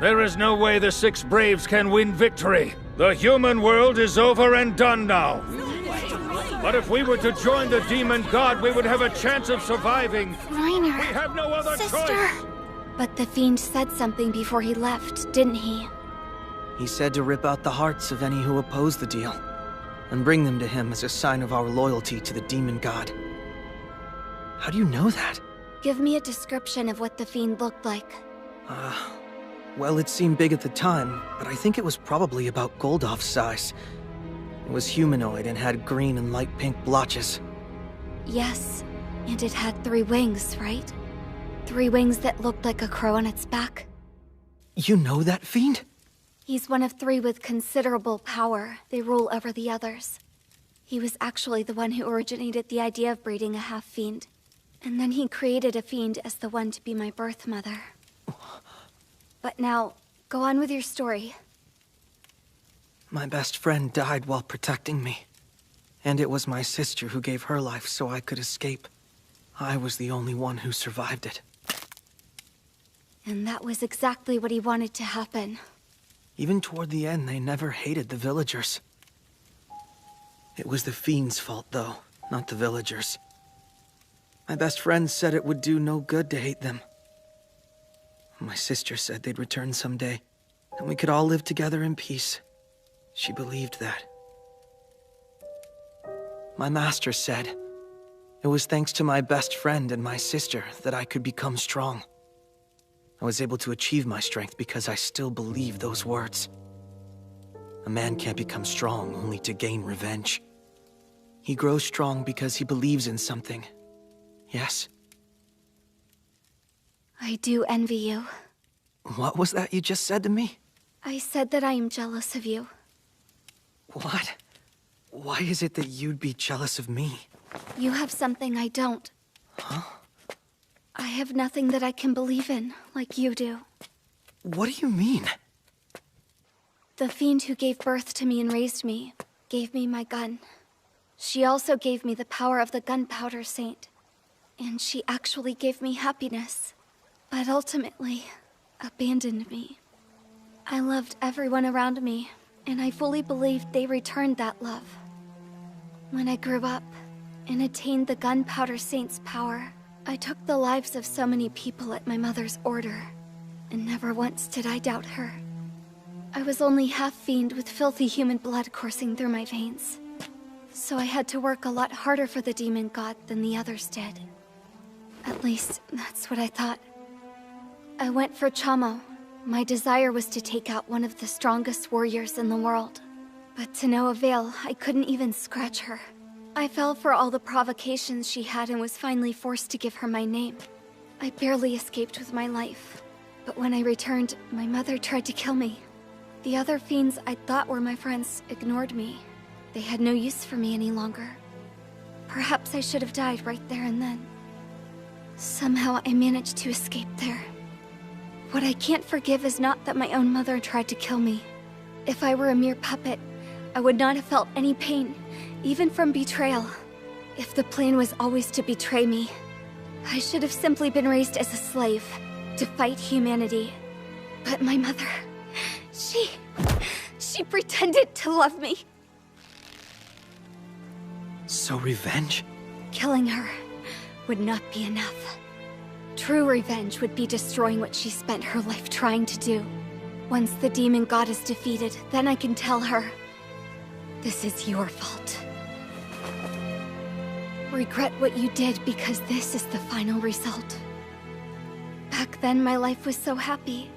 Speaker 3: There is no way the Six Braves can win victory. The human world is over and done now. But if we were to join the demon god, we would have a chance of surviving.
Speaker 9: Reiner,
Speaker 3: we have no other choice.
Speaker 9: But the Fiend said something before he left, didn't he?
Speaker 4: He said to rip out the hearts of any who oppose the deal, and bring them to him as a sign of our loyalty to the demon god. How do you know that?
Speaker 9: Give me a description of what the Fiend looked like.
Speaker 4: Well, it seemed big at the time, but I think it was probably about Goldhoff's size. It was humanoid and had green and light pink blotches.
Speaker 9: Yes, and it had 3 wings, right? 3 wings that looked like a crow on its back.
Speaker 4: You know that Fiend?
Speaker 9: He's one of 3 with considerable power. They rule over the others. He was actually the one who originated the idea of breeding a half-fiend. And then he created a fiend as the one to be my birth mother. But now, go on with your story.
Speaker 4: My best friend died while protecting me. And it was my sister who gave her life so I could escape. I was the only one who survived it.
Speaker 9: And that was exactly what he wanted to happen.
Speaker 4: Even toward the end, they never hated the villagers. It was the Fiend's fault, though, not the villagers. My best friend said it would do no good to hate them. My sister said they'd return someday, and we could all live together in peace. She believed that. My master said it was thanks to my best friend and my sister that I could become strong. I was able to achieve my strength because I still believe those words. A man can't become strong only to gain revenge. He grows strong because he believes in something. Yes?
Speaker 9: I do envy you.
Speaker 4: What was that you just said to me?
Speaker 9: I said that I am jealous of you.
Speaker 4: What? Why is it that you'd be jealous of me?
Speaker 9: You have something I don't.
Speaker 4: Huh?
Speaker 9: I have nothing that I can believe in, like you do.
Speaker 4: What do you mean?
Speaker 9: The Fiend who gave birth to me and raised me gave me my gun. She also gave me the power of the Gunpowder Saint. And she actually gave me happiness. But ultimately, abandoned me. I loved everyone around me, and I fully believed they returned that love. When I grew up and attained the Gunpowder Saint's power, I took the lives of so many people at my mother's order, and never once did I doubt her. I was only half-fiend with filthy human blood coursing through my veins. So I had to work a lot harder for the demon god than the others did. At least, that's what I thought. I went for Chamo. My desire was to take out one of the strongest warriors in the world. But to no avail, I couldn't even scratch her. I fell for all the provocations she had and was finally forced to give her my name. I barely escaped with my life. But when I returned, my mother tried to kill me. The other fiends I thought were my friends ignored me. They had no use for me any longer. Perhaps I should have died right there and then. Somehow I managed to escape there. What I can't forgive is not that my own mother tried to kill me. If I were a mere puppet, I would not have felt any pain, even from betrayal. If the plan was always to betray me, I should have simply been raised as a slave, to fight humanity. But my mother, she pretended to love me.
Speaker 4: So revenge?
Speaker 9: Killing her would not be enough. True revenge would be destroying what she spent her life trying to do. Once the demon god is defeated, then I can tell her, this is your fault. Regret what you did because this is the final result. Back then, my life was so happy.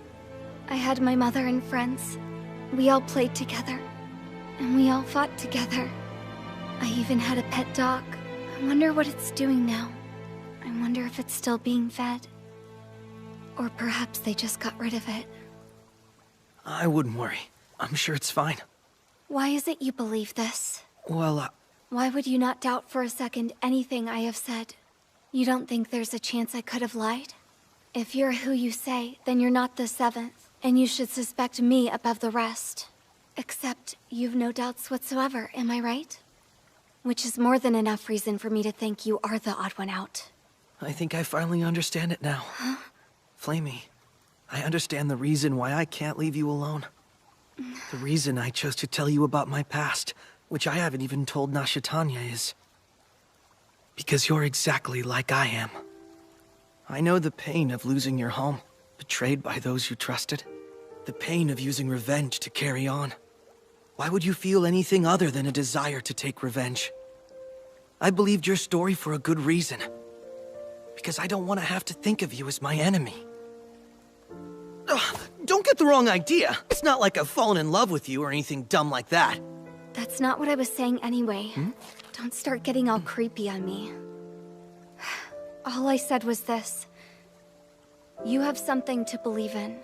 Speaker 9: I had my mother and friends. We all played together. And we all fought together. I even had a pet dog. I wonder what it's doing now. I wonder if it's still being fed. Or perhaps they just got rid of it.
Speaker 4: I wouldn't worry. I'm sure it's fine.
Speaker 9: Why is it you believe this?
Speaker 4: Well,
Speaker 9: Why would you not doubt for a second anything I have said? You don't think there's a chance I could have lied? If you're who you say, then you're not the seventh, and you should suspect me above the rest. Except, you've no doubts whatsoever, am I right? Which is more than enough reason for me to think you are the odd one out.
Speaker 4: I think I finally understand it now. Huh? Flamey, I understand the reason why I can't leave you alone. The reason I chose to tell you about my past, which I haven't even told Nasha Tanya, is... because you're exactly like I am. I know the pain of losing your home, betrayed by those you trusted. The pain of using revenge to carry on. Why would you feel anything other than a desire to take revenge? I believed your story for a good reason. Because I don't want to have to think of you as my enemy. Ugh, don't get the wrong idea. It's not like I've fallen in love with you or anything dumb like that.
Speaker 9: That's not what I was saying anyway. Don't start getting all creepy on me. All I said was this. You have something to believe in.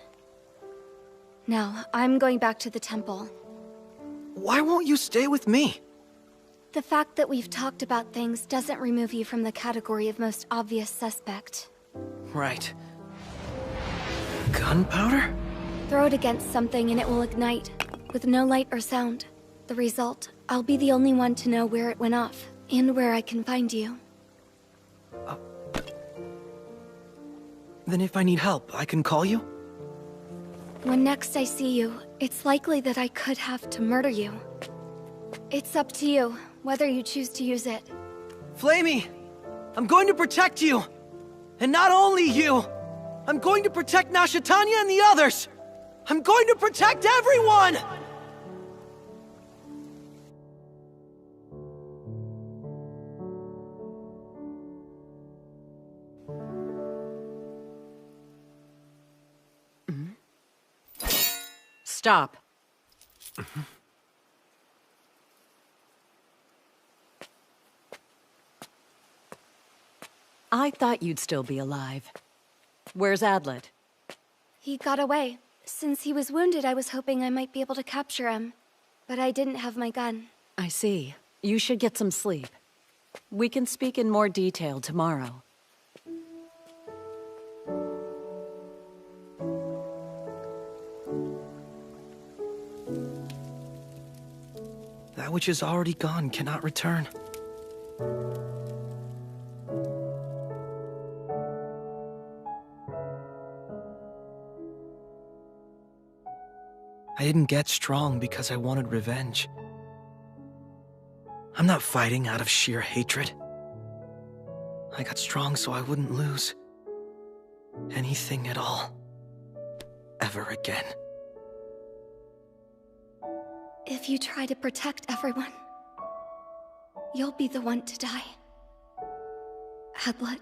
Speaker 9: Now, I'm going back to the temple.
Speaker 4: Why won't you stay with me?
Speaker 9: The fact that we've talked about things doesn't remove you from the category of most obvious suspect.
Speaker 4: Right. Gunpowder?
Speaker 9: Throw it against something and it will ignite, with no light or sound. The result, I'll be the only one to know where it went off, and where I can find you.
Speaker 4: Then if I need help, I can call you?
Speaker 9: When next I see you, it's likely that I could have to murder you. It's up to you, whether you choose to use it.
Speaker 4: Flamey! I'm going to protect you! And not only you! I'm going to protect Nasha Tanya and the others! I'm going to protect everyone!
Speaker 12: Stop. I thought you'd still be alive. Where's Adlet?
Speaker 9: He got away. Since he was wounded, I was hoping I might be able to capture him. But I didn't have my gun.
Speaker 12: I see. You should get some sleep. We can speak in more detail tomorrow.
Speaker 4: That which is already gone cannot return. I didn't get strong because I wanted revenge. I'm not fighting out of sheer hatred. I got strong so I wouldn't lose anything at all. Ever again.
Speaker 9: If you try to protect everyone, you'll be the one to die. Adlet.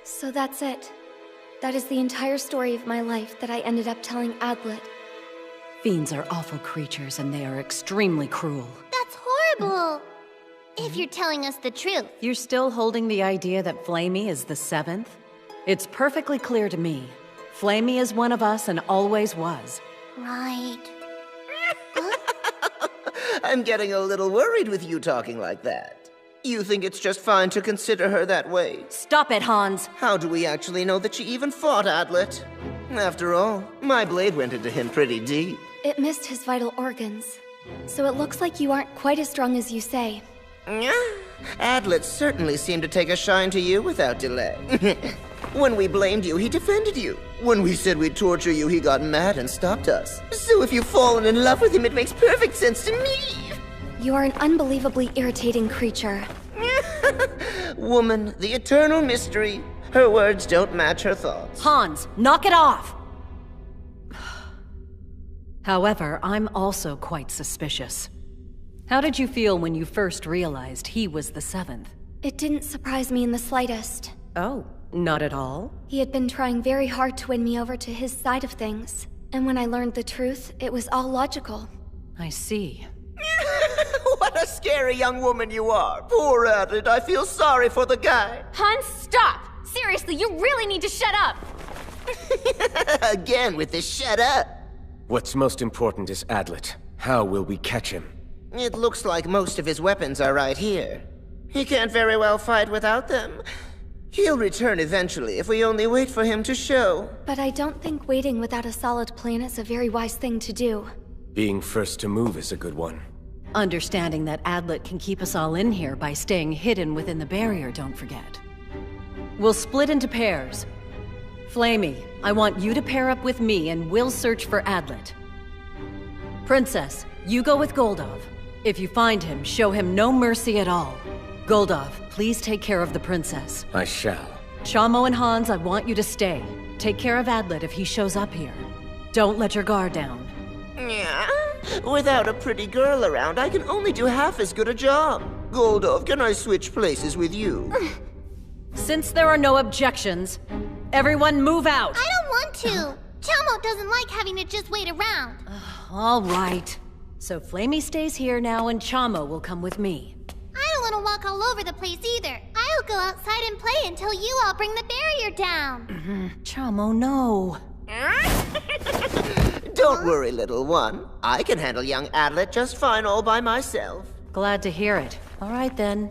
Speaker 9: So that's it. That is the entire story of my life that I ended up telling Adlet.
Speaker 12: Fiends are awful creatures and they are extremely cruel.
Speaker 14: That's horrible! If you're telling us the truth.
Speaker 12: You're still holding the idea that Flamey is the 7th? It's perfectly clear to me. Flamey is one of us and always was.
Speaker 14: Right.
Speaker 13: I'm getting a little worried with you talking like that. You think it's just fine to consider her that way?
Speaker 12: Stop it, Hans!
Speaker 13: How do we actually know that she even fought Adlet? After all, my blade went into him pretty deep.
Speaker 9: It missed his vital organs. So it looks like you aren't quite as strong as you say.
Speaker 13: Adlet certainly seemed to take a shine to you without delay. When we blamed you, he defended you. When we said we'd torture you, he got mad and stopped us. So if you've fallen in love with him, it makes perfect sense to me.
Speaker 9: You are an unbelievably irritating creature.
Speaker 13: Woman, the eternal mystery. Her words don't match her thoughts.
Speaker 12: Hans, knock it off! However, I'm also quite suspicious. How did you feel when you first realized he was the 7th?
Speaker 9: It didn't surprise me in the slightest.
Speaker 12: Oh, not at all?
Speaker 9: He had been trying very hard to win me over to his side of things. And when I learned the truth, it was all logical.
Speaker 12: I see.
Speaker 13: What a scary young woman you are. Poor Adlet, I feel sorry for the guy.
Speaker 15: Hans, stop! Seriously, you really need to shut up!
Speaker 13: Again with the shut up.
Speaker 8: What's most important is Adlet. How will we catch him?
Speaker 13: It looks like most of his weapons are right here. He can't very well fight without them. He'll return eventually if we only wait for him to show.
Speaker 9: But I don't think waiting without a solid plan is a very wise thing to do.
Speaker 8: Being first to move is a good one.
Speaker 12: Understanding that Adlet can keep us all in here by staying hidden within the barrier, don't forget. We'll split into pairs. Flamey, I want you to pair up with me and we'll search for Adlet. Princess, you go with Goldov. If you find him, show him no mercy at all. Goldov, please take care of the princess.
Speaker 8: I shall.
Speaker 12: Chamo and Hans, I want you to stay. Take care of Adlet if he shows up here. Don't let your guard down.
Speaker 13: Yeah? Without a pretty girl around, I can only do half as good a job. Goldov, can I switch places with you?
Speaker 12: Since there are no objections, everyone move out!
Speaker 14: I don't want to! Chamo doesn't like having to just wait around.
Speaker 12: All right. So Flamey stays here now and Chamo will come with me.
Speaker 14: I don't want to walk all over the place either. I'll go outside and play until you all bring the barrier down.
Speaker 12: Chamo, no.
Speaker 13: Don't worry, little one. I can handle young Adlet just fine all by myself.
Speaker 12: Glad to hear it. All right then.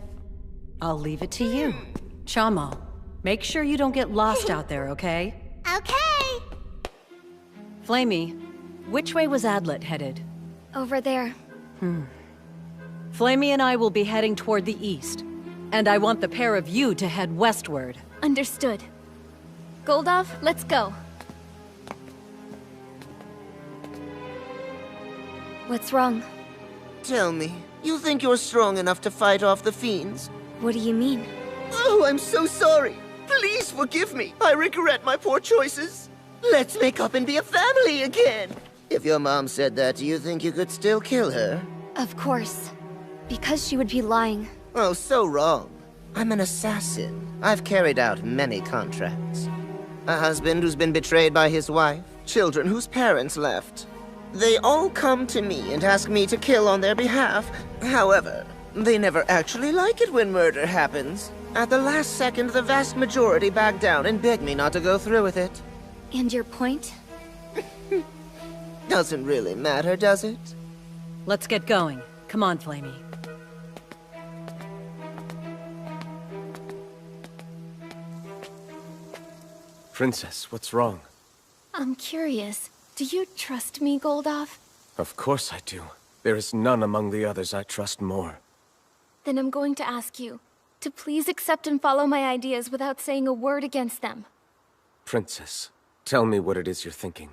Speaker 12: I'll leave it to you. Chamo, make sure you don't get lost out there, okay?
Speaker 14: Okay.
Speaker 12: Flamey, which way was Adlet headed?
Speaker 9: Over there.
Speaker 12: Flamey and I will be heading toward the east. And I want the pair of you to head westward.
Speaker 7: Understood. Goldov, let's go.
Speaker 9: What's wrong?
Speaker 13: Tell me, you think you're strong enough to fight off the fiends?
Speaker 9: What do you mean?
Speaker 13: Oh, I'm so sorry. Please forgive me. I regret my poor choices. Let's make up and be a family again. If your mom said that, do you think you could still kill her?
Speaker 9: Of course. Because she would be lying.
Speaker 13: Oh, so wrong. I'm an assassin. I've carried out many contracts. A husband who's been betrayed by his wife, children whose parents left. They all come to me and ask me to kill on their behalf. However, they never actually like it when murder happens. At the last second, the vast majority back down and beg me not to go through with it.
Speaker 9: And your point?
Speaker 13: Doesn't really matter, does it?
Speaker 12: Let's get going. Come on, Flamey.
Speaker 8: Princess, what's wrong?
Speaker 7: I'm curious. Do you trust me, Goldov?
Speaker 8: Of course I do. There is none among the others I trust more.
Speaker 7: Then I'm going to ask you to please accept and follow my ideas without saying a word against them.
Speaker 8: Princess, tell me what it is you're thinking.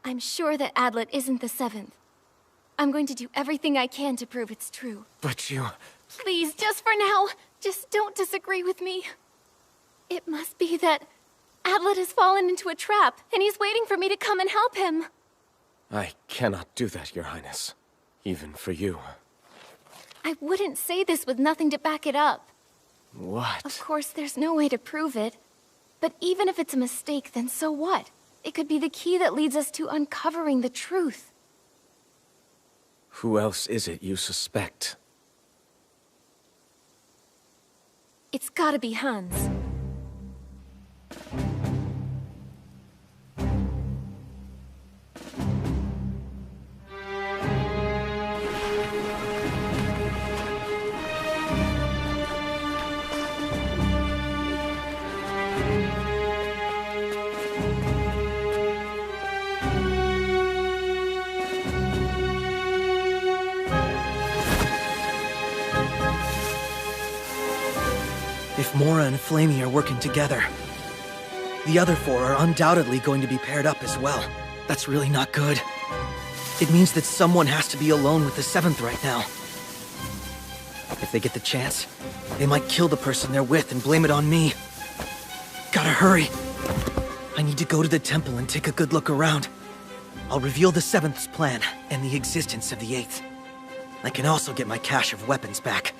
Speaker 7: I'm sure that Adlet isn't the seventh. I'm going to do everything I can to prove it's true.
Speaker 8: But you...
Speaker 7: Please, just for now, just don't disagree with me. It must be that Adlet has fallen into a trap, and he's waiting for me to come and help him.
Speaker 8: I cannot do that, Your Highness. Even for you.
Speaker 7: I wouldn't say this with nothing to back it up.
Speaker 8: What?
Speaker 7: Of course, there's no way to prove it. But even if it's a mistake, then so what? It could be the key that leads us to uncovering the truth.
Speaker 8: Who else is it you suspect?
Speaker 7: It's gotta be Hans.
Speaker 4: If Mora and Flamey are working together, the other four are undoubtedly going to be paired up as well. That's really not good. It means that someone has to be alone with the seventh right now. If they get the chance, they might kill the person they're with and blame it on me. Gotta hurry. I need to go to the temple and take a good look around. I'll reveal the seventh's plan and the existence of the eighth. I can also get my cache of weapons back.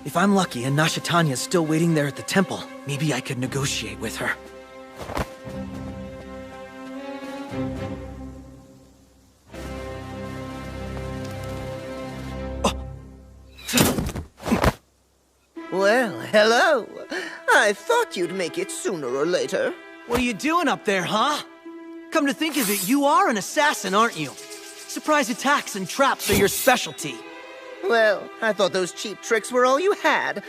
Speaker 4: If I'm lucky and Nasha Tanya's still waiting there at the temple, maybe I could negotiate with her.
Speaker 13: Well, hello. I thought you'd make it sooner or later.
Speaker 4: What are you doing up there, huh? Come to think of it, you are an assassin, aren't you? Surprise attacks and traps are your specialty.
Speaker 13: Well, I thought those cheap tricks were all you had.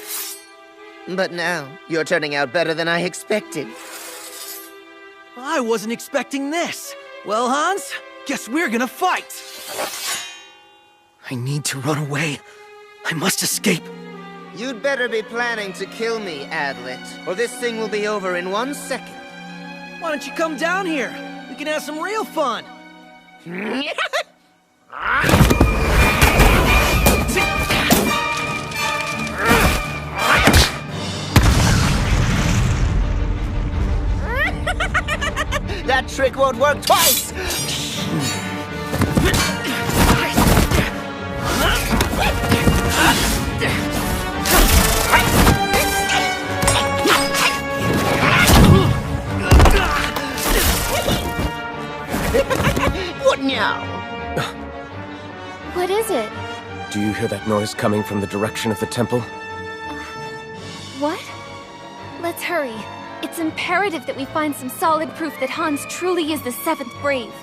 Speaker 13: But now, you're turning out better than I expected.
Speaker 4: I wasn't expecting this. Well, Hans, guess we're gonna fight. I need to run away. I must escape.
Speaker 13: You'd better be planning to kill me, Adlet, or this thing will be over in 1 second.
Speaker 4: Why don't you come down here? We can have some real fun.
Speaker 13: That trick won't work twice! What now?
Speaker 5: What is it?
Speaker 8: Do you hear that noise coming from the direction of the temple?
Speaker 5: What? Let's hurry. It's imperative that we find some solid proof that Hans truly is the 7th Brave.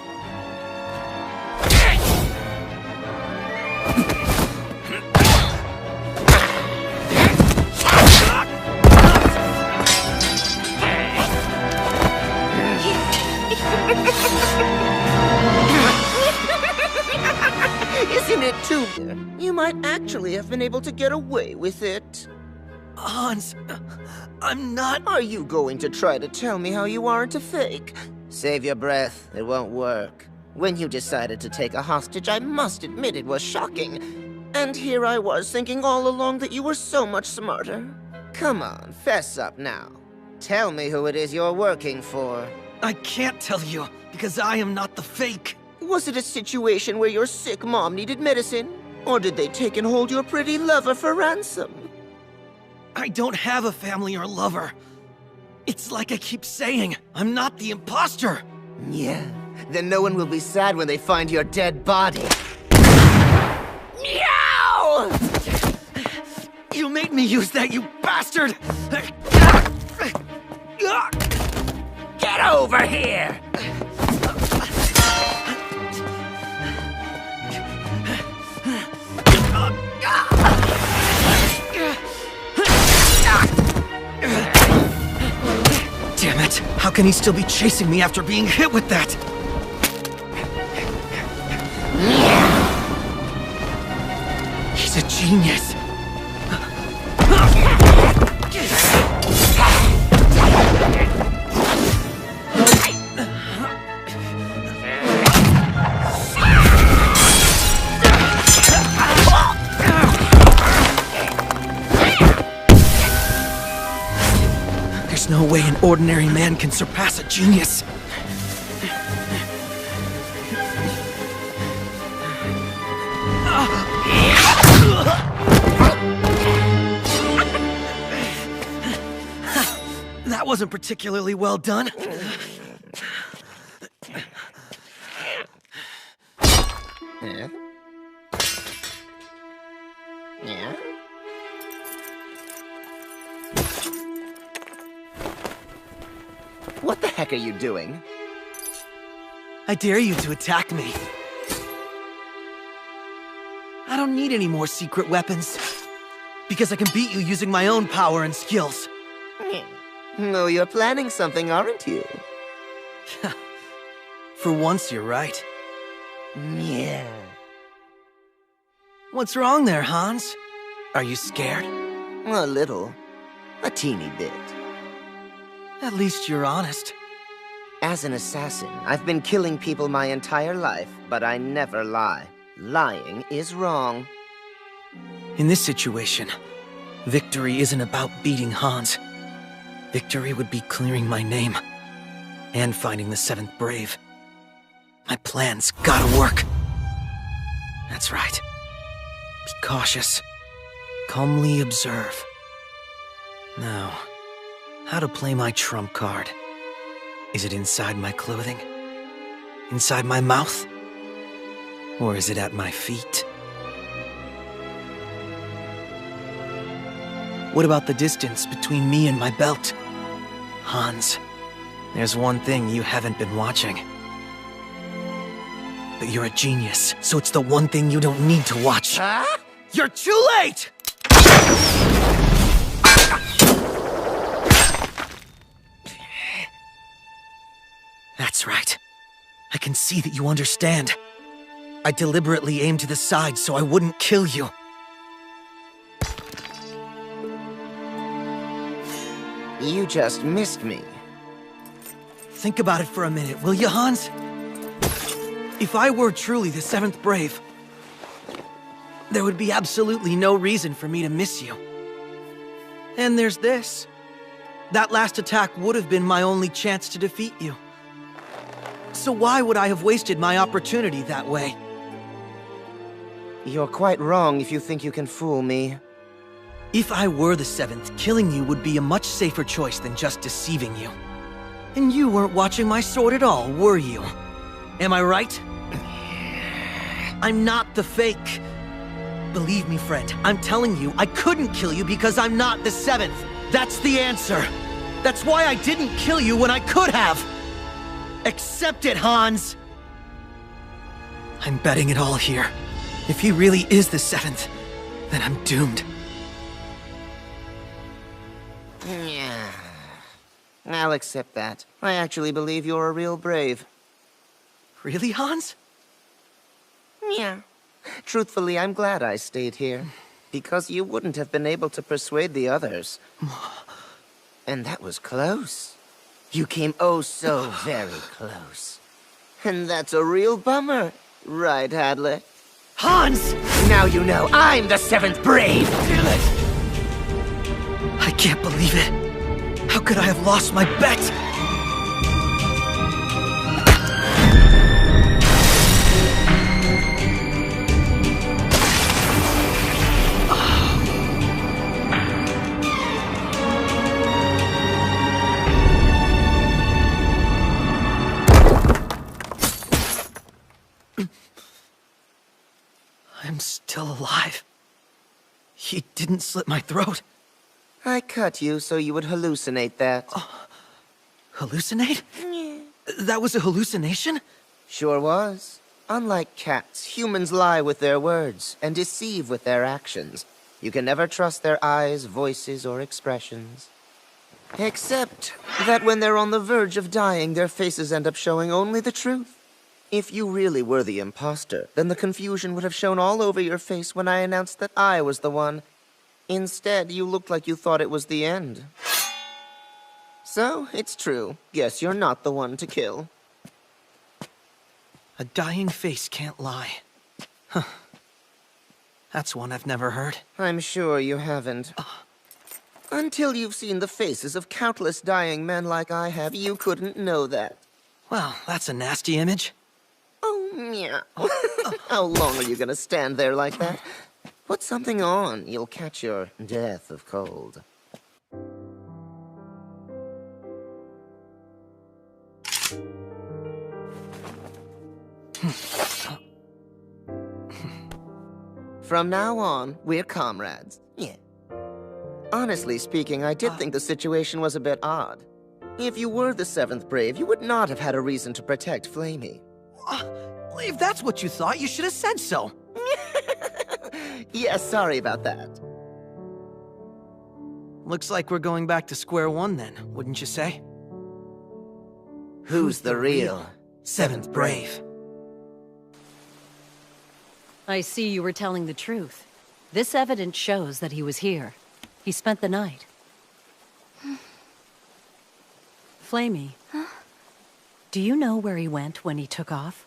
Speaker 13: Isn't it too... You might actually have been able to get away with it.
Speaker 4: Hans, I'm not...
Speaker 13: Are you going to try to tell me how you aren't a fake? Save your breath, it won't work. When you decided to take a hostage, I must admit it was shocking. And here I was thinking all along that you were so much smarter. Come on, fess up now. Tell me who it is you're working for.
Speaker 4: I can't tell you, because I am not the fake.
Speaker 13: Was it a situation where your sick mom needed medicine? Or did they take and hold your pretty lover for ransom?
Speaker 4: I don't have a family or lover. It's like I keep saying, I'm not the imposter.
Speaker 13: Yeah, then no one will be sad when they find your dead body. Meow!
Speaker 4: You made me use that, you bastard!
Speaker 13: Get over here!
Speaker 4: Damn it! How can he still be chasing me after being hit with that? He's a genius. There's no way an ordinary man can surpass a genius. That wasn't particularly well done.
Speaker 13: Yeah? Yeah? What the heck are you doing?
Speaker 4: I dare you to attack me. I don't need any more secret weapons. Because I can beat you using my own power and skills.
Speaker 13: No, you're planning something, aren't you?
Speaker 4: For once, you're right.
Speaker 13: Yeah.
Speaker 4: What's wrong there, Hans? Are you scared?
Speaker 13: A little. A teeny bit.
Speaker 4: At least you're honest.
Speaker 13: As an assassin, I've been killing people my entire life, but I never lie. Lying is wrong.
Speaker 4: In this situation, victory isn't about beating Hans. Victory would be clearing my name. And finding the 7th Brave. My plan's gotta work. That's right. Be cautious. Calmly observe. Now, how to play my trump card. Is it inside my clothing? Inside my mouth? Or is it at my feet? What about the distance between me and my belt? Hans, There's one thing you haven't been watching. But you're a genius, so it's the one thing you don't need to watch.
Speaker 13: Huh?
Speaker 4: You're too late! That's right. I can see that you understand. I deliberately aimed to the side so I wouldn't kill you.
Speaker 13: You just missed me.
Speaker 4: Think about it for a minute, will you, Hans? If I were truly the 7th Brave, there would be absolutely no reason for me to miss you. And there's this. That last attack would have been my only chance to defeat you. So why would I have wasted my opportunity that way?
Speaker 13: You're quite wrong if you think you can fool me.
Speaker 4: If I were the 7th, killing you would be a much safer choice than just deceiving you. And you weren't watching my sword at all, were you? Am I right? I'm not the fake. Believe me, friend, I'm telling you, I couldn't kill you because I'm not the 7th. That's the answer. That's why I didn't kill you when I could have. Accept it, Hans. I'm betting it all here. If he really is the 7th, then I'm doomed.
Speaker 13: Yeah. I'll accept that. I actually believe you're a real brave.
Speaker 4: Really, Hans?
Speaker 13: Yeah. Truthfully, I'm glad I stayed here. Because you wouldn't have been able to persuade the others. And that was close. You came oh so very close. And that's a real bummer, right, Adlet?
Speaker 4: Hans!
Speaker 13: Now you know I'm the 7th Brave!
Speaker 4: Damn it! I can't believe it. How could I have lost my bet? I'm still alive. He didn't slit my throat.
Speaker 13: I cut you so you would hallucinate that.
Speaker 4: Hallucinate? That was a hallucination?
Speaker 13: Sure was. Unlike cats, humans lie with their words and deceive with their actions. You can never trust their eyes, voices, or expressions. Except that when they're on the verge of dying, their faces end up showing only the truth. If you really were the imposter, then the confusion would have shown all over your face when I announced that I was the one. Instead, you looked like you thought it was the end. So, it's true. Guess you're not the one to kill.
Speaker 4: A dying face can't lie. Huh. That's one I've never heard.
Speaker 13: I'm sure you haven't. Until you've seen the faces of countless dying men like I have, you couldn't know that.
Speaker 4: Well, that's a nasty image.
Speaker 13: Oh, yeah. How long are you gonna stand there like that? Put something on. You'll catch your death of cold. From now on, we're comrades. Yeah. Honestly speaking, I did think the situation was a bit odd. If you were the 7th Brave, you would not have had a reason to protect Flamey.
Speaker 4: If that's what you thought, you should have said so.
Speaker 13: Yeah, sorry about that.
Speaker 4: Looks like we're going back to square one then, wouldn't you say?
Speaker 13: Who's the real
Speaker 4: 7th Brave?
Speaker 12: I see you were telling the truth. This evidence shows that he was here. He spent the night. Flamey, do you know where he went when he took off?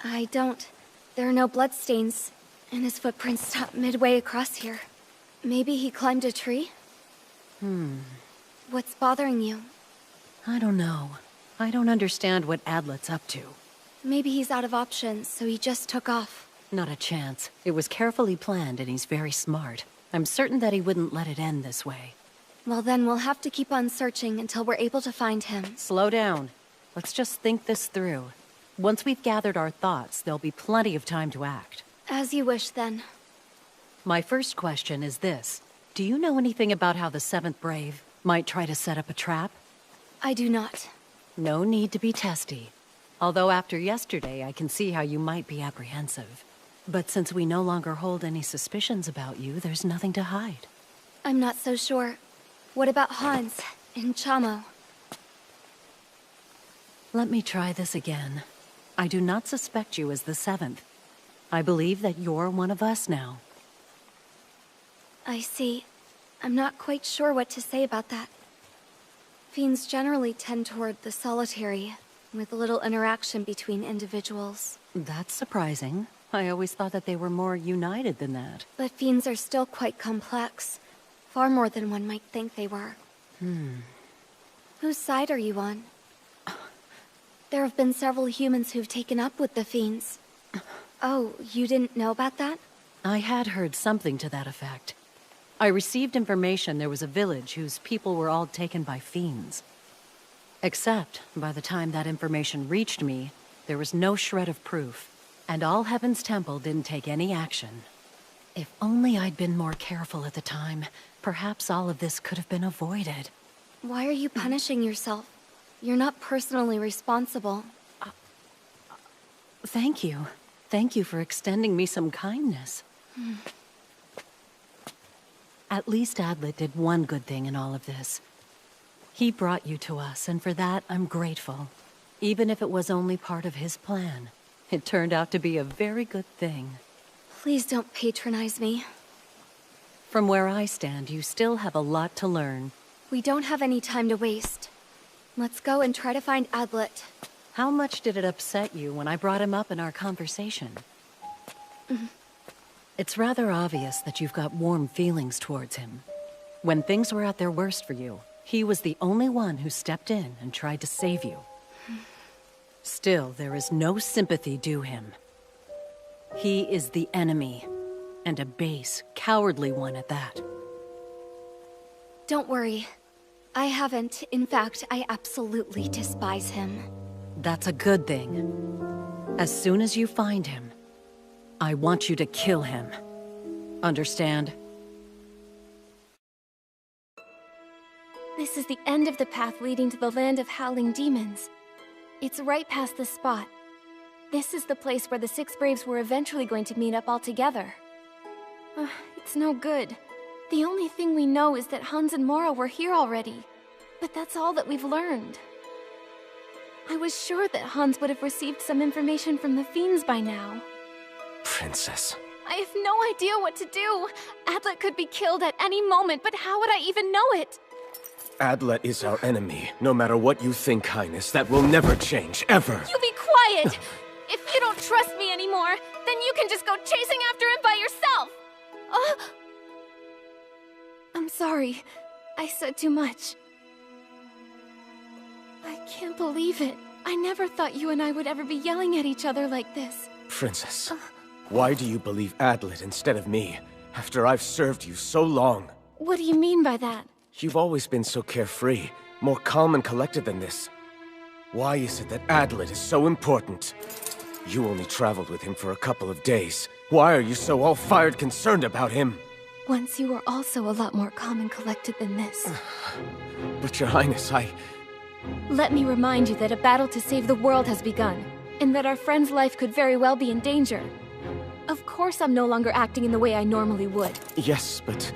Speaker 9: I don't. There are no bloodstains, and his footprints stop midway across here. Maybe he climbed a tree? What's bothering you?
Speaker 12: I don't know. I don't understand what Adlet's up to.
Speaker 9: Maybe he's out of options, so he just took off.
Speaker 12: Not a chance. It was carefully planned and he's very smart. I'm certain that he wouldn't let it end this way.
Speaker 9: Well then, we'll have to keep on searching until we're able to find him.
Speaker 12: Slow down. Let's just think this through. Once we've gathered our thoughts, there'll be plenty of time to act.
Speaker 9: As you wish, then.
Speaker 12: My first question is this. Do you know anything about how the 7th Brave might try to set up a trap?
Speaker 9: I do not.
Speaker 12: No need to be testy. Although after yesterday, I can see how you might be apprehensive. But since we no longer hold any suspicions about you, there's nothing to hide.
Speaker 9: I'm not so sure. What about Hans and Chamo?
Speaker 12: Let me try this again. I do not suspect you as the 7th. I believe that you're one of us now.
Speaker 9: I see. I'm not quite sure what to say about that. Fiends generally tend toward the solitary, with little interaction between individuals.
Speaker 12: That's surprising. I always thought that they were more united than that.
Speaker 9: But fiends are still quite complex. Far more than one might think they were. Whose side are you on? There have been several humans who've taken up with the fiends. Oh, you didn't know about that?
Speaker 12: I had heard something to that effect. I received information there was a village whose people were all taken by fiends. Except, by the time that information reached me, there was no shred of proof, and All Heaven's Temple didn't take any action. If only I'd been more careful at the time, perhaps all of this could have been avoided.
Speaker 9: Why are you punishing yourself? You're not personally responsible.
Speaker 12: Thank you. Thank you for extending me some kindness. At least Adlet did one good thing in all of this. He brought you to us, and for that, I'm grateful. Even if it was only part of his plan, it turned out to be a very good thing.
Speaker 9: Please don't patronize me.
Speaker 12: From where I stand, you still have a lot to learn.
Speaker 9: We don't have any time to waste. Let's go and try to find Adlet.
Speaker 12: How much did it upset you when I brought him up in our conversation? It's rather obvious that you've got warm feelings towards him. When things were at their worst for you, he was the only one who stepped in and tried to save you. Still, there is no sympathy due him. He is the enemy, and a base, cowardly one at that.
Speaker 9: Don't worry. I haven't. In fact, I absolutely despise him.
Speaker 12: That's a good thing. As soon as you find him, I want you to kill him. Understand?
Speaker 7: This is the end of the path leading to the land of howling demons. It's right past this spot. This is the place where the 6 Braves were eventually going to meet up all together. It's no good. The only thing we know is that Hans and Mora were here already. But that's all that we've learned. I was sure that Hans would have received some information from the fiends by now.
Speaker 8: Princess.
Speaker 7: I have no idea what to do. Adlet could be killed at any moment, but how would I even know it?
Speaker 8: Adlet is our enemy. No matter what you think, Highness, that will never change, ever.
Speaker 7: You be quiet! If you don't trust me anymore, then you can just go chasing after him by yourself! I'm sorry. I said too much. I can't believe it. I never thought you and I would ever be yelling at each other like this.
Speaker 8: Princess, why do you believe Adlet instead of me, after I've served you so long?
Speaker 7: What do you mean by that?
Speaker 8: You've always been so carefree, more calm and collected than this. Why is it that Adlet is so important? You only traveled with him for a couple of days. Why are you so all-fired concerned about him?
Speaker 7: Once you were also a lot more calm and collected than this.
Speaker 8: But Your Highness,
Speaker 7: Let me remind you that a battle to save the world has begun, and that our friend's life could very well be in danger. Of course I'm no longer acting in the way I normally would.
Speaker 8: Yes, but...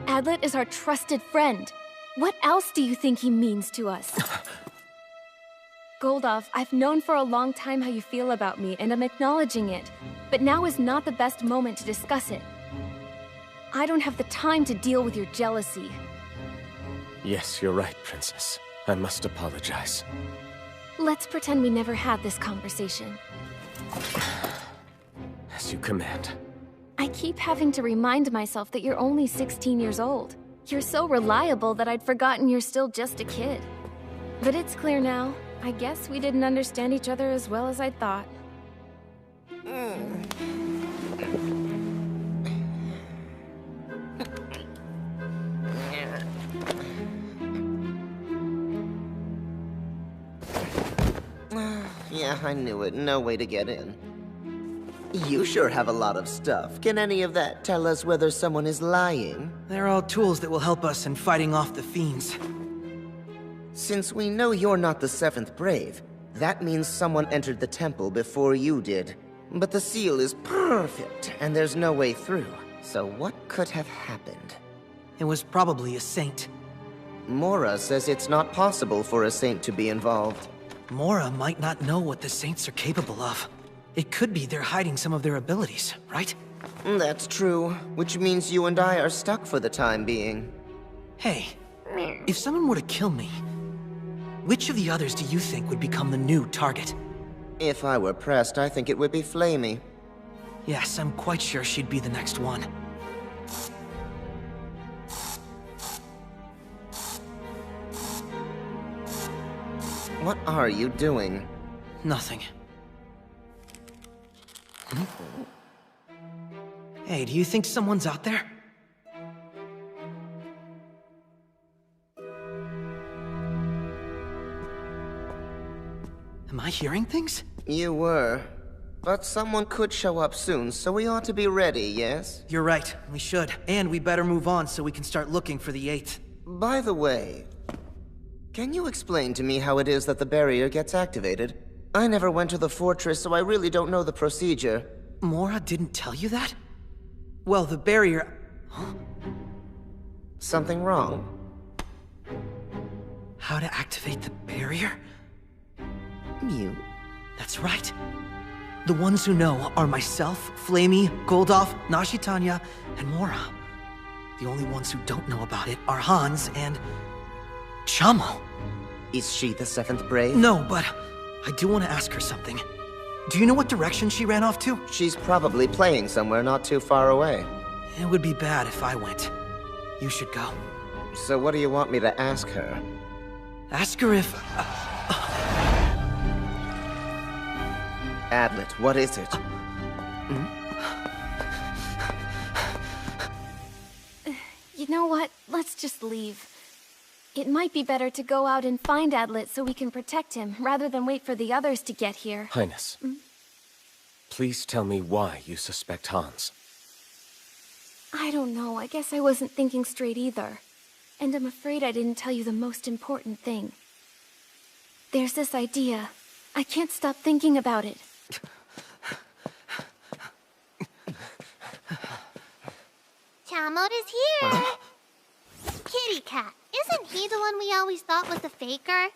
Speaker 7: Adlet is our trusted friend. What else do you think he means to us? Goldov, I've known for a long time how you feel about me, and I'm acknowledging it. But now is not the best moment to discuss it. I don't have the time to deal with your jealousy.
Speaker 8: Yes, you're right, Princess. I must apologize.
Speaker 7: Let's pretend we never had this conversation.
Speaker 8: As you command.
Speaker 7: I keep having to remind myself that you're only 16 years old. You're so reliable that I'd forgotten you're still just a kid. But it's clear now. I guess we didn't understand each other as well as I thought.
Speaker 13: Yeah, I knew it. No way to get in. You sure have a lot of stuff. Can any of that tell us whether someone is lying?
Speaker 4: They're all tools that will help us in fighting off the fiends.
Speaker 13: Since we know you're not the 7th Brave, that means someone entered the temple before you did. But the seal is perfect, and there's no way through. So what could have happened?
Speaker 4: It was probably a saint.
Speaker 13: Mora says it's not possible for a saint to be involved.
Speaker 4: Mora might not know what the saints are capable of. It could be they're hiding some of their abilities, right?
Speaker 13: That's true, which means you and I are stuck for the time being.
Speaker 4: Hey, if someone were to kill me, which of the others do you think would become the new target?
Speaker 13: If I were pressed, I think it would be Flamey.
Speaker 4: Yes, I'm quite sure she'd be the next one.
Speaker 13: What are you doing?
Speaker 4: Nothing. Hey, do you think someone's out there? Am I hearing things?
Speaker 13: You were. But someone could show up soon, so we ought to be ready, yes?
Speaker 4: You're right, we should. And we better move on so we can start looking for the 8th.
Speaker 13: By the way, can you explain to me how it is that the barrier gets activated? I never went to the fortress, so I really don't know the procedure.
Speaker 4: Mora didn't tell you that? Well, the barrier... Huh?
Speaker 13: Something wrong?
Speaker 4: How to activate the barrier?
Speaker 13: You?
Speaker 4: That's right. The ones who know are myself, Flamey, Goldolf, Nashitanya, and Mora. The only ones who don't know about it are Hans and... Chamo.
Speaker 13: Is she the 7th Brave?
Speaker 4: No, but I do want to ask her something. Do you know what direction she ran off to?
Speaker 13: She's probably playing somewhere not too far away.
Speaker 4: It would be bad if I went. You should go.
Speaker 13: So what do you want me to ask her?
Speaker 4: Ask her if...
Speaker 13: Adlet, what is it?
Speaker 7: You know what? Let's just leave. It might be better to go out and find Adlet so we can protect him, rather than wait for the others to get here.
Speaker 8: Highness, please tell me why you suspect Hans.
Speaker 7: I don't know. I guess I wasn't thinking straight either. And I'm afraid I didn't tell you the most important thing. There's this idea. I can't stop thinking about it.
Speaker 14: Chamot is here! Kitty Cat, isn't he the one we always thought was the faker?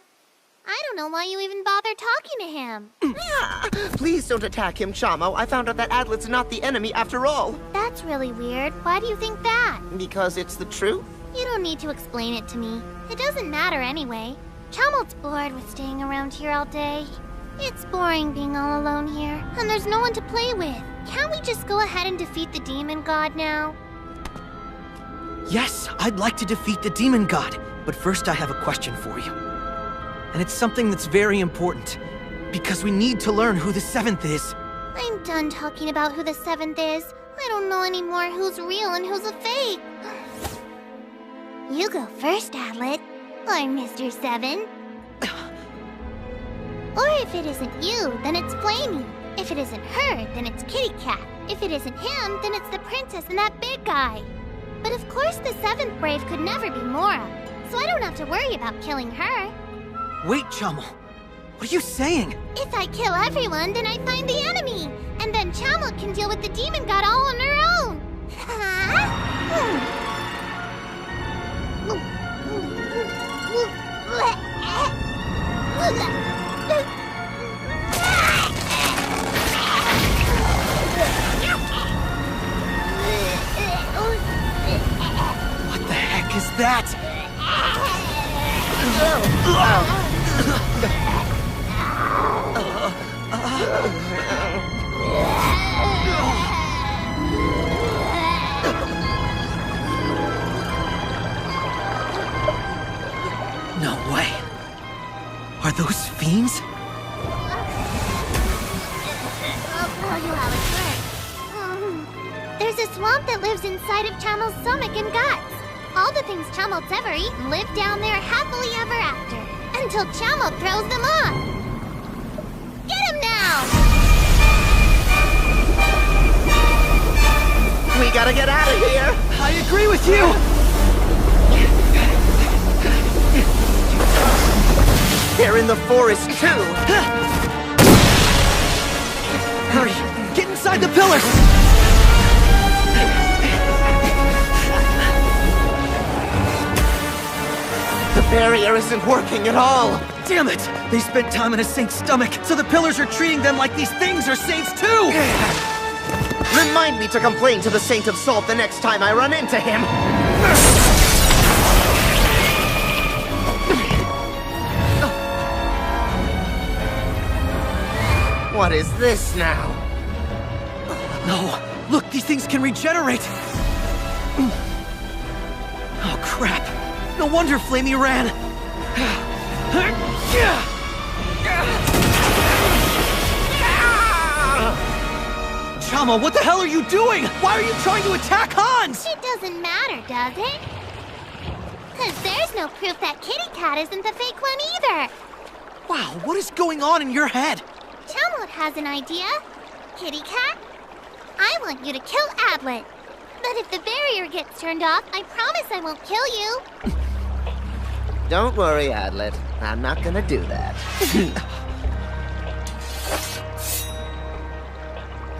Speaker 14: I don't know why you even bother talking to him.
Speaker 13: Please don't attack him, Chamo. I found out that Adlet's not the enemy after all.
Speaker 14: That's really weird. Why do you think that?
Speaker 13: Because it's the truth?
Speaker 14: You don't need to explain it to me. It doesn't matter anyway. Chamot's bored with staying around here all day. It's boring being all alone here, and there's no one to play with. Can't we just go ahead and defeat the demon god now?
Speaker 4: Yes, I'd like to defeat the demon god, but first I have a question for you. And it's something that's very important, because we need to learn who the 7th is.
Speaker 14: I'm done talking about who the 7th is. I don't know anymore who's real and who's a fake. You go first, Adlet. Or Mr. 7. Or if it isn't you, then it's Flamey. If it isn't her, then it's Kitty Cat. If it isn't him, then it's the princess and that big guy. But of course the 7th Brave could never be Mora, so I don't have to worry about killing her.
Speaker 4: Wait, Chamo. What are you saying?
Speaker 14: If I kill everyone, then I find the enemy. And then Chamo can deal with the demon god all on her own.
Speaker 4: What the heck is that? No way. Are those fiends?
Speaker 14: There's a swamp that lives inside of Chamo's stomach and guts. All the things Chamo's ever eaten live down there happily ever after, until Chamo throws them off. Get him now!
Speaker 13: We gotta get out of here!
Speaker 4: I agree with you!
Speaker 13: They're in the forest too!
Speaker 4: Hurry! Get inside the pillars!
Speaker 13: The barrier isn't working at all!
Speaker 4: Damn it! They spent time in a saint's stomach, so the pillars are treating them like these things are saints too!
Speaker 13: Remind me to complain to the Saint of Salt the next time I run into him! What is this now?
Speaker 4: No! Look, these things can regenerate! Oh, crap! No wonder Flamey ran! Chamo, what the hell are you doing? Why are you trying to attack Hans?
Speaker 14: It doesn't matter, does it? Because there's no proof that Kitty Cat isn't the fake one either.
Speaker 4: Wow, what is going on in your head?
Speaker 14: Chamlot has an idea. Kitty Cat, I want you to kill Adlet. But if the barrier gets turned off, I promise I won't kill you.
Speaker 13: Don't worry, Adlet. I'm not gonna do that.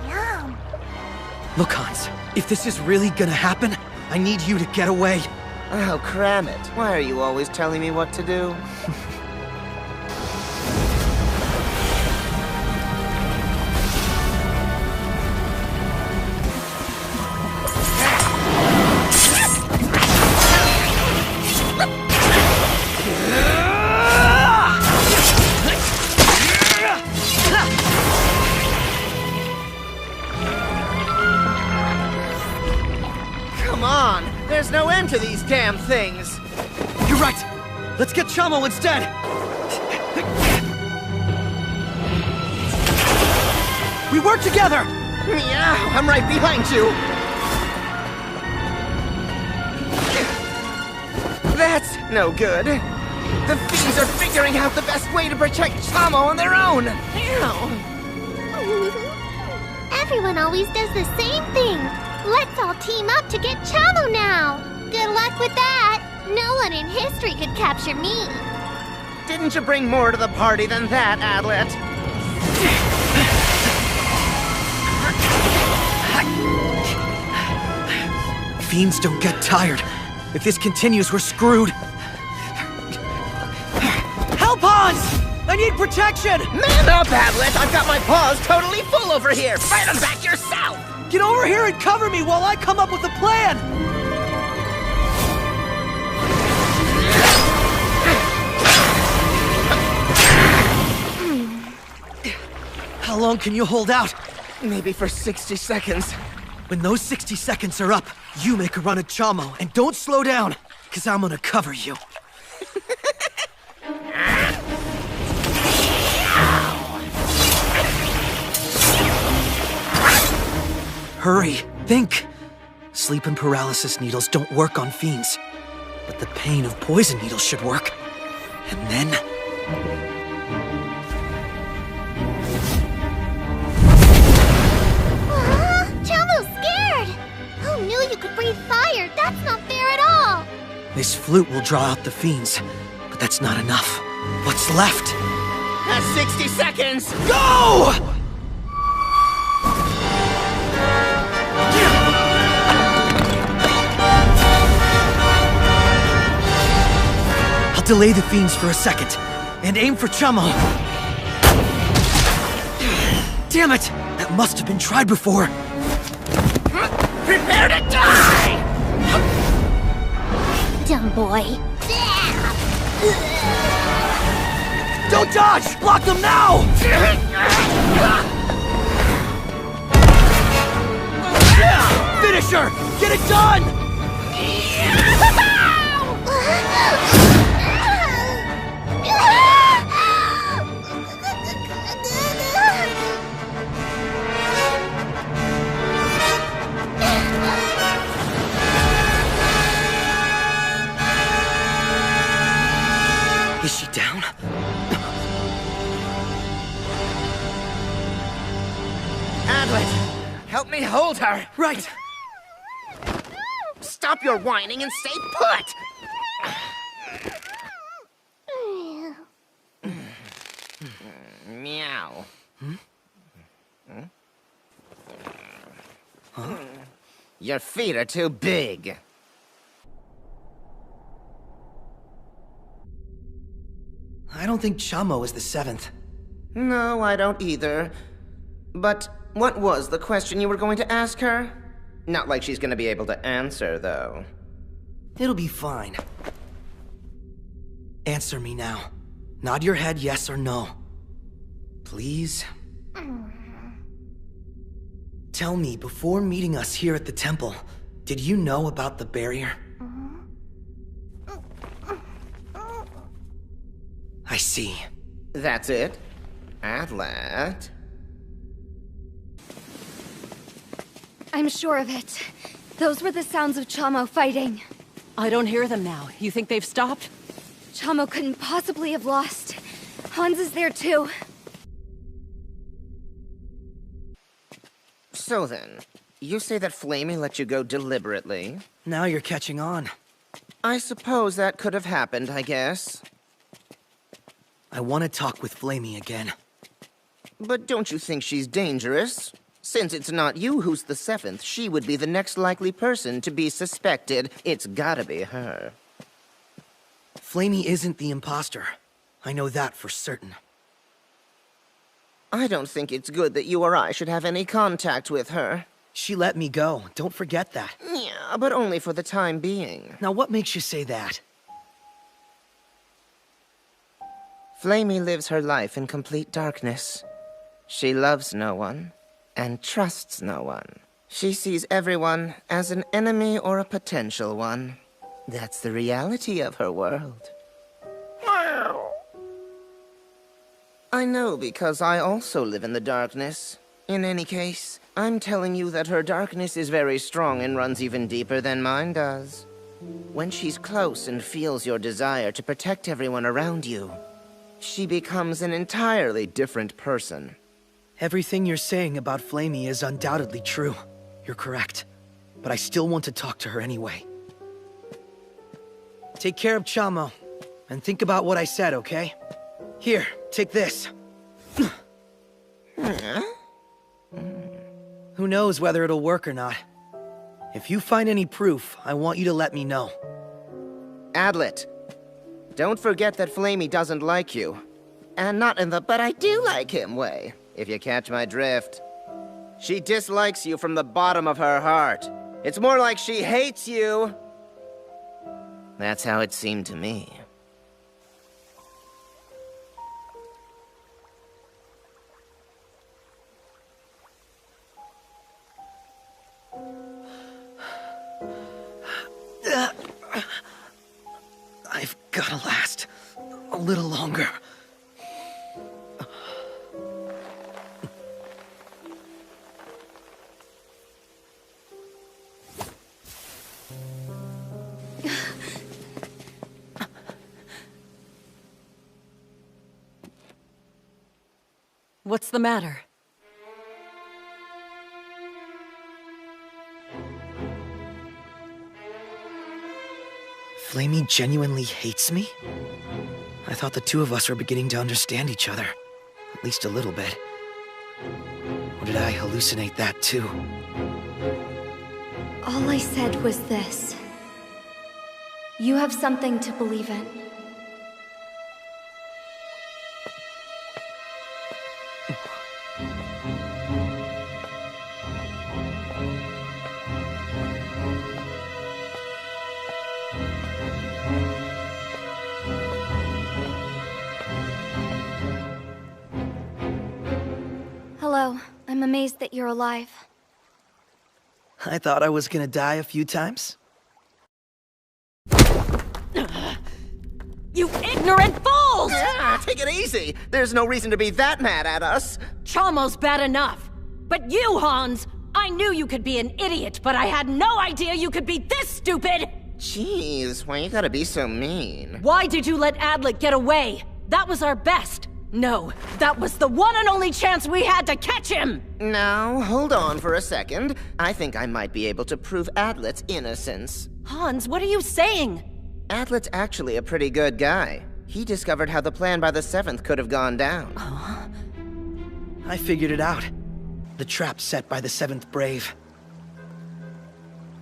Speaker 14: Yum.
Speaker 4: Look, Hans, if this is really gonna happen, I need you to get away.
Speaker 13: Oh, cram it. Why are you always telling me what to do? Come on! There's no end to these damn things!
Speaker 4: You're right! Let's get Chamo instead! We work together!
Speaker 13: Meow! I'm right behind you! That's no good. The fiends are figuring out the best way to protect Chamo on their own! Meow!
Speaker 14: Everyone always does the same thing. Let's all team up to get Chamo now. Good luck with that. No one in history could capture me.
Speaker 13: Didn't you bring more to the party than that, Adlet?
Speaker 4: Fiends don't get tired. If this continues, we're screwed. Help, Hans! I need protection!
Speaker 13: Man up, Adlet! I've got my paws totally full over here! Fight them back yourself!
Speaker 4: Get over here and cover me while I come up with a plan! How long can you hold out?
Speaker 13: Maybe for 60 seconds.
Speaker 4: When those 60 seconds are up, you make a run at Chamo, and don't slow down, because I'm gonna cover you. Hurry, think. Sleep and paralysis needles don't work on fiends, but the pain of poison needles should work. And then...
Speaker 14: Chamo's scared! Who knew you could breathe fire? That's not fair at all!
Speaker 4: This flute will draw out the fiends, but that's not enough. What's left?
Speaker 13: That's 60 seconds!
Speaker 4: Go! I'll delay the fiends for a second, and aim for Chamo. Damn it! That must have been tried before.
Speaker 13: Prepare to die!
Speaker 14: Dumb boy.
Speaker 4: Don't dodge! Block them now! Finish her! Get it done! Is she down?
Speaker 13: Adlet, help me hold her.
Speaker 4: Right.
Speaker 13: Stop your whining and stay put. Ow.
Speaker 4: Huh?
Speaker 13: Your feet are too big.
Speaker 4: I don't think Chamo is the 7th.
Speaker 13: No, I don't either. But what was the question you were going to ask her? Not like she's gonna be able to answer, though.
Speaker 4: It'll be fine. Answer me now. Nod your head yes or no. Please? Tell me, before meeting us here at the temple, did you know about the barrier? I see.
Speaker 13: That's it? Adlet?
Speaker 9: I'm sure of it. Those were the sounds of Chamo fighting.
Speaker 12: I don't hear them now. You think they've stopped?
Speaker 9: Chamo couldn't possibly have lost. Hans is there too.
Speaker 13: So then, you say that Flamey let you go deliberately?
Speaker 4: Now you're catching on.
Speaker 13: I suppose that could have happened, I guess.
Speaker 4: I want to talk with Flamey again.
Speaker 13: But don't you think she's dangerous? Since it's not you who's the 7th, she would be the next likely person to be suspected. It's gotta be her.
Speaker 4: Flamey isn't the imposter. I know that for certain.
Speaker 13: I don't think it's good that you or I should have any contact with her.
Speaker 4: She let me go. Don't forget that.
Speaker 13: Yeah, but only for the time being.
Speaker 4: Now what makes you say that?
Speaker 13: Flamey lives her life in complete darkness. She loves no one, and trusts no one. She sees everyone as an enemy or a potential one. That's the reality of her world. I know because I also live in the darkness. In any case, I'm telling you that her darkness is very strong and runs even deeper than mine does. When she's close and feels your desire to protect everyone around you, she becomes an entirely different person.
Speaker 4: Everything you're saying about Flamey is undoubtedly true. You're correct. But I still want to talk to her anyway. Take care of Chamo, and think about what I said, okay? Here, take this. Who knows whether it'll work or not. If you find any proof, I want you to let me know.
Speaker 13: Adlet, don't forget that Flamey doesn't like you. And not in the "but I do like him" way, if you catch my drift. She dislikes you from the bottom of her heart. It's more like she hates you. That's how it seemed to me.
Speaker 4: I've gotta last a little longer.
Speaker 12: What's the matter?
Speaker 4: Flamey genuinely hates me? I thought the two of us were beginning to understand each other. At least a little bit. Or did I hallucinate that too?
Speaker 9: All I said was this. You have something to believe in. Hello. I'm amazed that you're alive.
Speaker 4: I thought I was gonna die a few times.
Speaker 12: You ignorant fools!
Speaker 13: Take it easy! There's no reason to be that mad at us!
Speaker 12: Chamo's bad enough. But you, Hans! I knew you could be an idiot, but I had no idea you could be this stupid!
Speaker 13: Jeez, why you gotta be so mean?
Speaker 12: Why did you let Adlet get away? That was our best! No, that was the one and only chance we had to catch him!
Speaker 13: Now, hold on for a second. I think I might be able to prove Adlet's innocence.
Speaker 12: Hans, what are you saying?
Speaker 13: Adlet's actually a pretty good guy. He discovered how the plan by the 7th could have gone down.
Speaker 4: I figured it out. The trap set by the 7th Brave.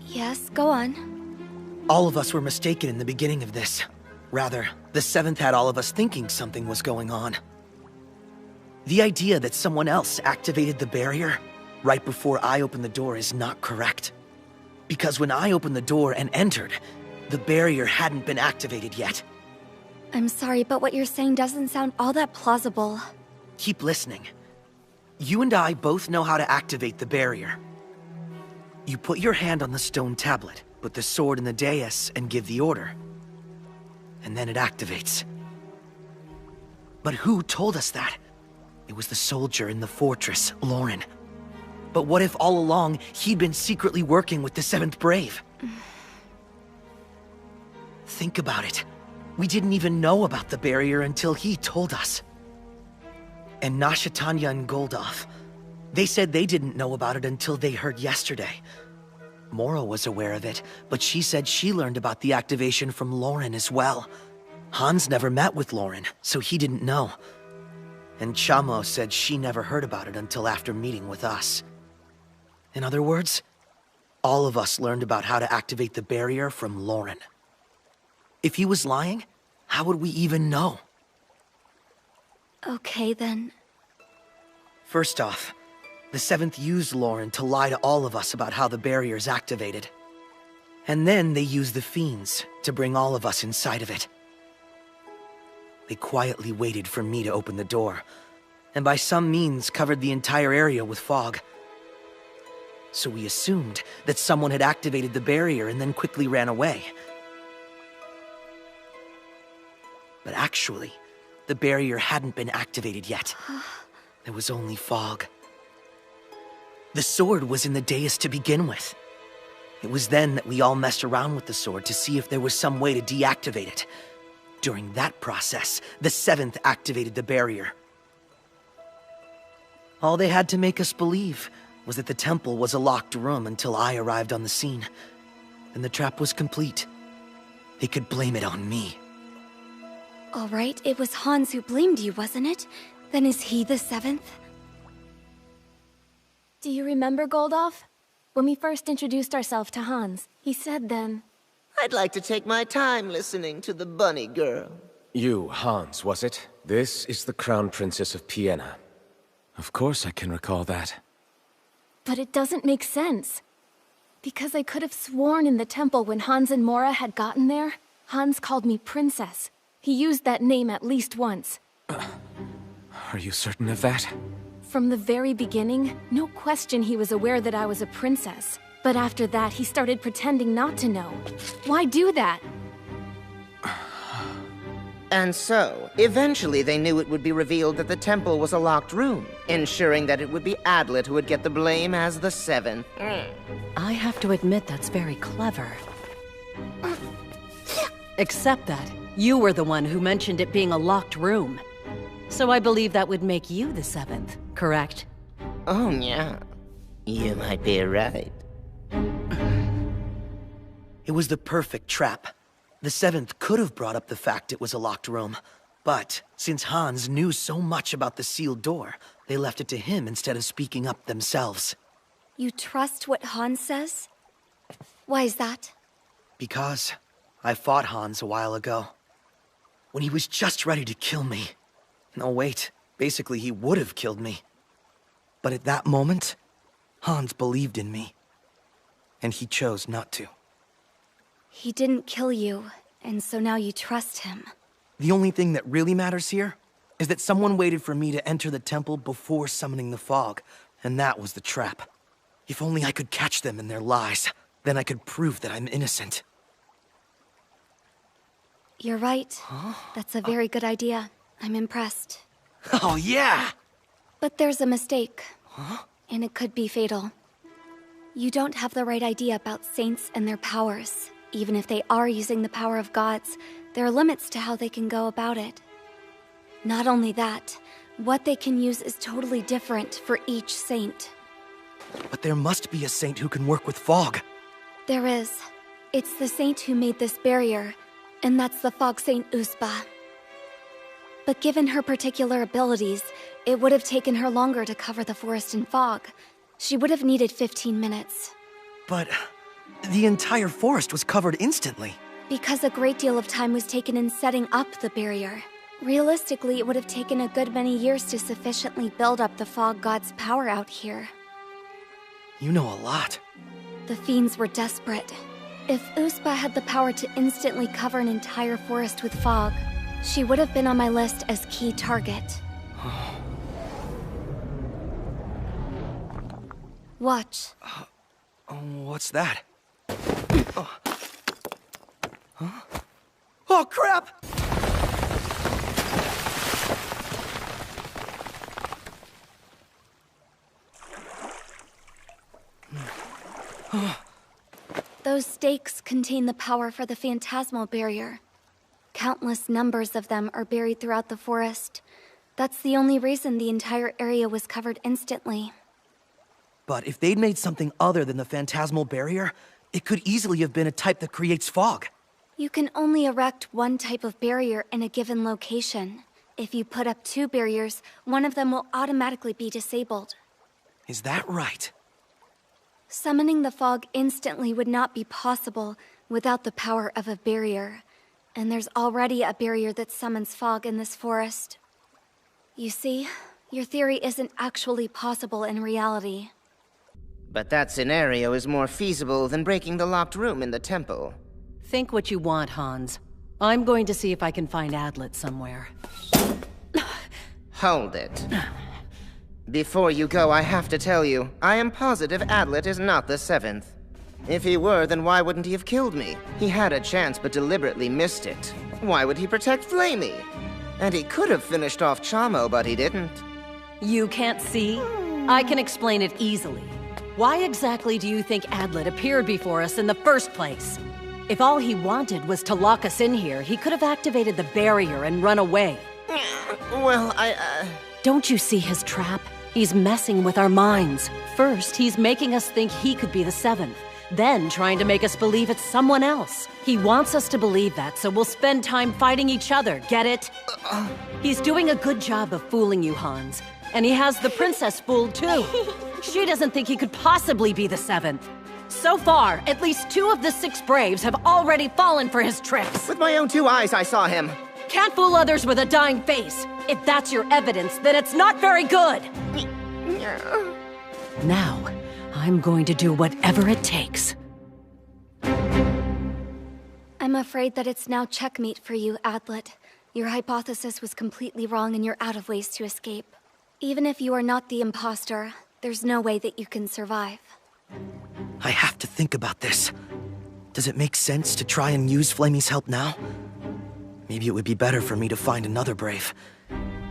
Speaker 9: Yes, go on.
Speaker 4: All of us were mistaken in the beginning of this. Rather, the 7th had all of us thinking something was going on. The idea that someone else activated the barrier right before I opened the door is not correct. Because when I opened the door and entered, the barrier hadn't been activated yet.
Speaker 9: I'm sorry, but what you're saying doesn't sound all that plausible.
Speaker 4: Keep listening. You and I both know how to activate the barrier. You put your hand on the stone tablet, put the sword in the dais, and give the order. And then it activates. But who told us that? It was the soldier in the fortress, Lauren. But what if all along, he'd been secretly working with the 7th Brave? Think about it. We didn't even know about the barrier until he told us. And Nasha, Tanya, and Goldoff, they said they didn't know about it until they heard yesterday. Mora was aware of it, but she said she learned about the activation from Lauren as well. Hans never met with Lauren, so he didn't know. And Chamo said she never heard about it until after meeting with us. In other words, all of us learned about how to activate the barrier from Lauren. If he was lying, how would we even know?
Speaker 9: Okay, then.
Speaker 4: First off, the 7th used Lauren to lie to all of us about how the barrier's activated. And then they used the Fiends to bring all of us inside of it. They quietly waited for me to open the door, and by some means covered the entire area with fog. So we assumed that someone had activated the barrier and then quickly ran away. But actually, the barrier hadn't been activated yet. There was only fog. The sword was in the dais to begin with. It was then that we all messed around with the sword to see if there was some way to deactivate it. During that process, the 7th activated the barrier. All they had to make us believe was that the temple was a locked room until I arrived on the scene. And the trap was complete. They could blame it on me.
Speaker 9: All right, it was Hans who blamed you, wasn't it? Then is he the 7th?
Speaker 15: Do you remember, Goldoff? When we first introduced ourselves to Hans, he said then...
Speaker 13: I'd like to take my time listening to the bunny girl.
Speaker 8: You, Hans, was it? This is the Crown Princess of Piena. Of course I can recall that.
Speaker 15: But it doesn't make sense. Because I could have sworn in the temple when Hans and Mora had gotten there, Hans called me Princess. He used that name at least once.
Speaker 8: Are you certain of that?
Speaker 15: From the very beginning, no question he was aware that I was a princess. But after that, he started pretending not to know. Why do that?
Speaker 13: And so, eventually they knew it would be revealed that the temple was a locked room, ensuring that it would be Adlet who would get the blame as the 7th.
Speaker 12: I have to admit that's very clever. Except that you were the one who mentioned it being a locked room. So I believe that would make you the 7th, correct?
Speaker 13: Oh, yeah. You might be right.
Speaker 4: It was the perfect trap. The 7th could have brought up the fact it was a locked room. But since Hans knew so much about the sealed door, they left it to him instead of speaking up themselves.
Speaker 9: You trust what Hans says? Why is that?
Speaker 4: Because I fought Hans a while ago. When he was just ready to kill me. No, wait. Basically, he would have killed me. But at that moment, Hans believed in me. And he chose not to.
Speaker 9: He didn't kill you, and so now you trust him.
Speaker 4: The only thing that really matters here is that someone waited for me to enter the temple before summoning the fog, and that was the trap. If only I could catch them in their lies, then I could prove that I'm innocent.
Speaker 9: You're right. That's a very good idea. I'm impressed.
Speaker 4: Oh, yeah!
Speaker 9: But there's a mistake. And it could be fatal. You don't have the right idea about saints and their powers. Even if they are using the power of gods, there are limits to how they can go about it. Not only that, what they can use is totally different for each saint.
Speaker 4: But there must be a saint who can work with fog.
Speaker 9: There is. It's the saint who made this barrier, and that's the Fog Saint Uspa. But given her particular abilities, it would have taken her longer to cover the forest in fog. She would have needed 15 minutes.
Speaker 4: But the entire forest was covered instantly.
Speaker 9: Because a great deal of time was taken in setting up the barrier. Realistically, it would have taken a good many years to sufficiently build up the fog god's power out here.
Speaker 4: You know a lot.
Speaker 9: The fiends were desperate. If Urspa had the power to instantly cover an entire forest with fog, she would have been on my list as key target. Watch.
Speaker 4: What's that? Huh? Oh, crap!
Speaker 9: Those stakes contain the power for the phantasmal barrier. Countless numbers of them are buried throughout the forest. That's the only reason the entire area was covered instantly.
Speaker 4: But if they'd made something other than the phantasmal barrier, it could easily have been a type that creates fog.
Speaker 9: You can only erect one type of barrier in a given location. If you put up 2 barriers, one of them will automatically be disabled.
Speaker 4: Is that right?
Speaker 9: Summoning the fog instantly would not be possible without the power of a barrier. And there's already a barrier that summons fog in this forest. You see, your theory isn't actually possible in reality.
Speaker 13: But that scenario is more feasible than breaking the locked room in the temple.
Speaker 12: Think what you want, Hans. I'm going to see if I can find Adlet somewhere.
Speaker 13: Hold it. Before you go, I have to tell you, I am positive Adlet is not the 7th. If he were, then why wouldn't he have killed me? He had a chance but deliberately missed it. Why would he protect Flamey? And he could have finished off Chamo, but he didn't.
Speaker 12: You can't see? I can explain it easily. Why exactly do you think Adlet appeared before us in the first place? If all he wanted was to lock us in here, he could have activated the barrier and run away.
Speaker 13: Well,
Speaker 12: Don't you see his trap? He's messing with our minds. First, he's making us think he could be the 7th. Then trying to make us believe it's someone else. He wants us to believe that, so we'll spend time fighting each other, get it? He's doing a good job of fooling you, Hans. And he has the princess fooled, too. She doesn't think he could possibly be the 7th. So far, at least 2 of the 6 Braves have already fallen for his tricks.
Speaker 13: With my own 2 eyes, I saw him.
Speaker 12: Can't fool others with a dying face. If that's your evidence, then it's not very good. Now, I'm going to do whatever it takes.
Speaker 9: I'm afraid that it's now checkmate for you, Adlet. Your hypothesis was completely wrong and you're out of ways to escape. Even if you are not the imposter, there's no way that you can survive.
Speaker 4: I have to think about this. Does it make sense to try and use Flamey's help now? Maybe it would be better for me to find another Brave.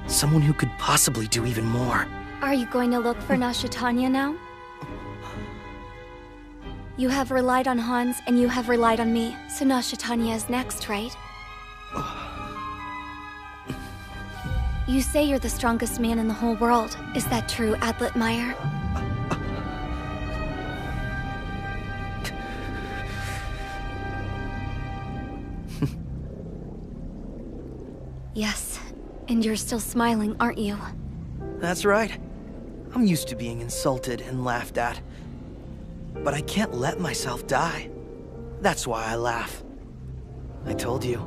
Speaker 4: Someone who could possibly do even more.
Speaker 9: Are you going to look for Nasha Tanya now? You have relied on Hans, and you have relied on me, so Nasha Tanya is next, right? You say you're the strongest man in the whole world. Is that true, Adlet Meyer? Yes, and you're still smiling, aren't you?
Speaker 4: That's right. I'm used to being insulted and laughed at. But I can't let myself die. That's why I laugh. I told you,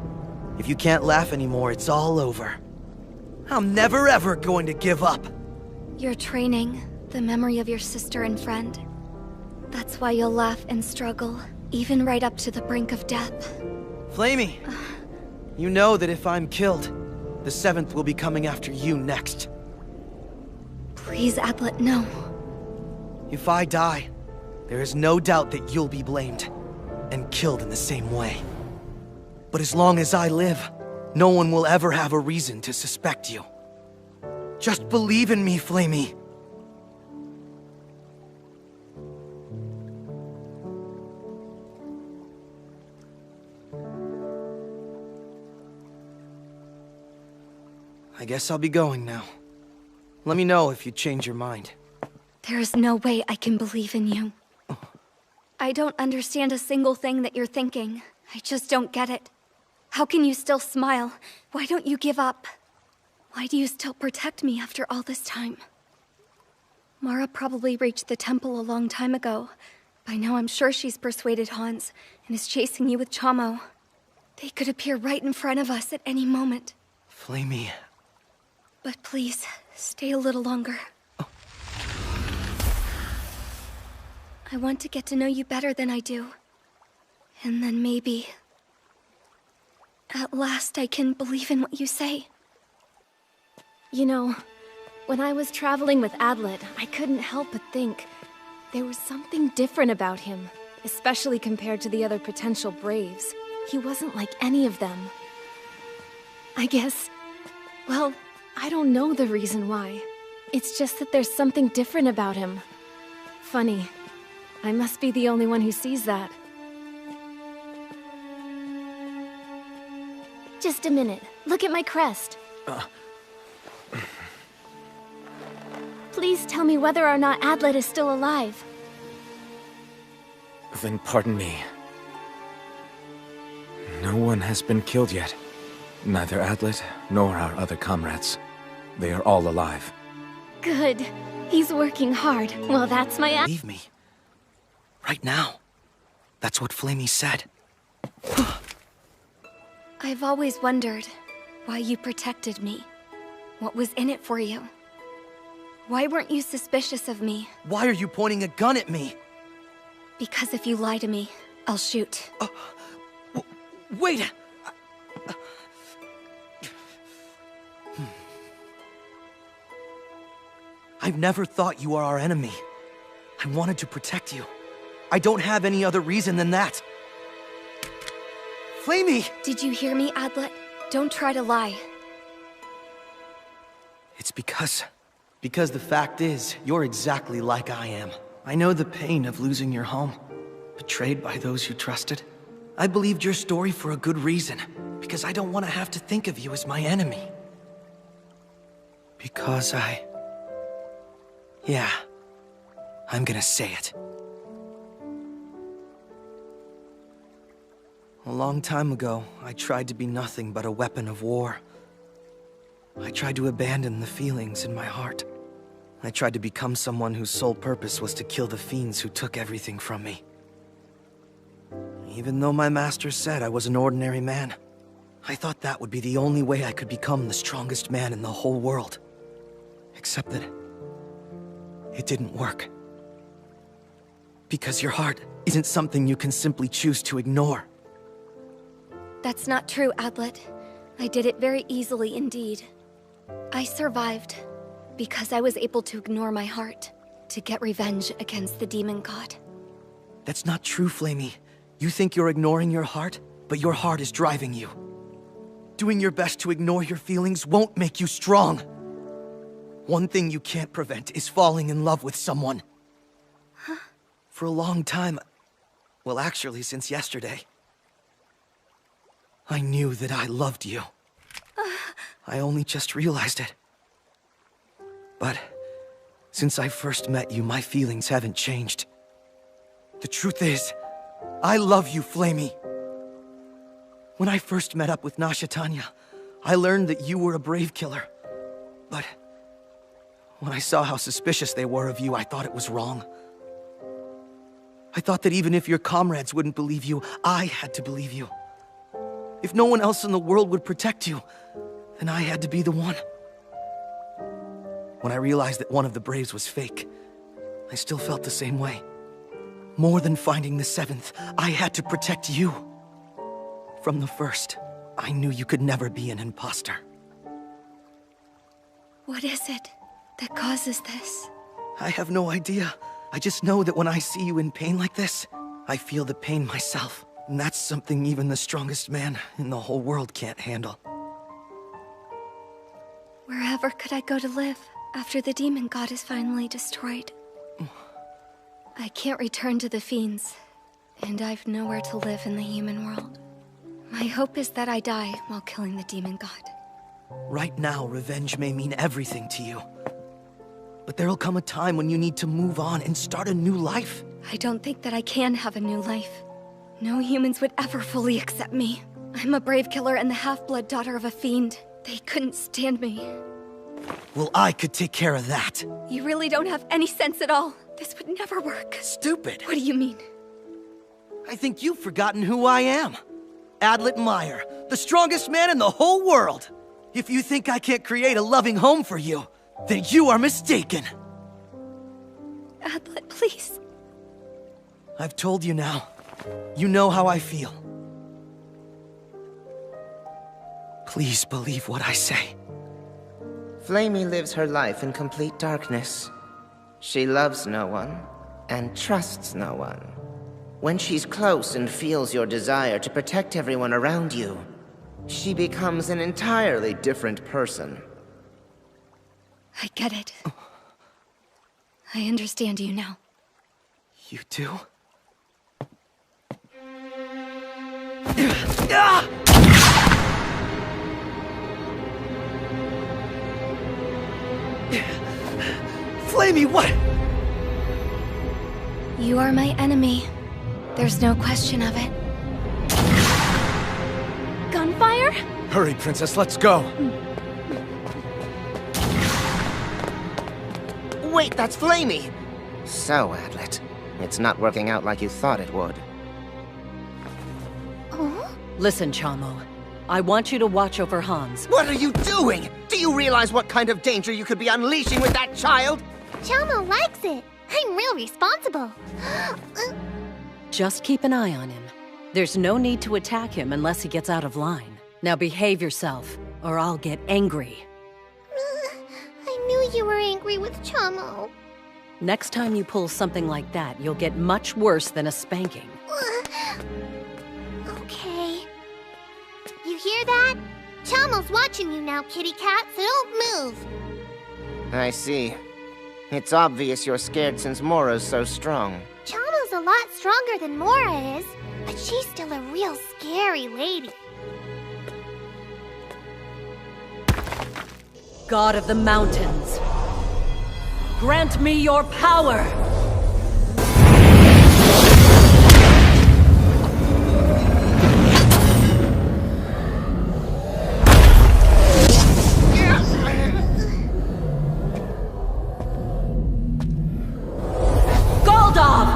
Speaker 4: if you can't laugh anymore, it's all over. I'm never ever going to give up.
Speaker 9: Your training, the memory of your sister and friend. That's why you'll laugh and struggle, even right up to the brink of death.
Speaker 4: Flamey, you know that if I'm killed, the 7th will be coming after you next.
Speaker 9: Please, Adlet, no.
Speaker 4: If I die, there is no doubt that you'll be blamed, and killed in the same way. But as long as I live, no one will ever have a reason to suspect you. Just believe in me, Flamey. I guess I'll be going now. Let me know if you change your mind.
Speaker 9: There is no way I can believe in you. I don't understand a single thing that you're thinking. I just don't get it. How can you still smile? Why don't you give up? Why do you still protect me after all this time? Mara probably reached the temple a long time ago. By now I'm sure she's persuaded Hans and is chasing you with Chamo. They could appear right in front of us at any moment.
Speaker 4: Flamey.
Speaker 9: But please, stay a little longer. Oh. I want to get to know you better than I do. And then maybe... at last I can believe in what you say.
Speaker 15: You know, when I was traveling with Adlet, I couldn't help but think there was something different about him, especially compared to the other potential Braves. He wasn't like any of them. I guess, well, I don't know the reason why. It's just that there's something different about him. Funny. I must be the only one who sees that.
Speaker 5: Just a minute. Look at my crest. Please tell me whether or not Adlet is still alive.
Speaker 8: Then pardon me. No one has been killed yet. Neither Adlet nor our other comrades. They are all alive.
Speaker 5: Good. He's working hard. Well, that's my...
Speaker 4: Leave me. Right now. That's what Flamey said.
Speaker 9: I've always wondered why you protected me. What was in it for you? Why weren't you suspicious of me?
Speaker 4: Why are you pointing a gun at me?
Speaker 9: Because if you lie to me, I'll shoot.
Speaker 4: Wait! I've never thought you are our enemy. I wanted to protect you. I don't have any other reason than that. Flamey!
Speaker 9: Did you hear me, Adlet? Don't try to lie.
Speaker 4: It's because the fact is, you're exactly like I am. I know the pain of losing your home, betrayed by those you trusted. I believed your story for a good reason, because I don't want to have to think of you as my enemy. Because yeah, I'm gonna say it. A long time ago, I tried to be nothing but a weapon of war. I tried to abandon the feelings in my heart. I tried to become someone whose sole purpose was to kill the fiends who took everything from me. Even though my master said I was an ordinary man, I thought that would be the only way I could become the strongest man in the whole world. Except that it didn't work. Because your heart isn't something you can simply choose to ignore.
Speaker 9: That's not true, Adlet. I did it very easily indeed. I survived because I was able to ignore my heart to get revenge against the demon god.
Speaker 4: That's not true, Flamey. You think you're ignoring your heart, but your heart is driving you. Doing your best to ignore your feelings won't make you strong. One thing you can't prevent is falling in love with someone.
Speaker 9: Huh?
Speaker 4: For a long time, well, actually since yesterday, I knew that I loved you. I only just realized it. But since I first met you, my feelings haven't changed. The truth is, I love you, Flamey. When I first met up with Nasha Tanya, I learned that you were a brave killer. But when I saw how suspicious they were of you, I thought it was wrong. I thought that even if your comrades wouldn't believe you, I had to believe you. If no one else in the world would protect you, then I had to be the one. When I realized that one of the Braves was fake, I still felt the same way. More than finding the seventh, I had to protect you. From the first, I knew you could never be an imposter.
Speaker 9: What is it that causes this?
Speaker 4: I have no idea. I just know that when I see you in pain like this, I feel the pain myself. And that's something even the strongest man in the whole world can't handle.
Speaker 9: Wherever could I go to live after the demon god is finally destroyed? I can't return to the fiends, and I've nowhere to live in the human world. My hope is that I die while killing the demon god.
Speaker 4: Right now, revenge may mean everything to you. But there'll come a time when you need to move on and start a new life.
Speaker 9: I don't think that I can have a new life. No humans would ever fully accept me. I'm a brave killer and the half-blood daughter of a fiend. They couldn't stand me.
Speaker 4: Well, I could take care of that.
Speaker 9: You really don't have any sense at all. This would never work.
Speaker 4: Stupid.
Speaker 9: What do you mean?
Speaker 4: I think you've forgotten who I am. Adlet Meyer, the strongest man in the whole world. If you think I can't create a loving home for you, then you are mistaken.
Speaker 9: Adlet, please.
Speaker 4: I've told you now. You know how I feel. Please believe what I say.
Speaker 13: Flamey lives her life in complete darkness. She loves no one, and trusts no one. When she's close and feels your desire to protect everyone around you, she becomes an entirely different person.
Speaker 9: I get it. I understand you now.
Speaker 4: You do? Flamey, what?
Speaker 9: You are my enemy. There's no question of it.
Speaker 15: Gunfire?
Speaker 8: Hurry, Princess, let's go.
Speaker 13: Wait, that's Flamey! So, Adlet, it's not working out like you thought it would.
Speaker 12: Listen, Chamo. I want you to watch over Hans.
Speaker 13: What are you doing? Do you realize what kind of danger you could be unleashing with that child?
Speaker 14: Chamo likes it. I'm real responsible.
Speaker 12: Just keep an eye on him. There's no need to attack him unless he gets out of line. Now behave yourself, or I'll get angry.
Speaker 14: I knew you were angry with Chamo.
Speaker 12: Next time you pull something like that, you'll get much worse than a spanking.
Speaker 14: Okay. You hear that? Chamo's watching you now, kitty cat, so don't move.
Speaker 13: I see. It's obvious you're scared since Mora's so strong.
Speaker 14: Chamo's a lot stronger than Mora is, but she's still a real scary lady.
Speaker 12: God of the mountains, grant me your power! Goldov!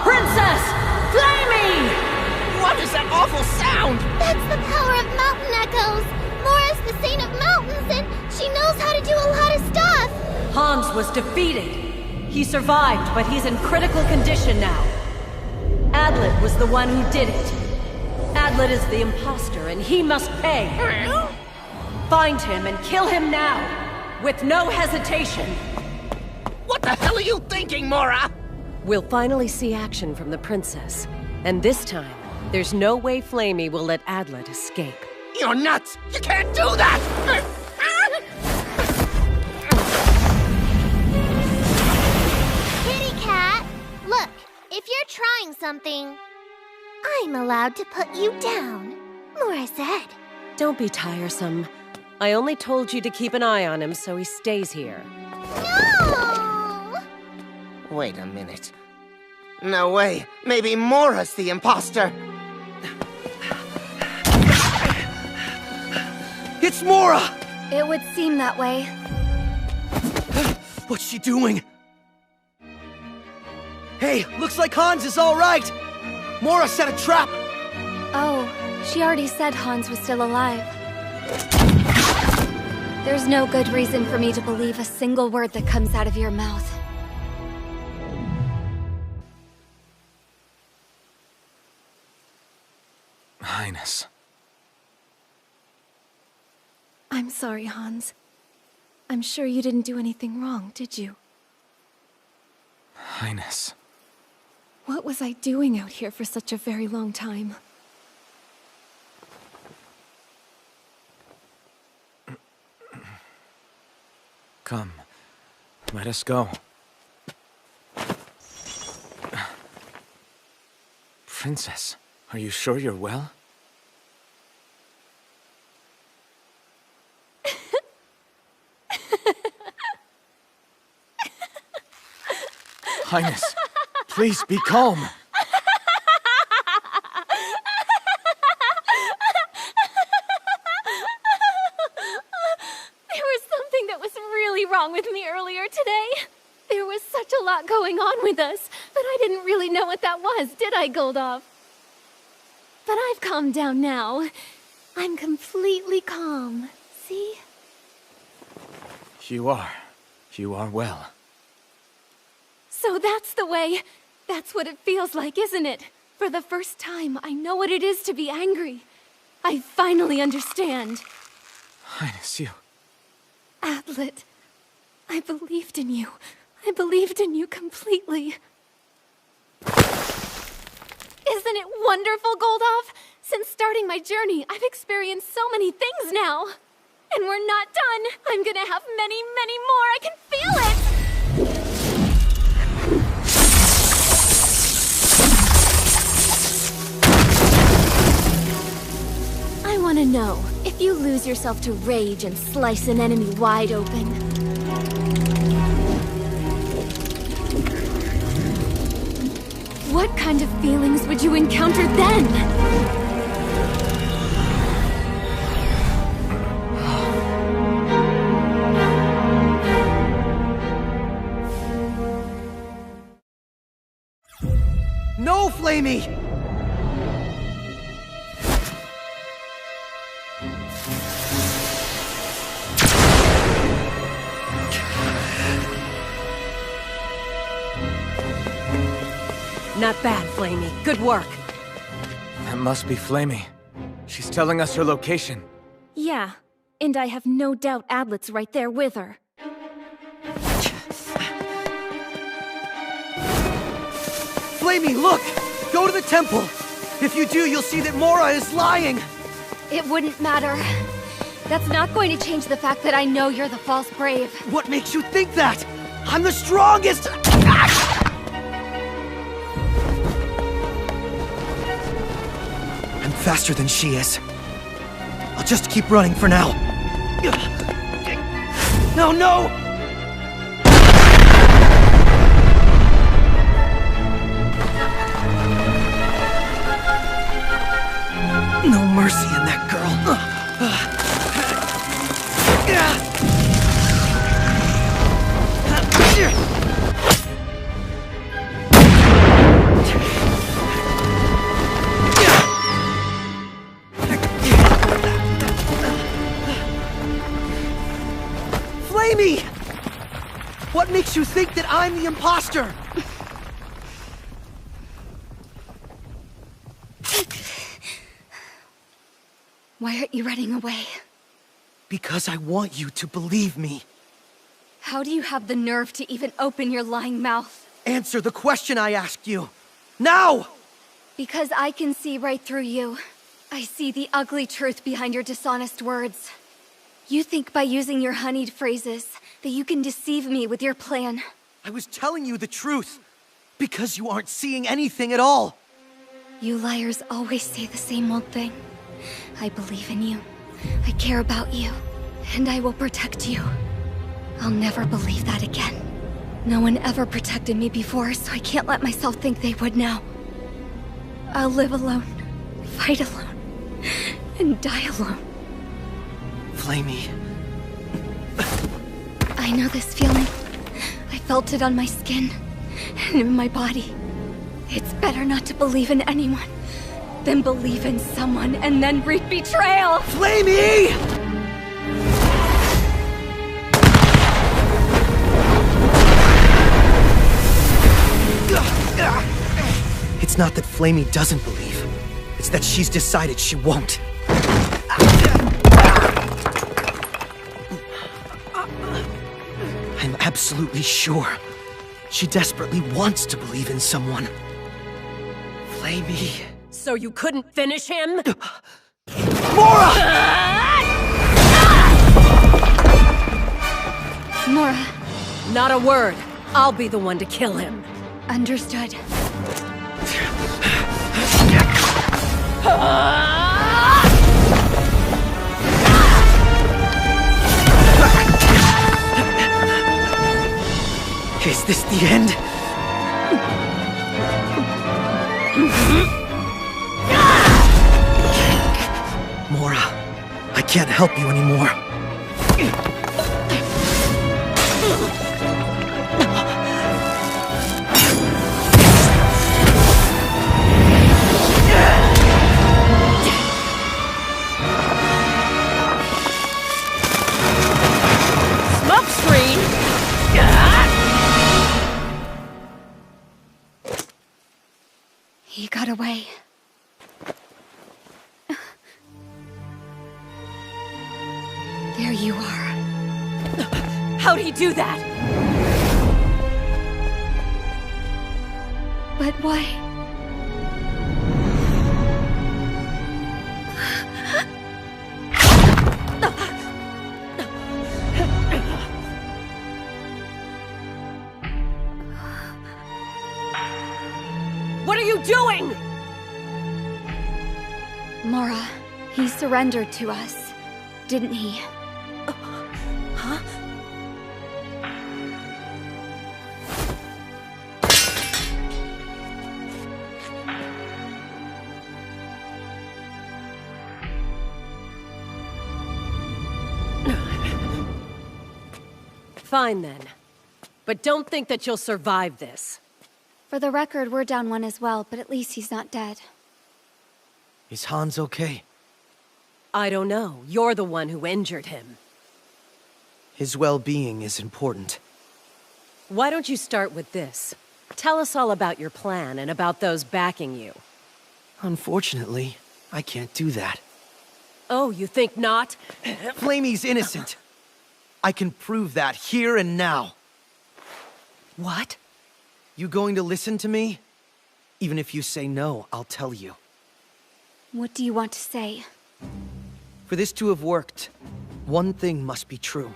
Speaker 12: Princess! Flamey!
Speaker 13: What is that awful sound?
Speaker 14: That's the power of mountain echoes. Mora's the saint of mountains, and she knows how to do a lot of stuff.
Speaker 12: Hans was defeated. He survived, but he's in critical condition now. Adlet was the one who did it. Adlet is the imposter, and he must pay. Find him and kill him now, with no hesitation.
Speaker 13: What the hell are you thinking, Mora?
Speaker 12: We'll finally see action from the princess. And this time, there's no way Flamey will let Adlet escape.
Speaker 13: You're nuts! You can't do that!
Speaker 14: Kitty cat, look, if you're trying something, I'm allowed to put you down. Mora said.
Speaker 12: Don't be tiresome. I only told you to keep an eye on him so he stays here.
Speaker 14: No!
Speaker 13: Wait a minute. No way. Maybe Mora's the imposter.
Speaker 4: It's Mora!
Speaker 9: It would seem that way.
Speaker 4: What's she doing? Hey, looks like Hans is all right. Mora set a trap.
Speaker 9: Oh, she already said Hans was still alive. There's no good reason for me to believe a single word that comes out of your mouth.
Speaker 8: Highness.
Speaker 15: I'm sorry, Hans. I'm sure you didn't do anything wrong, did you?
Speaker 8: Highness.
Speaker 15: What was I doing out here for such a very long time?
Speaker 8: Come, let us go. Princess, are you sure you're well? Highness, please be calm.
Speaker 15: wrong with me earlier today? There was such a lot going on with us, but I didn't really know what that was, did I, Goldov? But I've calmed down now. I'm completely calm. See?
Speaker 4: You are. You are well.
Speaker 15: So that's the way. That's what it feels like, isn't it? For the first time, I know what it is to be angry. I finally understand.
Speaker 4: Highness, you...
Speaker 15: Adlet, I believed in you. I believed in you completely. Isn't it wonderful, Goldov? Since starting my journey, I've experienced so many things now. And we're not done. I'm gonna have many, many more. I can feel it! I want to know, if you lose yourself to rage and slice an enemy wide open, what kind of feelings would you encounter then?
Speaker 4: No, Flamey!
Speaker 18: Not bad, Flamey. Good work.
Speaker 4: That must be Flamey. She's telling us her location.
Speaker 15: Yeah, and I have no doubt Adlet's right there with her.
Speaker 4: Flamey, look! Go to the temple! If you do, you'll see that Mora is lying!
Speaker 9: It wouldn't matter. That's not going to change the fact that I know you're the false brave.
Speaker 4: What makes you think that? I'm the strongest! I'm faster than she is. I'll just keep running for now. No, no! No mercy in that girl. Flamey! What makes you think that I'm the imposter?
Speaker 9: Why aren't you running away?
Speaker 4: Because I want you to believe me.
Speaker 9: How do you have the nerve to even open your lying mouth?
Speaker 4: Answer the question I asked you. Now!
Speaker 9: Because I can see right through you. I see the ugly truth behind your dishonest words. You think by using your honeyed phrases that you can deceive me with your plan.
Speaker 4: I was telling you the truth. Because you aren't seeing anything at all.
Speaker 9: You liars always say the same old thing. I believe in you. I care about you. And I will protect you. I'll never believe that again. No one ever protected me before, so I can't let myself think they would now. I'll live alone, fight alone, and die alone.
Speaker 4: Flamey.
Speaker 9: I know this feeling. I felt it on my skin and in my body. It's better not to believe in anyone than believe in someone and then reap betrayal!
Speaker 4: Flamey! It's not that Flamey doesn't believe. It's that she's decided she won't. I'm absolutely sure. She desperately wants to believe in someone. Flamey...
Speaker 18: So you couldn't finish him?
Speaker 4: Mora!
Speaker 9: Mora.
Speaker 18: Not a word. I'll be the one to kill him.
Speaker 9: Understood.
Speaker 4: Is this the end? Mora, I can't help you anymore.
Speaker 9: There you are.
Speaker 18: How'd he do that?
Speaker 9: But why?
Speaker 18: What are you doing?
Speaker 9: Mora, he surrendered to us, didn't he?
Speaker 18: Huh? Fine then. But don't think that you'll survive this.
Speaker 9: For the record, we're down one as well, but at least he's not dead.
Speaker 4: Is Hans okay?
Speaker 18: I don't know. You're the one who injured him.
Speaker 4: His well-being is important.
Speaker 18: Why don't you start with this? Tell us all about your plan and about those backing you.
Speaker 4: Unfortunately, I can't do that.
Speaker 18: Oh, you think not?
Speaker 4: Flamey's innocent. I can prove that here and now.
Speaker 18: What?
Speaker 4: You going to listen to me? Even if you say no, I'll tell you.
Speaker 9: What do you want to say?
Speaker 4: For this to have worked, one thing must be true.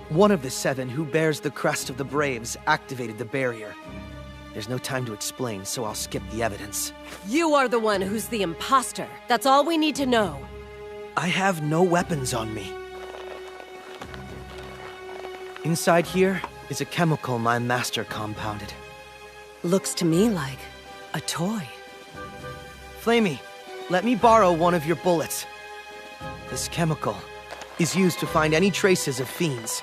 Speaker 4: One of the 7 who bears the crest of the Braves activated the barrier. There's no time to explain, so I'll skip the evidence.
Speaker 18: You are the one who's the imposter. That's all we need to know.
Speaker 4: I have no weapons on me. Inside here is a chemical my master compounded.
Speaker 18: Looks to me like a toy.
Speaker 4: Flamey, let me borrow one of your bullets. This chemical is used to find any traces of fiends.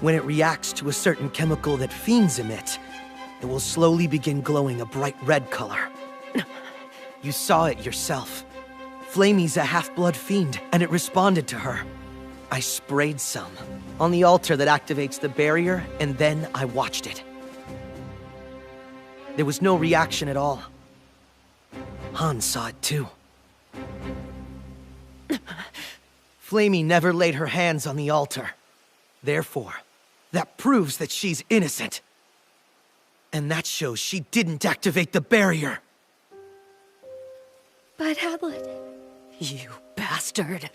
Speaker 4: When it reacts to a certain chemical that fiends emit, it will slowly begin glowing a bright red color. You saw it yourself. Flamey's a half-blood fiend, and it responded to her. I sprayed some on the altar that activates the barrier, and then I watched it. There was no reaction at all. Hans saw it too. Flamey never laid her hands on the altar. Therefore, that proves that she's innocent. And that shows she didn't activate the barrier.
Speaker 9: But Adlet...
Speaker 18: You bastard.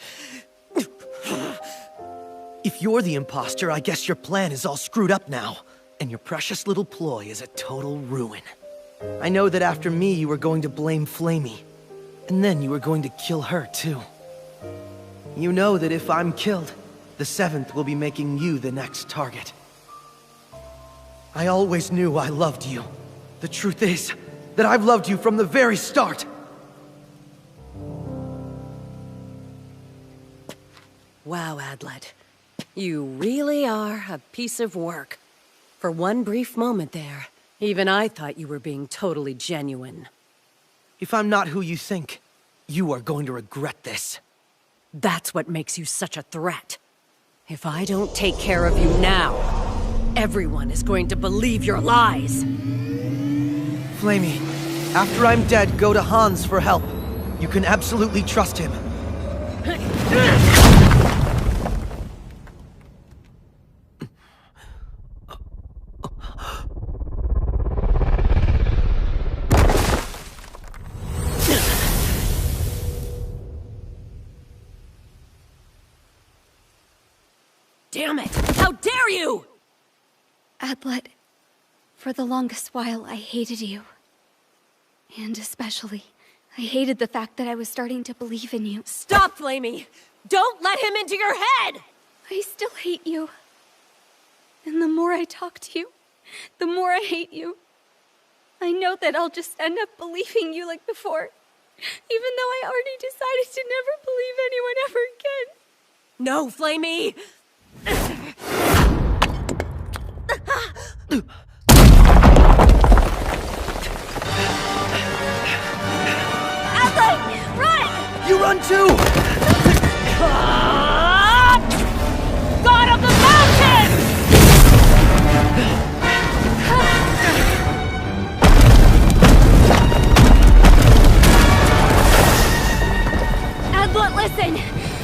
Speaker 4: If you're the imposter, I guess your plan is all screwed up now. And your precious little ploy is a total ruin. I know that after me, you were going to blame Flamey. And then you were going to kill her, too. You know that if I'm killed, the 7th will be making you the next target. I always knew I loved you. The truth is that I've loved you from the very start.
Speaker 18: Wow, Adlet. You really are a piece of work. For one brief moment there, even I thought you were being totally genuine.
Speaker 4: If I'm not who you think, you are going to regret this.
Speaker 18: That's what makes you such a threat. If I don't take care of you now, everyone is going to believe your lies.
Speaker 4: Flamey, after I'm dead, go to Hans for help. You can absolutely trust him.
Speaker 18: Damn it! How dare you!
Speaker 9: Adlet, for the longest while I hated you. And especially, I hated the fact that I was starting to believe in you.
Speaker 18: Stop, Flamey! Don't let him into your head!
Speaker 9: I still hate you. And the more I talk to you, the more I hate you. I know that I'll just end up believing you like before. Even though I already decided to never believe anyone ever again.
Speaker 18: No, Flamey!
Speaker 9: Adlet, run!
Speaker 4: You run too!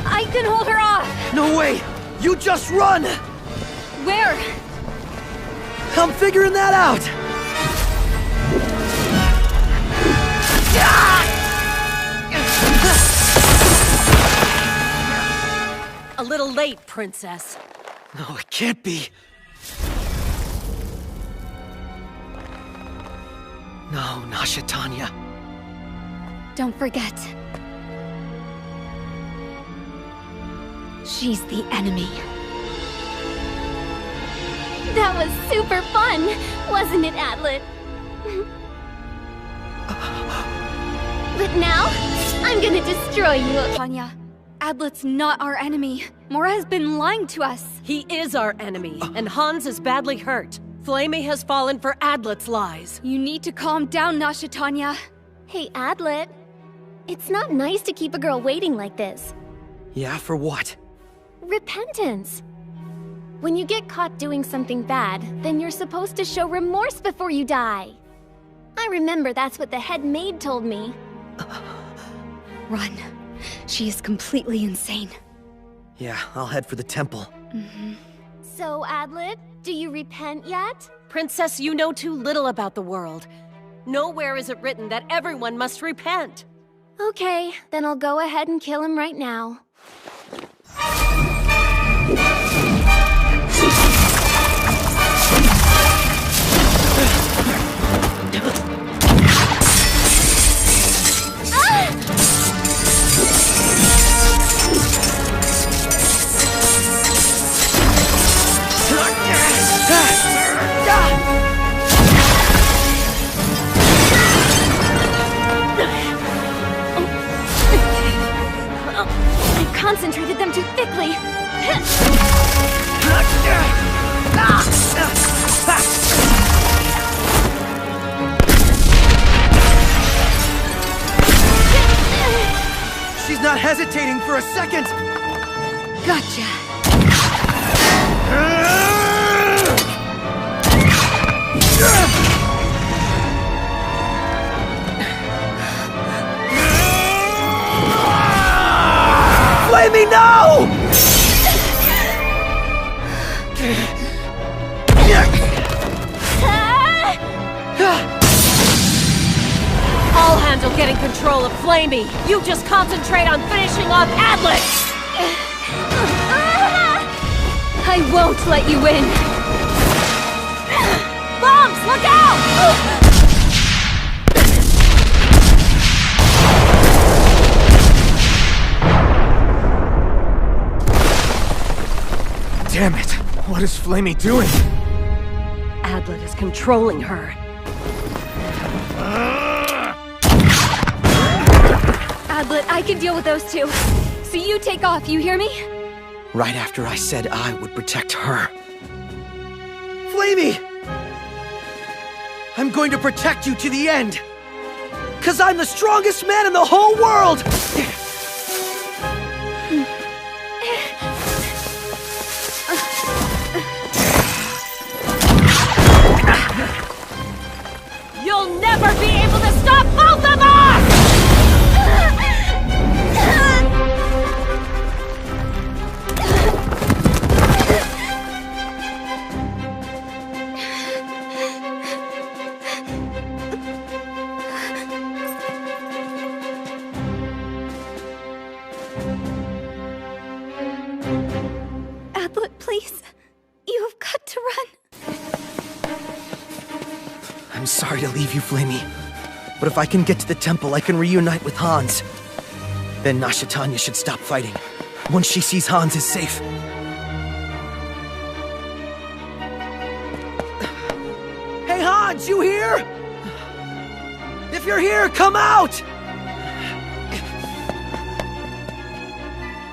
Speaker 16: I can hold her off!
Speaker 4: No way! You just run!
Speaker 16: Where?
Speaker 4: I'm figuring that out!
Speaker 18: A little late, Princess.
Speaker 4: No, it can't be. No, Nasha Tanya.
Speaker 9: Don't forget. She's the enemy.
Speaker 5: That was super fun, wasn't it, Adlet? But now, I'm gonna destroy you.
Speaker 9: Tanya, Adlet's not our enemy. Mora has been lying to us.
Speaker 18: He is our enemy, and Hans is badly hurt. Flamey has fallen for Adlet's lies.
Speaker 9: You need to calm down, Nasha Tanya.
Speaker 5: Hey, Adlet. It's not nice to keep a girl waiting like this.
Speaker 4: Yeah, for what?
Speaker 5: Repentance. When you get caught doing something bad, then you're supposed to show remorse before you die. I remember that's what the head maid told me.
Speaker 9: Run. She is completely insane.
Speaker 4: Yeah, I'll head for the temple.
Speaker 5: So, Adlet, do you repent yet?
Speaker 18: Princess, you know too little about the world. Nowhere is it written that everyone must repent.
Speaker 5: Okay, then I'll go ahead and kill him right now. I concentrated them too thickly.
Speaker 4: She's not hesitating for a second!
Speaker 9: Gotcha.
Speaker 4: Flamey, no!
Speaker 18: I'll handle getting control of Flamey. You just concentrate on finishing off Adlet!
Speaker 9: I won't let you win.
Speaker 18: Bombs, look out!
Speaker 4: Damn it! What is Flamey doing?
Speaker 18: Adlet is controlling her.
Speaker 9: Adlet, I can deal with those two. So you take off, you hear me?
Speaker 4: Right after I said I would protect her. Flamey! I'm going to protect you to the end! 'Cause I'm the strongest man in the whole world!
Speaker 18: You'll never be able to stop both of us!
Speaker 9: Adlet, please. You have got to run.
Speaker 4: I'm sorry to leave you, Flamey. But if I can get to the temple, I can reunite with Hans. Then Nasha Tanya should stop fighting. Once she sees Hans is safe. Hey Hans, you here? If you're here, come out!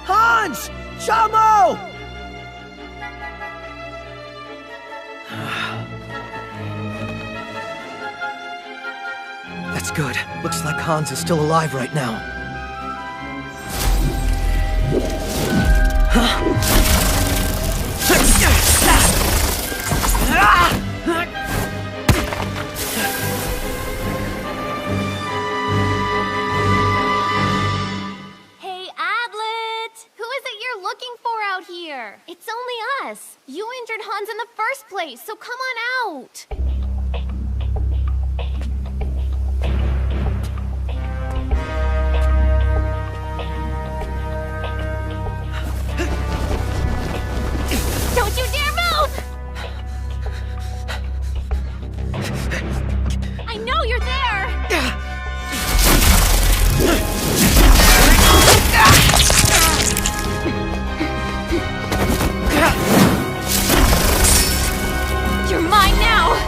Speaker 4: Hans! Chamo! That's good. Looks like Hans is still alive right now.
Speaker 5: Hey, Adlet! Who out here? It's only us. You injured Hans in the first place, so come on out. Don't you dare move! I know you're there! You're mine now!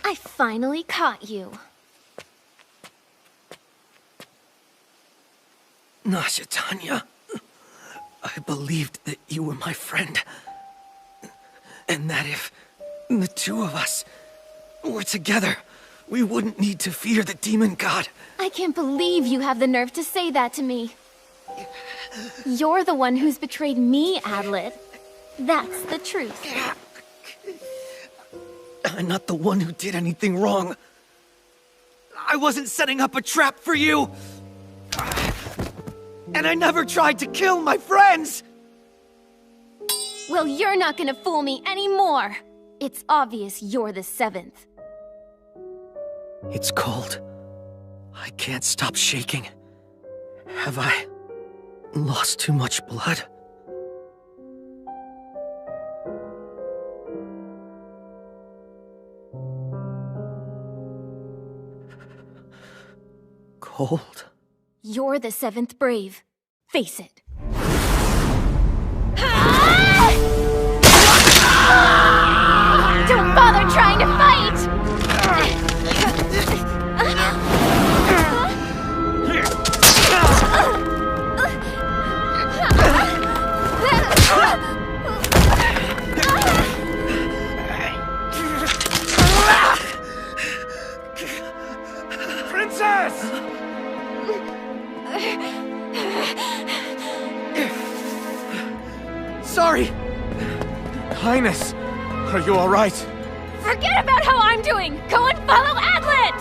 Speaker 5: I finally caught you.
Speaker 4: Nasha Tanya, I believed that you were my friend. And that if the two of us were together, we wouldn't need to fear the demon god.
Speaker 5: I can't believe you have the nerve to say that to me. You're the one who's betrayed me, Adlet. That's the truth.
Speaker 4: I'm not the one who did anything wrong. I wasn't setting up a trap for you. And I never tried to kill my friends!
Speaker 5: Well, you're not gonna fool me anymore. It's obvious you're the seventh.
Speaker 4: It's cold. I can't stop shaking. Have I lost too much blood? Cold?
Speaker 5: You're the seventh brave. Face it. Don't bother trying to fight!
Speaker 3: Princess!
Speaker 4: Sorry! Highness, are you alright?
Speaker 5: Forget about how I'm doing! Go and follow Adlet!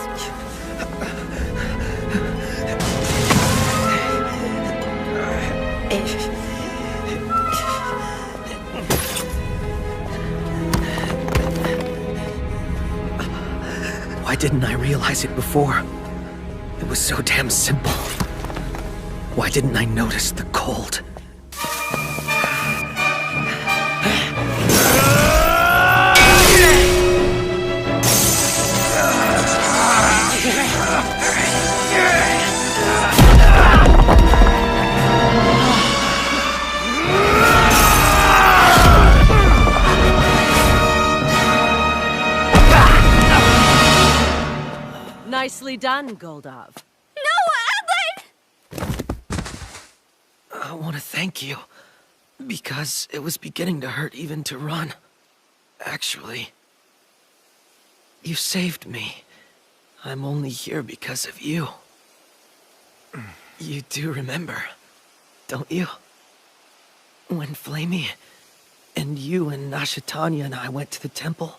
Speaker 4: Why didn't I realize it before? It was so damn simple. Why didn't I notice the cold?
Speaker 18: Nicely done, Goldov.
Speaker 5: No, Adlet!
Speaker 4: I want to thank you, because it was beginning to hurt even to run. Actually, you saved me. I'm only here because of you. You do remember, don't you? When Flamey and you and Nasha Tanya and I went to the temple,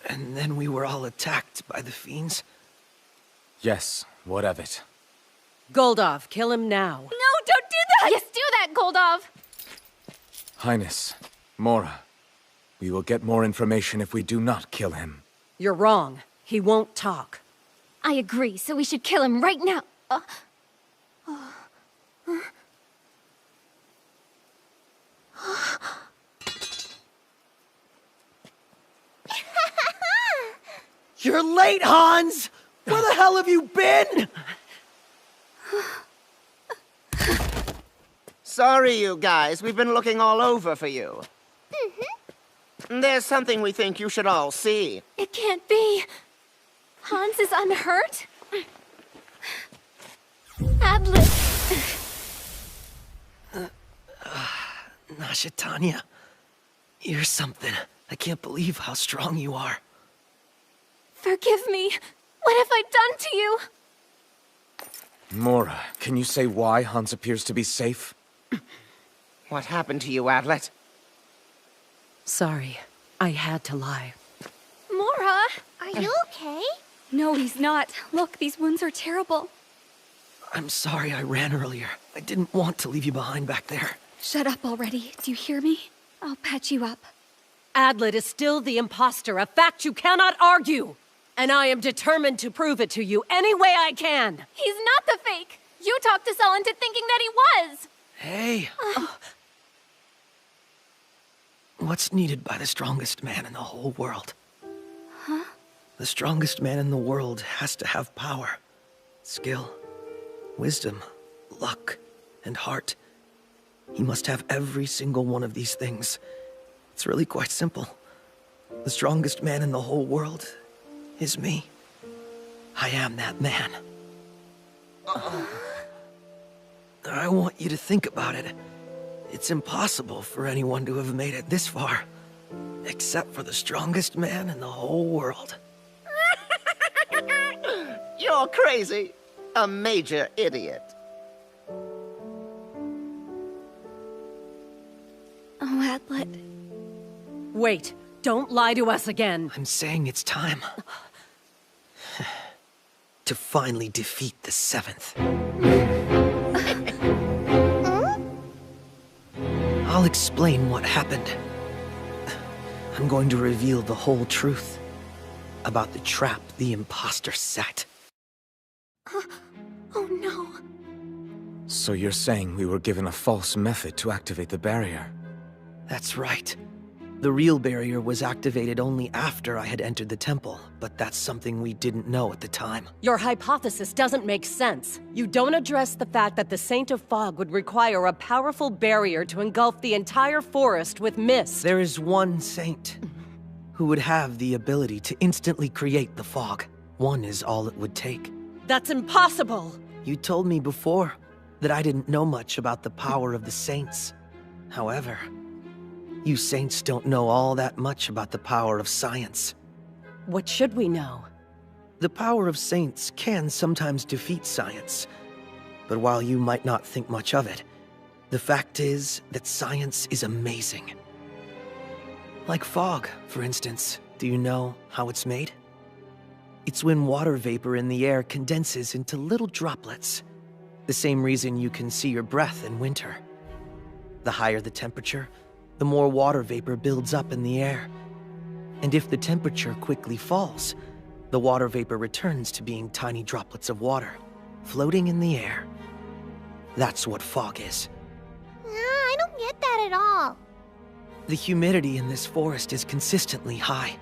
Speaker 4: and then we were all attacked by the fiends.
Speaker 8: Yes, what of it?
Speaker 18: Goldov, kill him now.
Speaker 5: No, don't do that! Yes, do that, Goldov!
Speaker 8: Highness, Mora, we will get more information if we do not kill him.
Speaker 18: You're wrong. He won't talk.
Speaker 5: I agree, so we should kill him right now.
Speaker 4: You're late, Hans! Where the hell have you been?
Speaker 13: Sorry, you guys. We've been looking all over for you. There's something we think you should all see.
Speaker 5: It can't be. Hans is unhurt? Adlet.
Speaker 4: Nashitania, you're something. I can't believe how strong you are.
Speaker 7: Forgive me. What have I done to you?
Speaker 8: Mora, can you say why Hans appears to be safe?
Speaker 13: What happened to you, Adlet?
Speaker 18: Sorry, I had to lie.
Speaker 14: Mora, are you okay?
Speaker 9: No, he's not. Look, these wounds are terrible.
Speaker 4: I'm sorry I ran earlier. I didn't want to leave you behind back there.
Speaker 9: Shut up already. Do you hear me? I'll patch you up.
Speaker 18: Adlet is still the imposter, a fact you cannot argue. And I am determined to prove it to you any way I can.
Speaker 7: He's not the fake. You talked us all into thinking that he was.
Speaker 4: Hey. What's needed by the strongest man in the whole world?
Speaker 9: Huh?
Speaker 4: The strongest man in the world has to have power, skill, wisdom, luck, and heart. He must have every single one of these things. It's really quite simple. The strongest man in the whole world is me. I am that man. I want you to think about it. It's impossible for anyone to have made it this far, except for the strongest man in the whole world.
Speaker 13: You're crazy. A major idiot.
Speaker 9: Oh, Adlet.
Speaker 18: Wait, don't lie to us again.
Speaker 4: I'm saying it's time to finally defeat the Seventh. I'll explain what happened. I'm going to reveal the whole truth about the trap the imposter set.
Speaker 7: Oh no.
Speaker 8: So you're saying we were given a false method to activate the barrier?
Speaker 4: That's right. The real barrier was activated only after I had entered the temple, but that's something we didn't know at the time.
Speaker 18: Your hypothesis doesn't make sense. You don't address the fact that the Saint of Fog would require a powerful barrier to engulf the entire forest with mist.
Speaker 4: There is one saint who would have the ability to instantly create the fog. One is all it would take.
Speaker 18: That's impossible!
Speaker 4: You told me before that I didn't know much about the power of the saints. However, you saints don't know all that much about the power of science.
Speaker 18: What should we know?
Speaker 4: The power of saints can sometimes defeat science. But while you might not think much of it, the fact is that science is amazing. Like fog, for instance. Do you know how it's made? It's when water vapor in the air condenses into little droplets. The same reason you can see your breath in winter. The higher the temperature, the more water vapor builds up in the air. And if the temperature quickly falls, the water vapor returns to being tiny droplets of water, floating in the air. That's what fog is.
Speaker 14: I don't get that at all.
Speaker 4: The humidity in this forest is consistently high.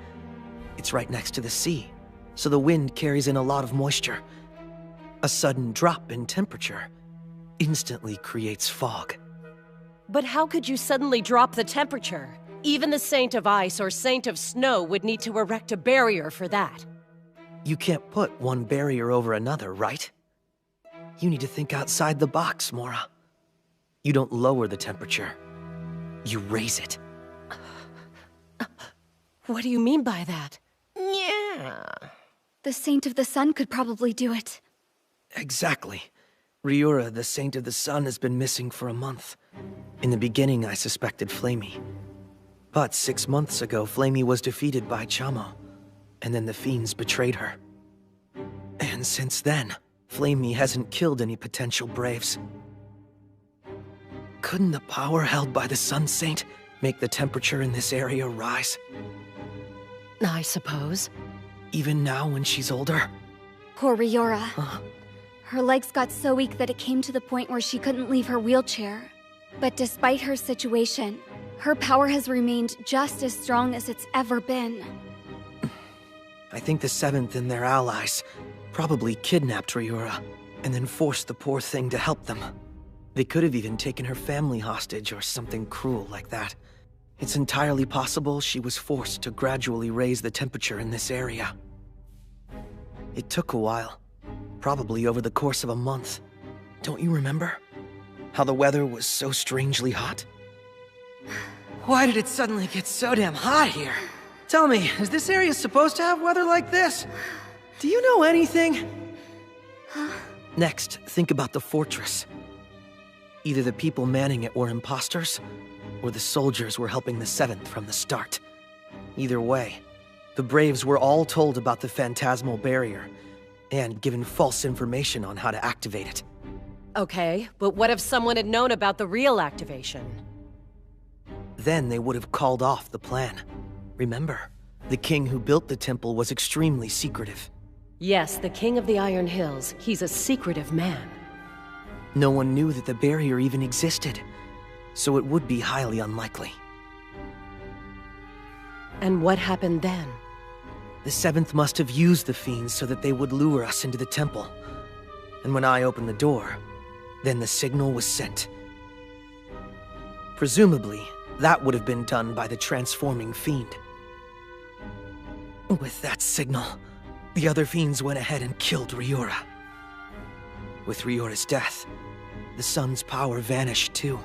Speaker 4: It's right next to the sea, so the wind carries in a lot of moisture. A sudden drop in temperature instantly creates fog.
Speaker 18: But how could you suddenly drop the temperature? Even the Saint of Ice or Saint of Snow would need to erect a barrier for that.
Speaker 4: You can't put one barrier over another, right? You need to think outside the box, Mora. You don't lower the temperature. You raise it.
Speaker 18: What do you mean by that?
Speaker 13: Yeah.
Speaker 9: The Saint of the Sun could probably do it.
Speaker 4: Exactly. Ryura, the Saint of the Sun, has been missing for a month. In the beginning, I suspected Flamey. But 6 months ago, Flamey was defeated by Chamo, and then the fiends betrayed her. And since then, Flamey hasn't killed any potential Braves. Couldn't the power held by the Sun Saint make the temperature in this area rise?
Speaker 18: I suppose.
Speaker 4: Even now when she's older?
Speaker 9: Poor Ryura. Her legs got so weak that it came to the point where she couldn't leave her wheelchair. But despite her situation, her power has remained just as strong as it's ever been.
Speaker 4: I think the Seventh and their allies probably kidnapped Ryura, and then forced the poor thing to help them. They could have even taken her family hostage or something cruel like that. It's entirely possible she was forced to gradually raise the temperature in this area. It took a while, probably over the course of a month. Don't you remember? How the weather was so strangely hot? Why did it suddenly get so damn hot here? Tell me, is this area supposed to have weather like this? Do you know anything? Next, think about the fortress. Either the people manning it were imposters, or the soldiers were helping the 7th from the start. Either way, the Braves were all told about the phantasmal barrier, and given false information on how to activate it.
Speaker 18: Okay, but what if someone had known about the real activation?
Speaker 4: Then they would have called off the plan. Remember, the king who built the temple was extremely secretive.
Speaker 18: Yes, the King of the Iron Hills. He's a secretive man.
Speaker 4: No one knew that the barrier even existed, so it would be highly unlikely.
Speaker 18: And what happened then?
Speaker 4: The 7th must have used the fiends so that they would lure us into the temple. And when I opened the door, then the signal was sent. Presumably, that would have been done by the transforming fiend. With that signal, the other fiends went ahead and killed Ryora. With Ryora's death, the sun's power vanished too.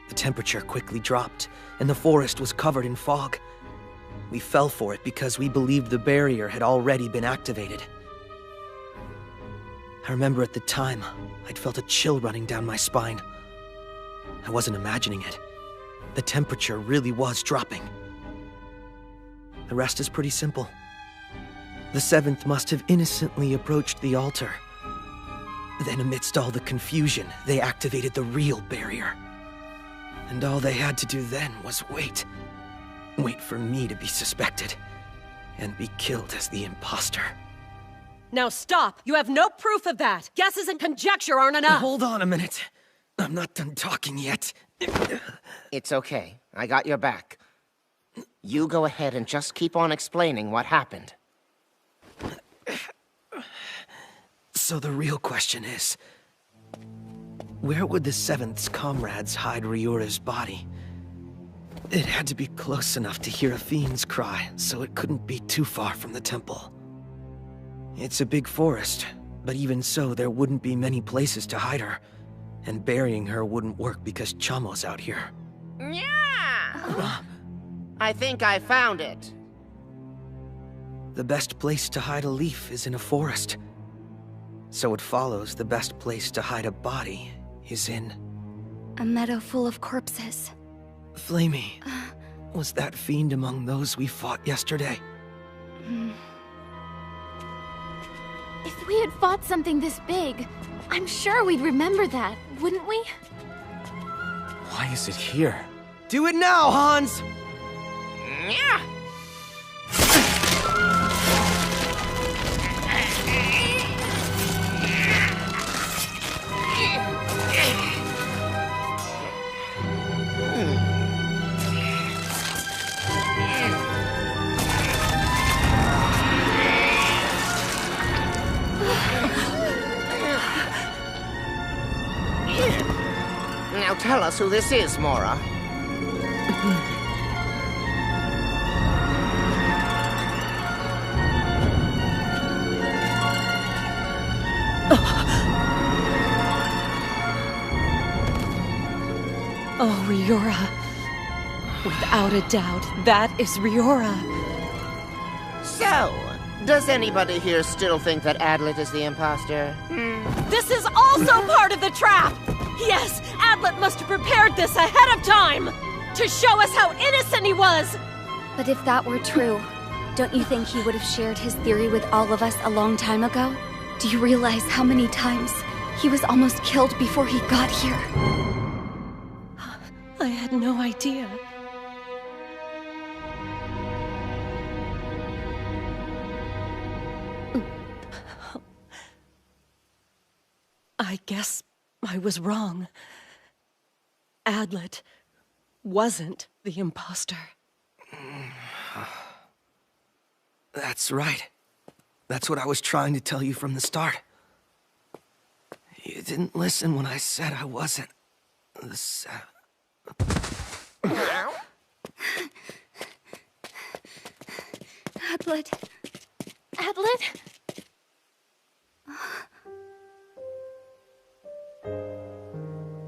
Speaker 4: The temperature quickly dropped, and the forest was covered in fog. We fell for it because we believed the barrier had already been activated. I remember at the time, I'd felt a chill running down my spine. I wasn't imagining it. The temperature really was dropping. The rest is pretty simple. The 7th must have innocently approached the altar. Then amidst all the confusion, they activated the real barrier. And all they had to do then was wait. Wait for me to be suspected, and be killed as the imposter.
Speaker 18: Now stop! You have no proof of that! Guesses and conjecture aren't enough!
Speaker 4: Hold on a minute. I'm not done talking yet.
Speaker 13: It's okay. I got your back. You go ahead and just keep on explaining what happened.
Speaker 4: So the real question is, where would the 7th's comrades hide Ryora's body? It had to be close enough to hear a fiend's cry, so it couldn't be too far from the temple. It's a big forest, but even so, there wouldn't be many places to hide her, and burying her wouldn't work because Chamo's out here.
Speaker 13: Yeah! I think I found it.
Speaker 4: The best place to hide a leaf is in a forest. So it follows the best place to hide a body is in...
Speaker 9: a meadow full of corpses.
Speaker 4: Flamey, was that fiend among those we fought yesterday?
Speaker 15: If we had fought something this big, I'm sure we'd remember that, wouldn't we?
Speaker 6: Why is it here?
Speaker 4: Do it now, Hans!
Speaker 13: Yeah! Now tell us who this is, Mora.
Speaker 18: Oh, Ryora. Without a doubt, that is Ryora.
Speaker 13: So, does anybody here still think that Adlet is the imposter?
Speaker 18: This is also part of the trap! Yes, Adlet must have prepared this ahead of time! To show us how innocent he was!
Speaker 9: But if that were true, don't you think he would have shared his theory with all of us a long time ago? Do you realize how many times he was almost killed before he got here?
Speaker 18: I had no idea. I guess I was wrong. Adlet wasn't the imposter.
Speaker 4: That's right. That's what I was trying to tell you from the start. You didn't listen when I said I wasn't.
Speaker 9: Adlet.
Speaker 15: Adlet?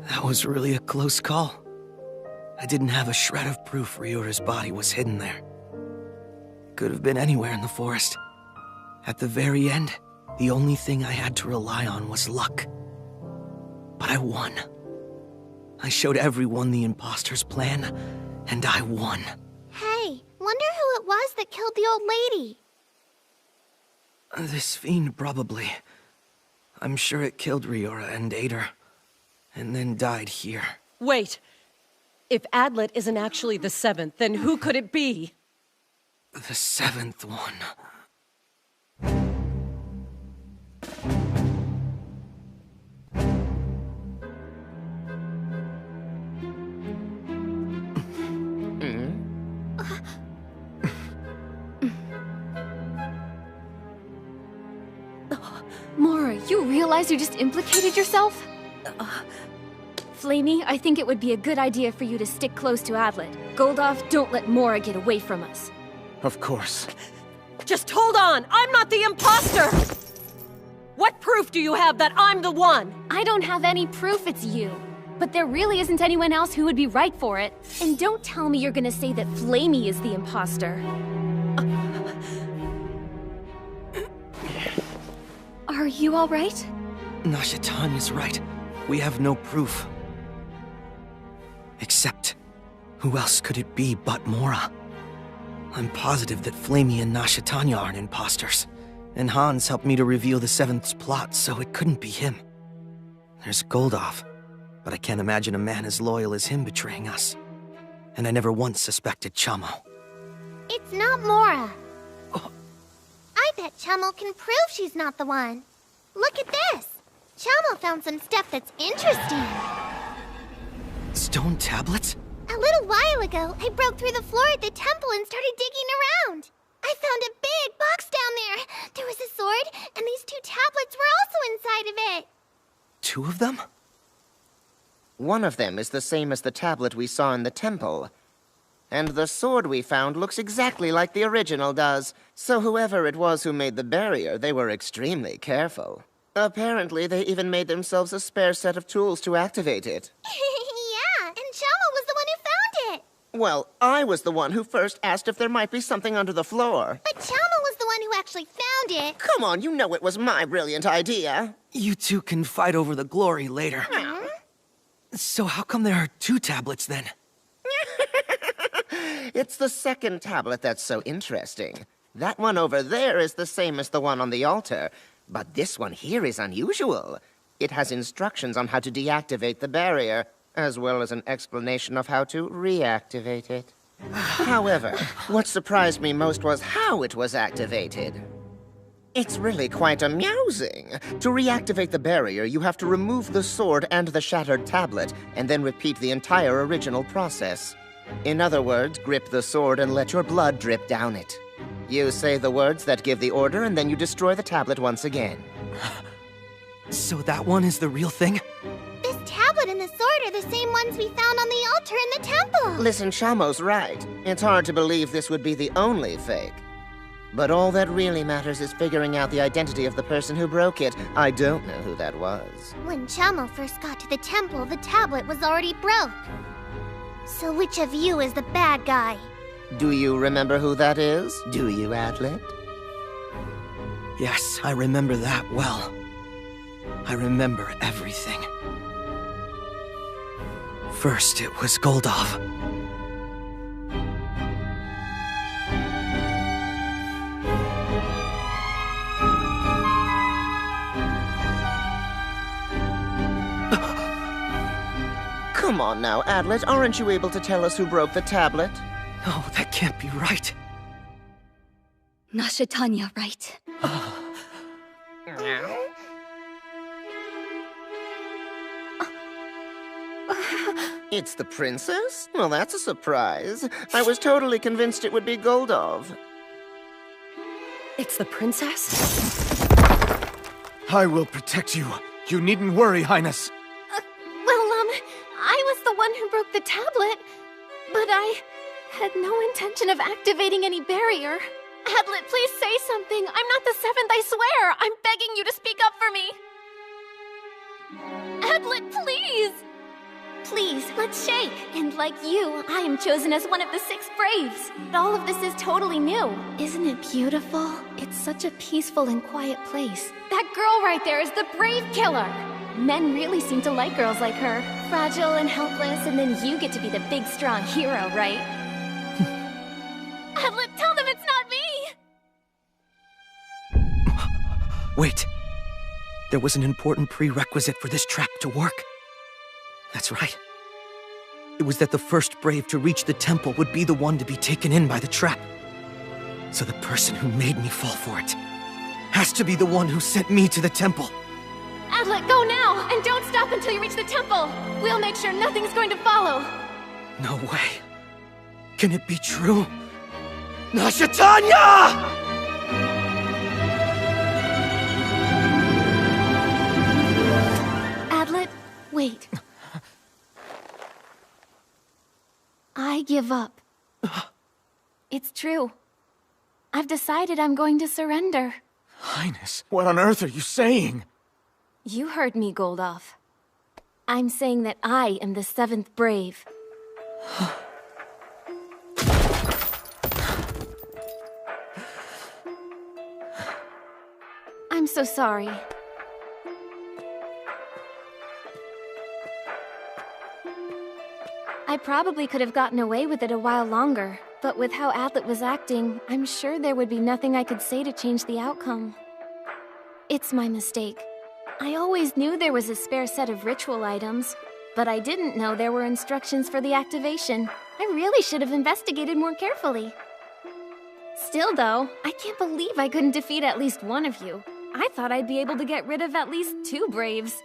Speaker 4: That was really a close call. I didn't have a shred of proof Ryura's body was hidden there. Could have been anywhere in the forest. At the very end, the only thing I had to rely on was luck. But I won. I showed everyone the imposter's plan, and I won.
Speaker 14: Hey, wonder who it was that killed the old lady.
Speaker 4: This fiend, probably. I'm sure it killed Ryura and ate her, and then died here.
Speaker 18: Wait! If Adlet isn't actually the 7th, then who could it be?
Speaker 4: The 7th one.
Speaker 15: Mora, you realize you just implicated yourself? Flamey, I think it would be a good idea for you to stick close to Adlet. Goldov, don't let Mora get away from us.
Speaker 4: Of course.
Speaker 18: Just hold on! I'm not the imposter! What proof do you have that I'm the one?
Speaker 15: I don't have any proof it's you. But there really isn't anyone else who would be right for it. And don't tell me you're gonna say that Flamey is the imposter. Are you all right?
Speaker 4: Nashatanya's right. We have no proof. Except, who else could it be but Mora? I'm positive that Flamey and Nashatanya aren't imposters. And Hans helped me to reveal the 7th's plot, so it couldn't be him. There's Goldov, but I can't imagine a man as loyal as him betraying us. And I never once suspected Chamo.
Speaker 14: It's not Mora. I bet Chamo can prove she's not the one. Look at this. Chamo found some stuff that's interesting.
Speaker 4: Stone tablets?
Speaker 14: A little while ago, I broke through the floor at the temple and started digging around. I found a big box down there. There was a sword, and these 2 tablets were also inside of it.
Speaker 4: 2 of them?
Speaker 13: One of them is the same as the tablet we saw in the temple. And the sword we found looks exactly like the original does. So whoever it was who made the barrier, they were extremely careful. Apparently, they even made themselves a spare set of tools to activate it.
Speaker 14: Yeah, and Chamo was the one who found it.
Speaker 13: Well, I was the one who first asked if there might be something under the floor.
Speaker 14: But Chamo was the one who actually found it.
Speaker 13: Come on, you know it was my brilliant idea.
Speaker 4: You two can fight over the glory later. So how come there are 2 tablets then?
Speaker 13: It's the 2nd tablet that's so interesting. That one over there is the same as the one on the altar, but this one here is unusual. It has instructions on how to deactivate the barrier, as well as an explanation of how to reactivate it. However, what surprised me most was how it was activated. It's really quite amusing. To reactivate the barrier, you have to remove the sword and the shattered tablet, and then repeat the entire original process. In other words, grip the sword and let your blood drip down it. You say the words that give the order, and then you destroy the tablet once again.
Speaker 4: So that one is the real thing?
Speaker 14: This tablet and the sword are the same ones we found on the altar in the temple.
Speaker 13: Listen, Chamo's right. It's hard to believe this would be the only fake. But all that really matters is figuring out the identity of the person who broke it. I don't know who that was.
Speaker 14: When Chamo first got to the temple, the tablet was already broke. So which of you is the bad guy?
Speaker 13: Do you remember who that is? Do you, Adlet?
Speaker 4: Yes, I remember that well. I remember everything. First, it was Goldov.
Speaker 13: Come on now, Adlet. Aren't you able to tell us who broke the tablet?
Speaker 4: No, that can't be right.
Speaker 9: Nashatanya, right?
Speaker 13: It's the princess? Well, that's a surprise. I was totally convinced it would be Goldov.
Speaker 18: It's the princess?
Speaker 8: I will protect you. You needn't worry, Highness.
Speaker 15: I was the one who broke the tablet, but I had no intention of activating any barrier. Adlet, please say something. I'm not the 7th, I swear. I'm begging you to speak up for me. Adlet, please!
Speaker 5: Please, let's shake. And like you, I am chosen as one of the 6 Braves. All of this is totally new. Isn't it beautiful? It's such a peaceful and quiet place. That girl right there is the Brave Killer. Men really seem to like girls like her. Fragile and helpless, and then you get to be the big, strong hero, right? Adlet, tell them it's not me!
Speaker 4: Wait. There was an important prerequisite for this trap to work. That's right. It was that the first Brave to reach the temple would be the one to be taken in by the trap. So the person who made me fall for it has to be the one who sent me to the temple.
Speaker 5: Adlet, go now! And don't stop until you reach the temple! We'll make sure nothing's going to follow!
Speaker 4: No way. Can it be true? Nashatanya!
Speaker 5: Adlet, wait. I give up. It's true. I've decided I'm going to surrender.
Speaker 4: Highness, what on earth are you saying?
Speaker 5: You heard me, Goldoff. I'm saying that I am the 7th Brave. I'm so sorry. I probably could have gotten away with it a while longer, but with how Adlet was acting, I'm sure there would be nothing I could say to change the outcome. It's my mistake. I always knew there was a spare set of ritual items, but I didn't know there were instructions for the activation. I really should have investigated more carefully. Still though, I can't believe I couldn't defeat at least one of you. I thought I'd be able to get rid of at least 2 Braves.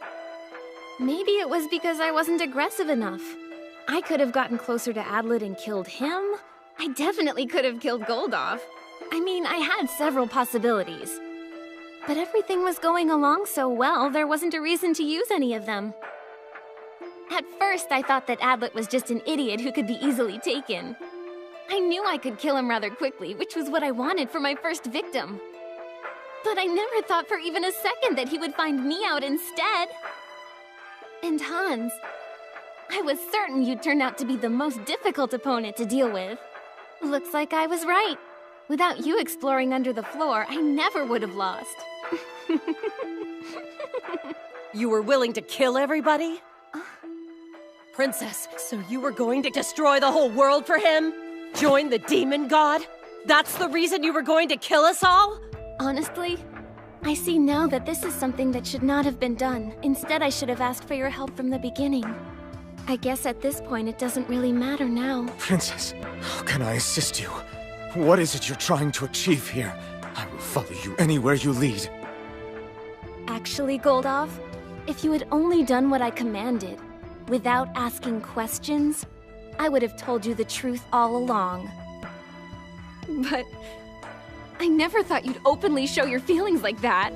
Speaker 5: Maybe it was because I wasn't aggressive enough. I could have gotten closer to Adlet and killed him. I definitely could have killed Goldoff. I mean, I had several possibilities. But everything was going along so well, there wasn't a reason to use any of them. At first, I thought that Adlet was just an idiot who could be easily taken. I knew I could kill him rather quickly, which was what I wanted for my first victim. But I never thought for even a second that he would find me out instead. And Hans, I was certain you'd turn out to be the most difficult opponent to deal with. Looks like I was right. Without you exploring under the floor, I never would have lost.
Speaker 18: You were willing to kill everybody? Princess, so you were going to destroy the whole world for him? Join the demon god? That's the reason you were going to kill us all?
Speaker 5: Honestly, I see now that this is something that should not have been done. Instead, I should have asked for your help from the beginning. I guess at this point, it doesn't really matter now.
Speaker 4: Princess, how can I assist you? What is it you're trying to achieve here? I will follow you anywhere you lead.
Speaker 5: Actually, Goldoff, if you had only done what I commanded, without asking questions, I would have told you the truth all along. But I never thought you'd openly show your feelings like that.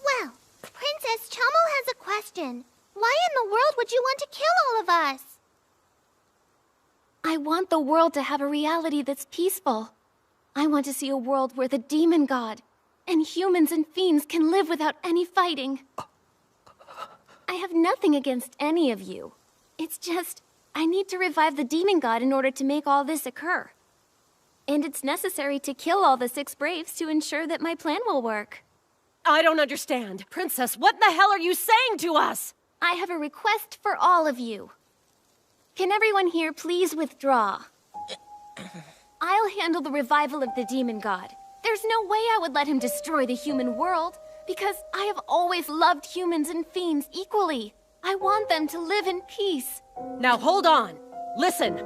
Speaker 14: Well, Princess Chommel has a question. Why in the world would you want to kill all of us?
Speaker 5: I want the world to have a reality that's peaceful. I want to see a world where the demon god and humans and fiends can live without any fighting. I have nothing against any of you. It's just, I need to revive the demon god in order to make all this occur. And it's necessary to kill all the 6 Braves to ensure that my plan will work.
Speaker 18: I don't understand. Princess, what the hell are you saying to us?
Speaker 5: I have a request for all of you. Can everyone here please withdraw? I'll handle the revival of the demon god. There's no way I would let him destroy the human world, because I have always loved humans and fiends equally. I want them to live in peace.
Speaker 18: Now hold on. Listen,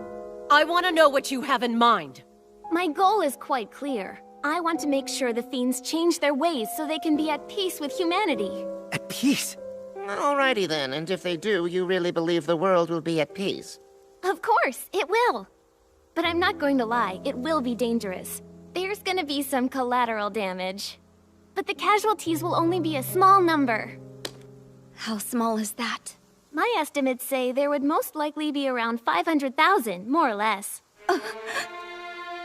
Speaker 18: I want to know what you have in mind.
Speaker 5: My goal is quite clear. I want to make sure the fiends change their ways so they can be at peace with humanity.
Speaker 4: At peace?
Speaker 13: Alrighty then, and if they do, you really believe the world will be at peace?
Speaker 5: Of course, it will. But I'm not going to lie, it will be dangerous. There's gonna be some collateral damage. But the casualties will only be a small number.
Speaker 9: How small is that?
Speaker 5: My estimates say there would most likely be around 500,000, more or less.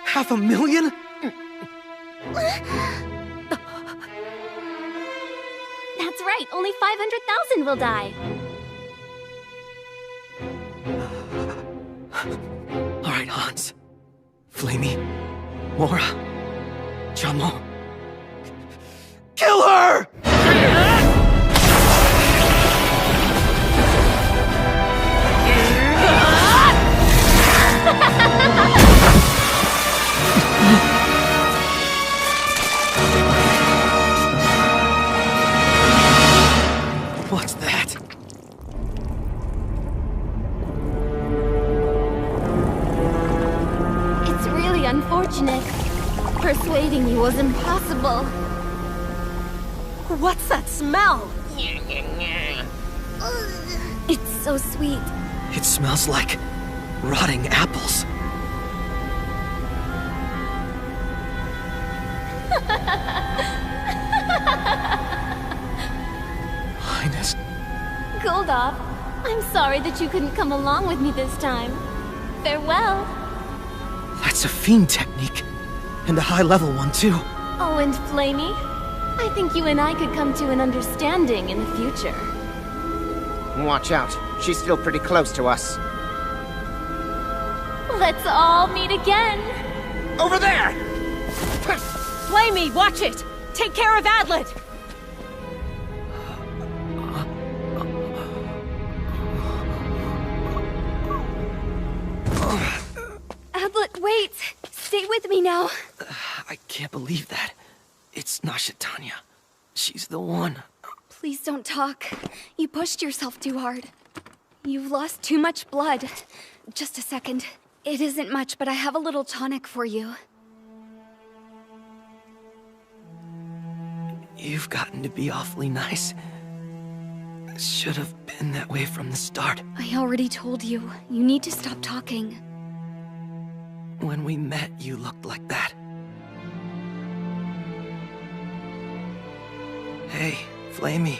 Speaker 4: 500,000?
Speaker 5: That's right.
Speaker 7: right, only 500,000 will die.
Speaker 4: All right, Hans. Flamey. Mora. Jamo. Kill her! What's that?
Speaker 7: It's really unfortunate. Persuading you was impossible.
Speaker 18: What's that smell?
Speaker 7: It's so sweet.
Speaker 4: It smells like rotting apples. Highness.
Speaker 7: Goldov, I'm sorry that you couldn't come along with me this time. Farewell.
Speaker 4: That's a fiend technique. And a high-level one, too.
Speaker 7: Oh, and Flamey, I think you and I could come to an understanding in the future.
Speaker 13: Watch out. She's still pretty close to us.
Speaker 7: Let's all meet again.
Speaker 13: Over there!
Speaker 18: Flamey, watch it! Take care of Adlet!
Speaker 9: Adlet, wait! Stay with me now.
Speaker 4: I can't believe that. It's Nasha Tanya. She's the one.
Speaker 9: Please don't talk. You pushed yourself too hard. You've lost too much blood. Just a second. It isn't much, but I have a little tonic for you.
Speaker 4: You've gotten to be awfully nice. Should have been that way from the start.
Speaker 9: I already told you. You need to stop talking.
Speaker 4: When we met, you looked like that. Hey, Flamey.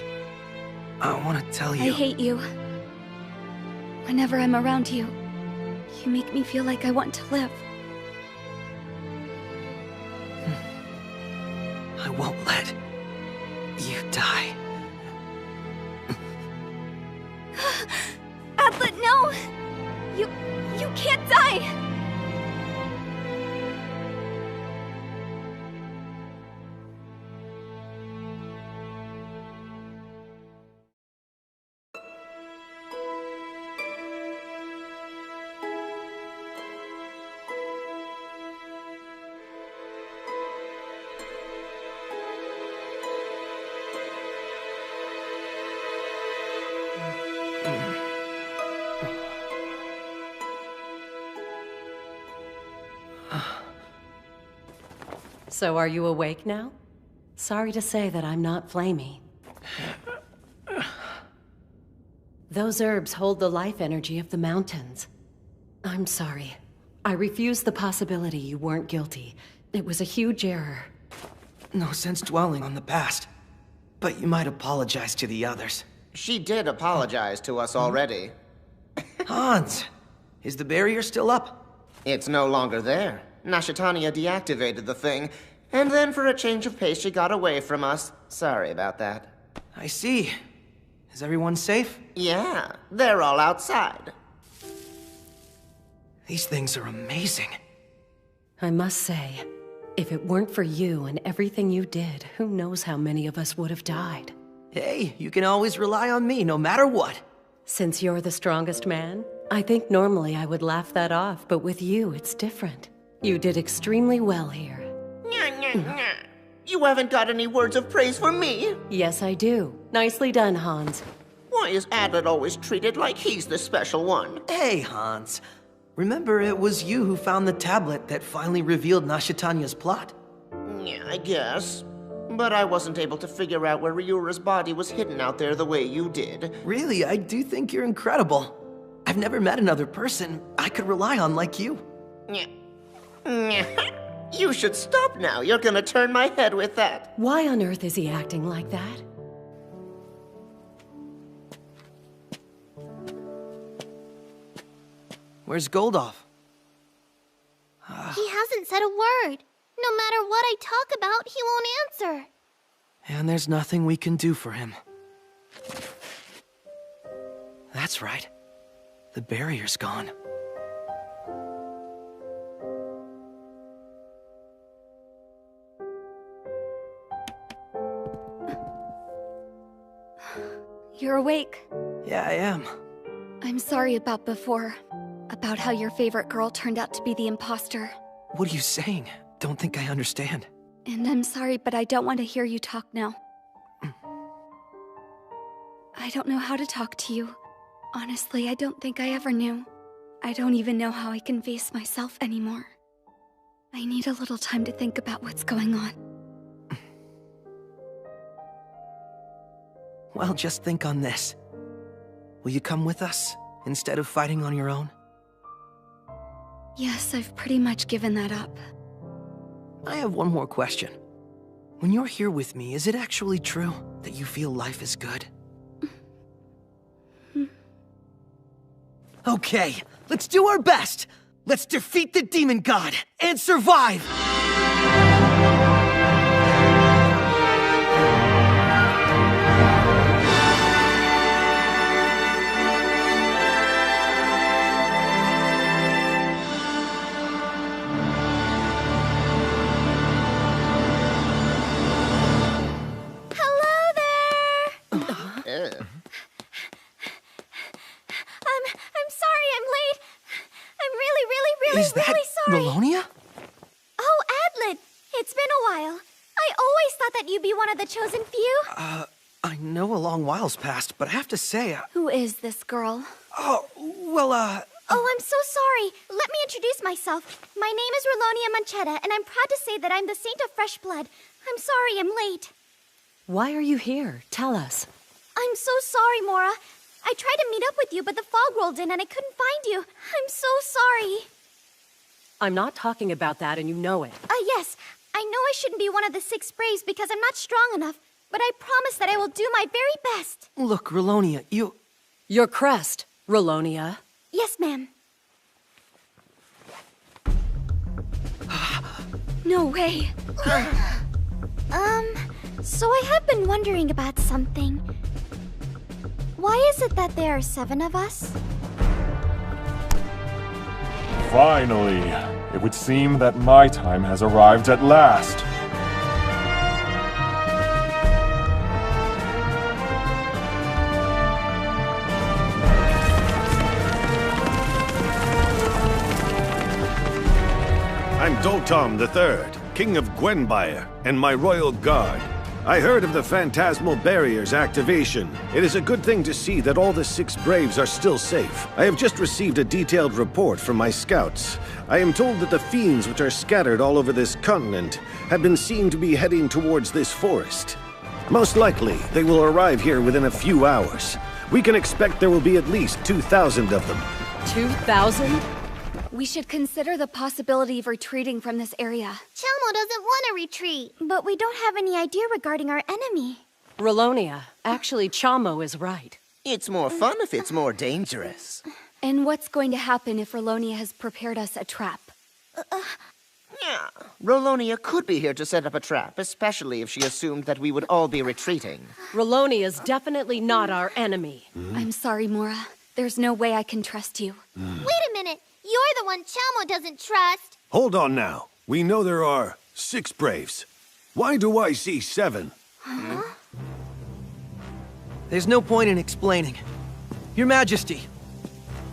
Speaker 4: I want to tell you...
Speaker 9: I hate you. Whenever I'm around you, you make me feel like I want to live.
Speaker 4: I won't let you die.
Speaker 9: Adlet, no! You can't die!
Speaker 12: So are you awake now? Sorry to say that I'm not Flamey. Those herbs hold the life energy of the mountains. I'm sorry. I refuse the possibility you weren't guilty. It was a huge error.
Speaker 4: No sense dwelling on the past. But you might apologize to the others.
Speaker 13: She did apologize to us already.
Speaker 4: Hans! Is the barrier still up?
Speaker 13: It's no longer there. Nasha Tanya deactivated the thing, and then for a change of pace she got away from us. Sorry about that.
Speaker 4: I see. Is everyone safe?
Speaker 13: Yeah, they're all outside.
Speaker 4: These things are amazing.
Speaker 12: I must say, if it weren't for you and everything you did, who knows how many of us would have died.
Speaker 4: Hey, you can always rely on me no matter what.
Speaker 12: Since you're the strongest man, I think normally I would laugh that off, but with you, it's different. You did extremely well here.
Speaker 13: You haven't got any words of praise for me?
Speaker 12: Yes, I do. Nicely done, Hans.
Speaker 13: Why is Adlet always treated like he's the special one?
Speaker 4: Hey, Hans. Remember, it was you who found the tablet that finally revealed Nasha Tanya's plot?
Speaker 13: Yeah, I guess. But I wasn't able to figure out where Ryura's body was hidden out there the way you did.
Speaker 4: Really, I do think you're incredible. I've never met another person I could rely on like you.
Speaker 13: You should stop now. You're gonna turn my head with that.
Speaker 12: Why on earth is he acting like that?
Speaker 4: Where's Goldov?
Speaker 14: He hasn't said a word. No matter what I talk about, he won't answer.
Speaker 4: And there's nothing we can do for him. That's right. The barrier's gone.
Speaker 9: You're awake.
Speaker 4: Yeah, I am.
Speaker 9: I'm sorry about before. About how your favorite girl turned out to be the imposter.
Speaker 4: What are you saying? Don't think I understand.
Speaker 9: And I'm sorry, but I don't want to hear you talk now. I don't know how to talk to you. Honestly, I don't think I ever knew. I don't even know how I can face myself anymore. I need a little time to think about what's going on.
Speaker 4: Well, just think on this. Will you come with us, instead of fighting on your own?
Speaker 9: Yes, I've pretty much given that up.
Speaker 4: I have one more question. When you're here with me, is it actually true that you feel life is good? Okay, let's do our best! Let's defeat the demon god and survive!
Speaker 5: Is that
Speaker 4: really sorry. Rolonia?
Speaker 5: Oh, Adlet! It's been a while. I always thought that you'd be one of the chosen few.
Speaker 4: I know a long while's passed, but I have to say,
Speaker 9: Who is this girl?
Speaker 4: Oh, well,
Speaker 5: Oh, I'm so sorry. Let me introduce myself. My name is Rolonia Manchetta, and I'm proud to say that I'm the Saint of Fresh Blood. I'm sorry I'm late.
Speaker 12: Why are you here? Tell us.
Speaker 5: I'm so sorry, Mora. I tried to meet up with you, but the fog rolled in and I couldn't find you. I'm so sorry.
Speaker 12: I'm not talking about that, and you know it.
Speaker 5: Yes. I know I shouldn't be one of the 6 Braves because I'm not strong enough, but I promise that I will do my very best.
Speaker 4: Look, Rolonia,
Speaker 12: Your crest, Rolonia.
Speaker 5: Yes, ma'am.
Speaker 9: No way.
Speaker 5: So I have been wondering about something. Why is it that there are 7 of us?
Speaker 17: Finally! It would seem that my time has arrived at last.
Speaker 2: I'm Dotom III, King of Gwenbyre, and my royal guard. I heard of the Phantasmal Barrier's activation. It is a good thing to see that all the 6 Braves are still safe. I have just received a detailed report from my scouts. I am told that the fiends which are scattered all over this continent have been seen to be heading towards this forest. Most likely, they will arrive here within a few hours. We can expect there will be at least 2,000 of them.
Speaker 12: 2,000?
Speaker 9: We should consider the possibility of retreating from this area.
Speaker 14: Chelmo doesn't want to retreat.
Speaker 5: But we don't have any idea regarding our enemy.
Speaker 12: Rolonia, actually Chamo is right.
Speaker 13: It's more fun if it's more dangerous.
Speaker 9: And what's going to happen if Rolonia has prepared us a trap?
Speaker 13: Yeah, Rolonia could be here to set up a trap, especially if she assumed that we would all be retreating.
Speaker 12: Rolonia's definitely not our enemy.
Speaker 9: I'm sorry, Mora. There's no way I can trust you.
Speaker 14: Wait a minute. You're the one Chelmo doesn't trust.
Speaker 2: Hold on now. We know there are 6 Braves. Why do I see 7?
Speaker 14: Huh?
Speaker 4: There's no point in explaining. Your Majesty,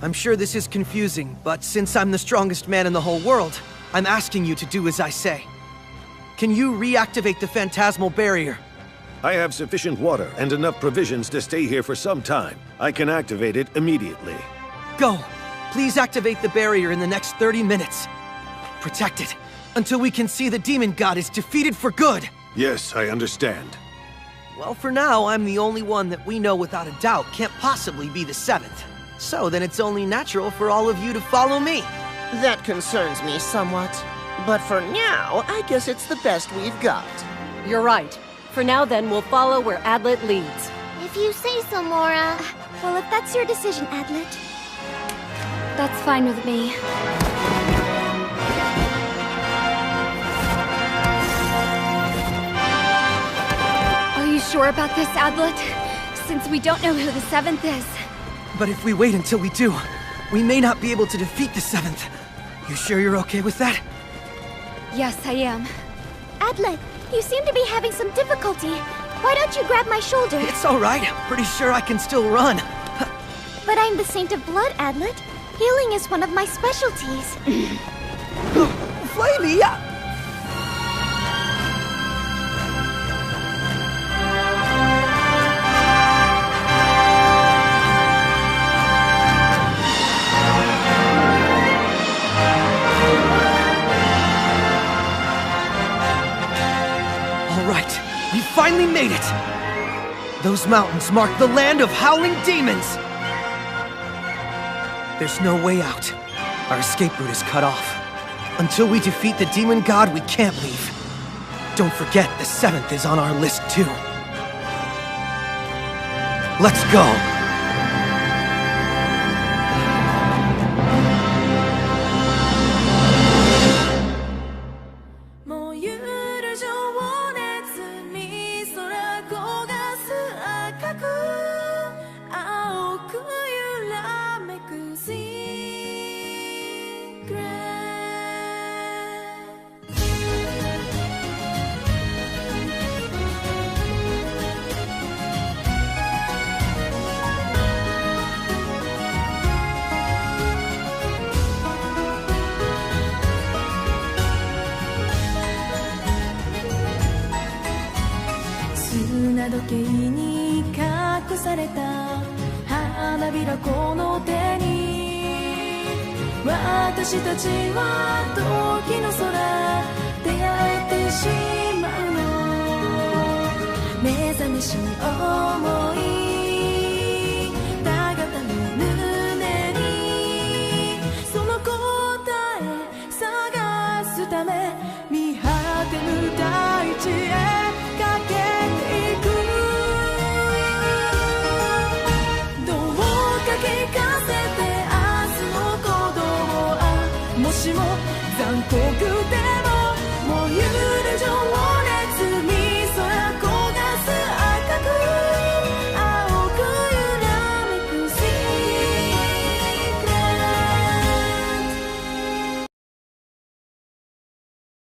Speaker 4: I'm sure this is confusing, but since I'm the strongest man in the whole world, I'm asking you to do as I say. Can you reactivate the Phantasmal Barrier?
Speaker 2: I have sufficient water and enough provisions to stay here for some time. I can activate it immediately.
Speaker 4: Go! Please activate the barrier in the next 30 minutes. Protect it until we can see the demon god is defeated for good.
Speaker 2: Yes, I understand.
Speaker 4: Well, for now, I'm the only one that we know without a doubt can't possibly be the 7th. So then it's only natural for all of you to follow me.
Speaker 13: That concerns me somewhat. But for now, I guess it's the best we've got.
Speaker 12: You're right. For now then, we'll follow where Adlet leads.
Speaker 14: If you say so, Mora.
Speaker 5: Well, if that's your decision, Adlet.
Speaker 9: That's fine with me. Are you sure about this, Adlet? Since we don't know who the 7th is.
Speaker 4: But if we wait until we do, we may not be able to defeat the 7th. You sure you're okay with that?
Speaker 9: Yes, I am.
Speaker 14: Adlet, you seem to be having some difficulty. Why don't you grab my shoulder?
Speaker 4: It's alright. Pretty sure I can still run.
Speaker 14: But I'm the Saint of Blood, Adlet. Healing is one of my specialties.
Speaker 4: Flamey! Alright, we finally made it! Those mountains mark the land of howling demons! There's no way out. Our escape route is cut off. Until we defeat the demon god, we can't leave. Don't forget, the 7th is on our list too. Let's go!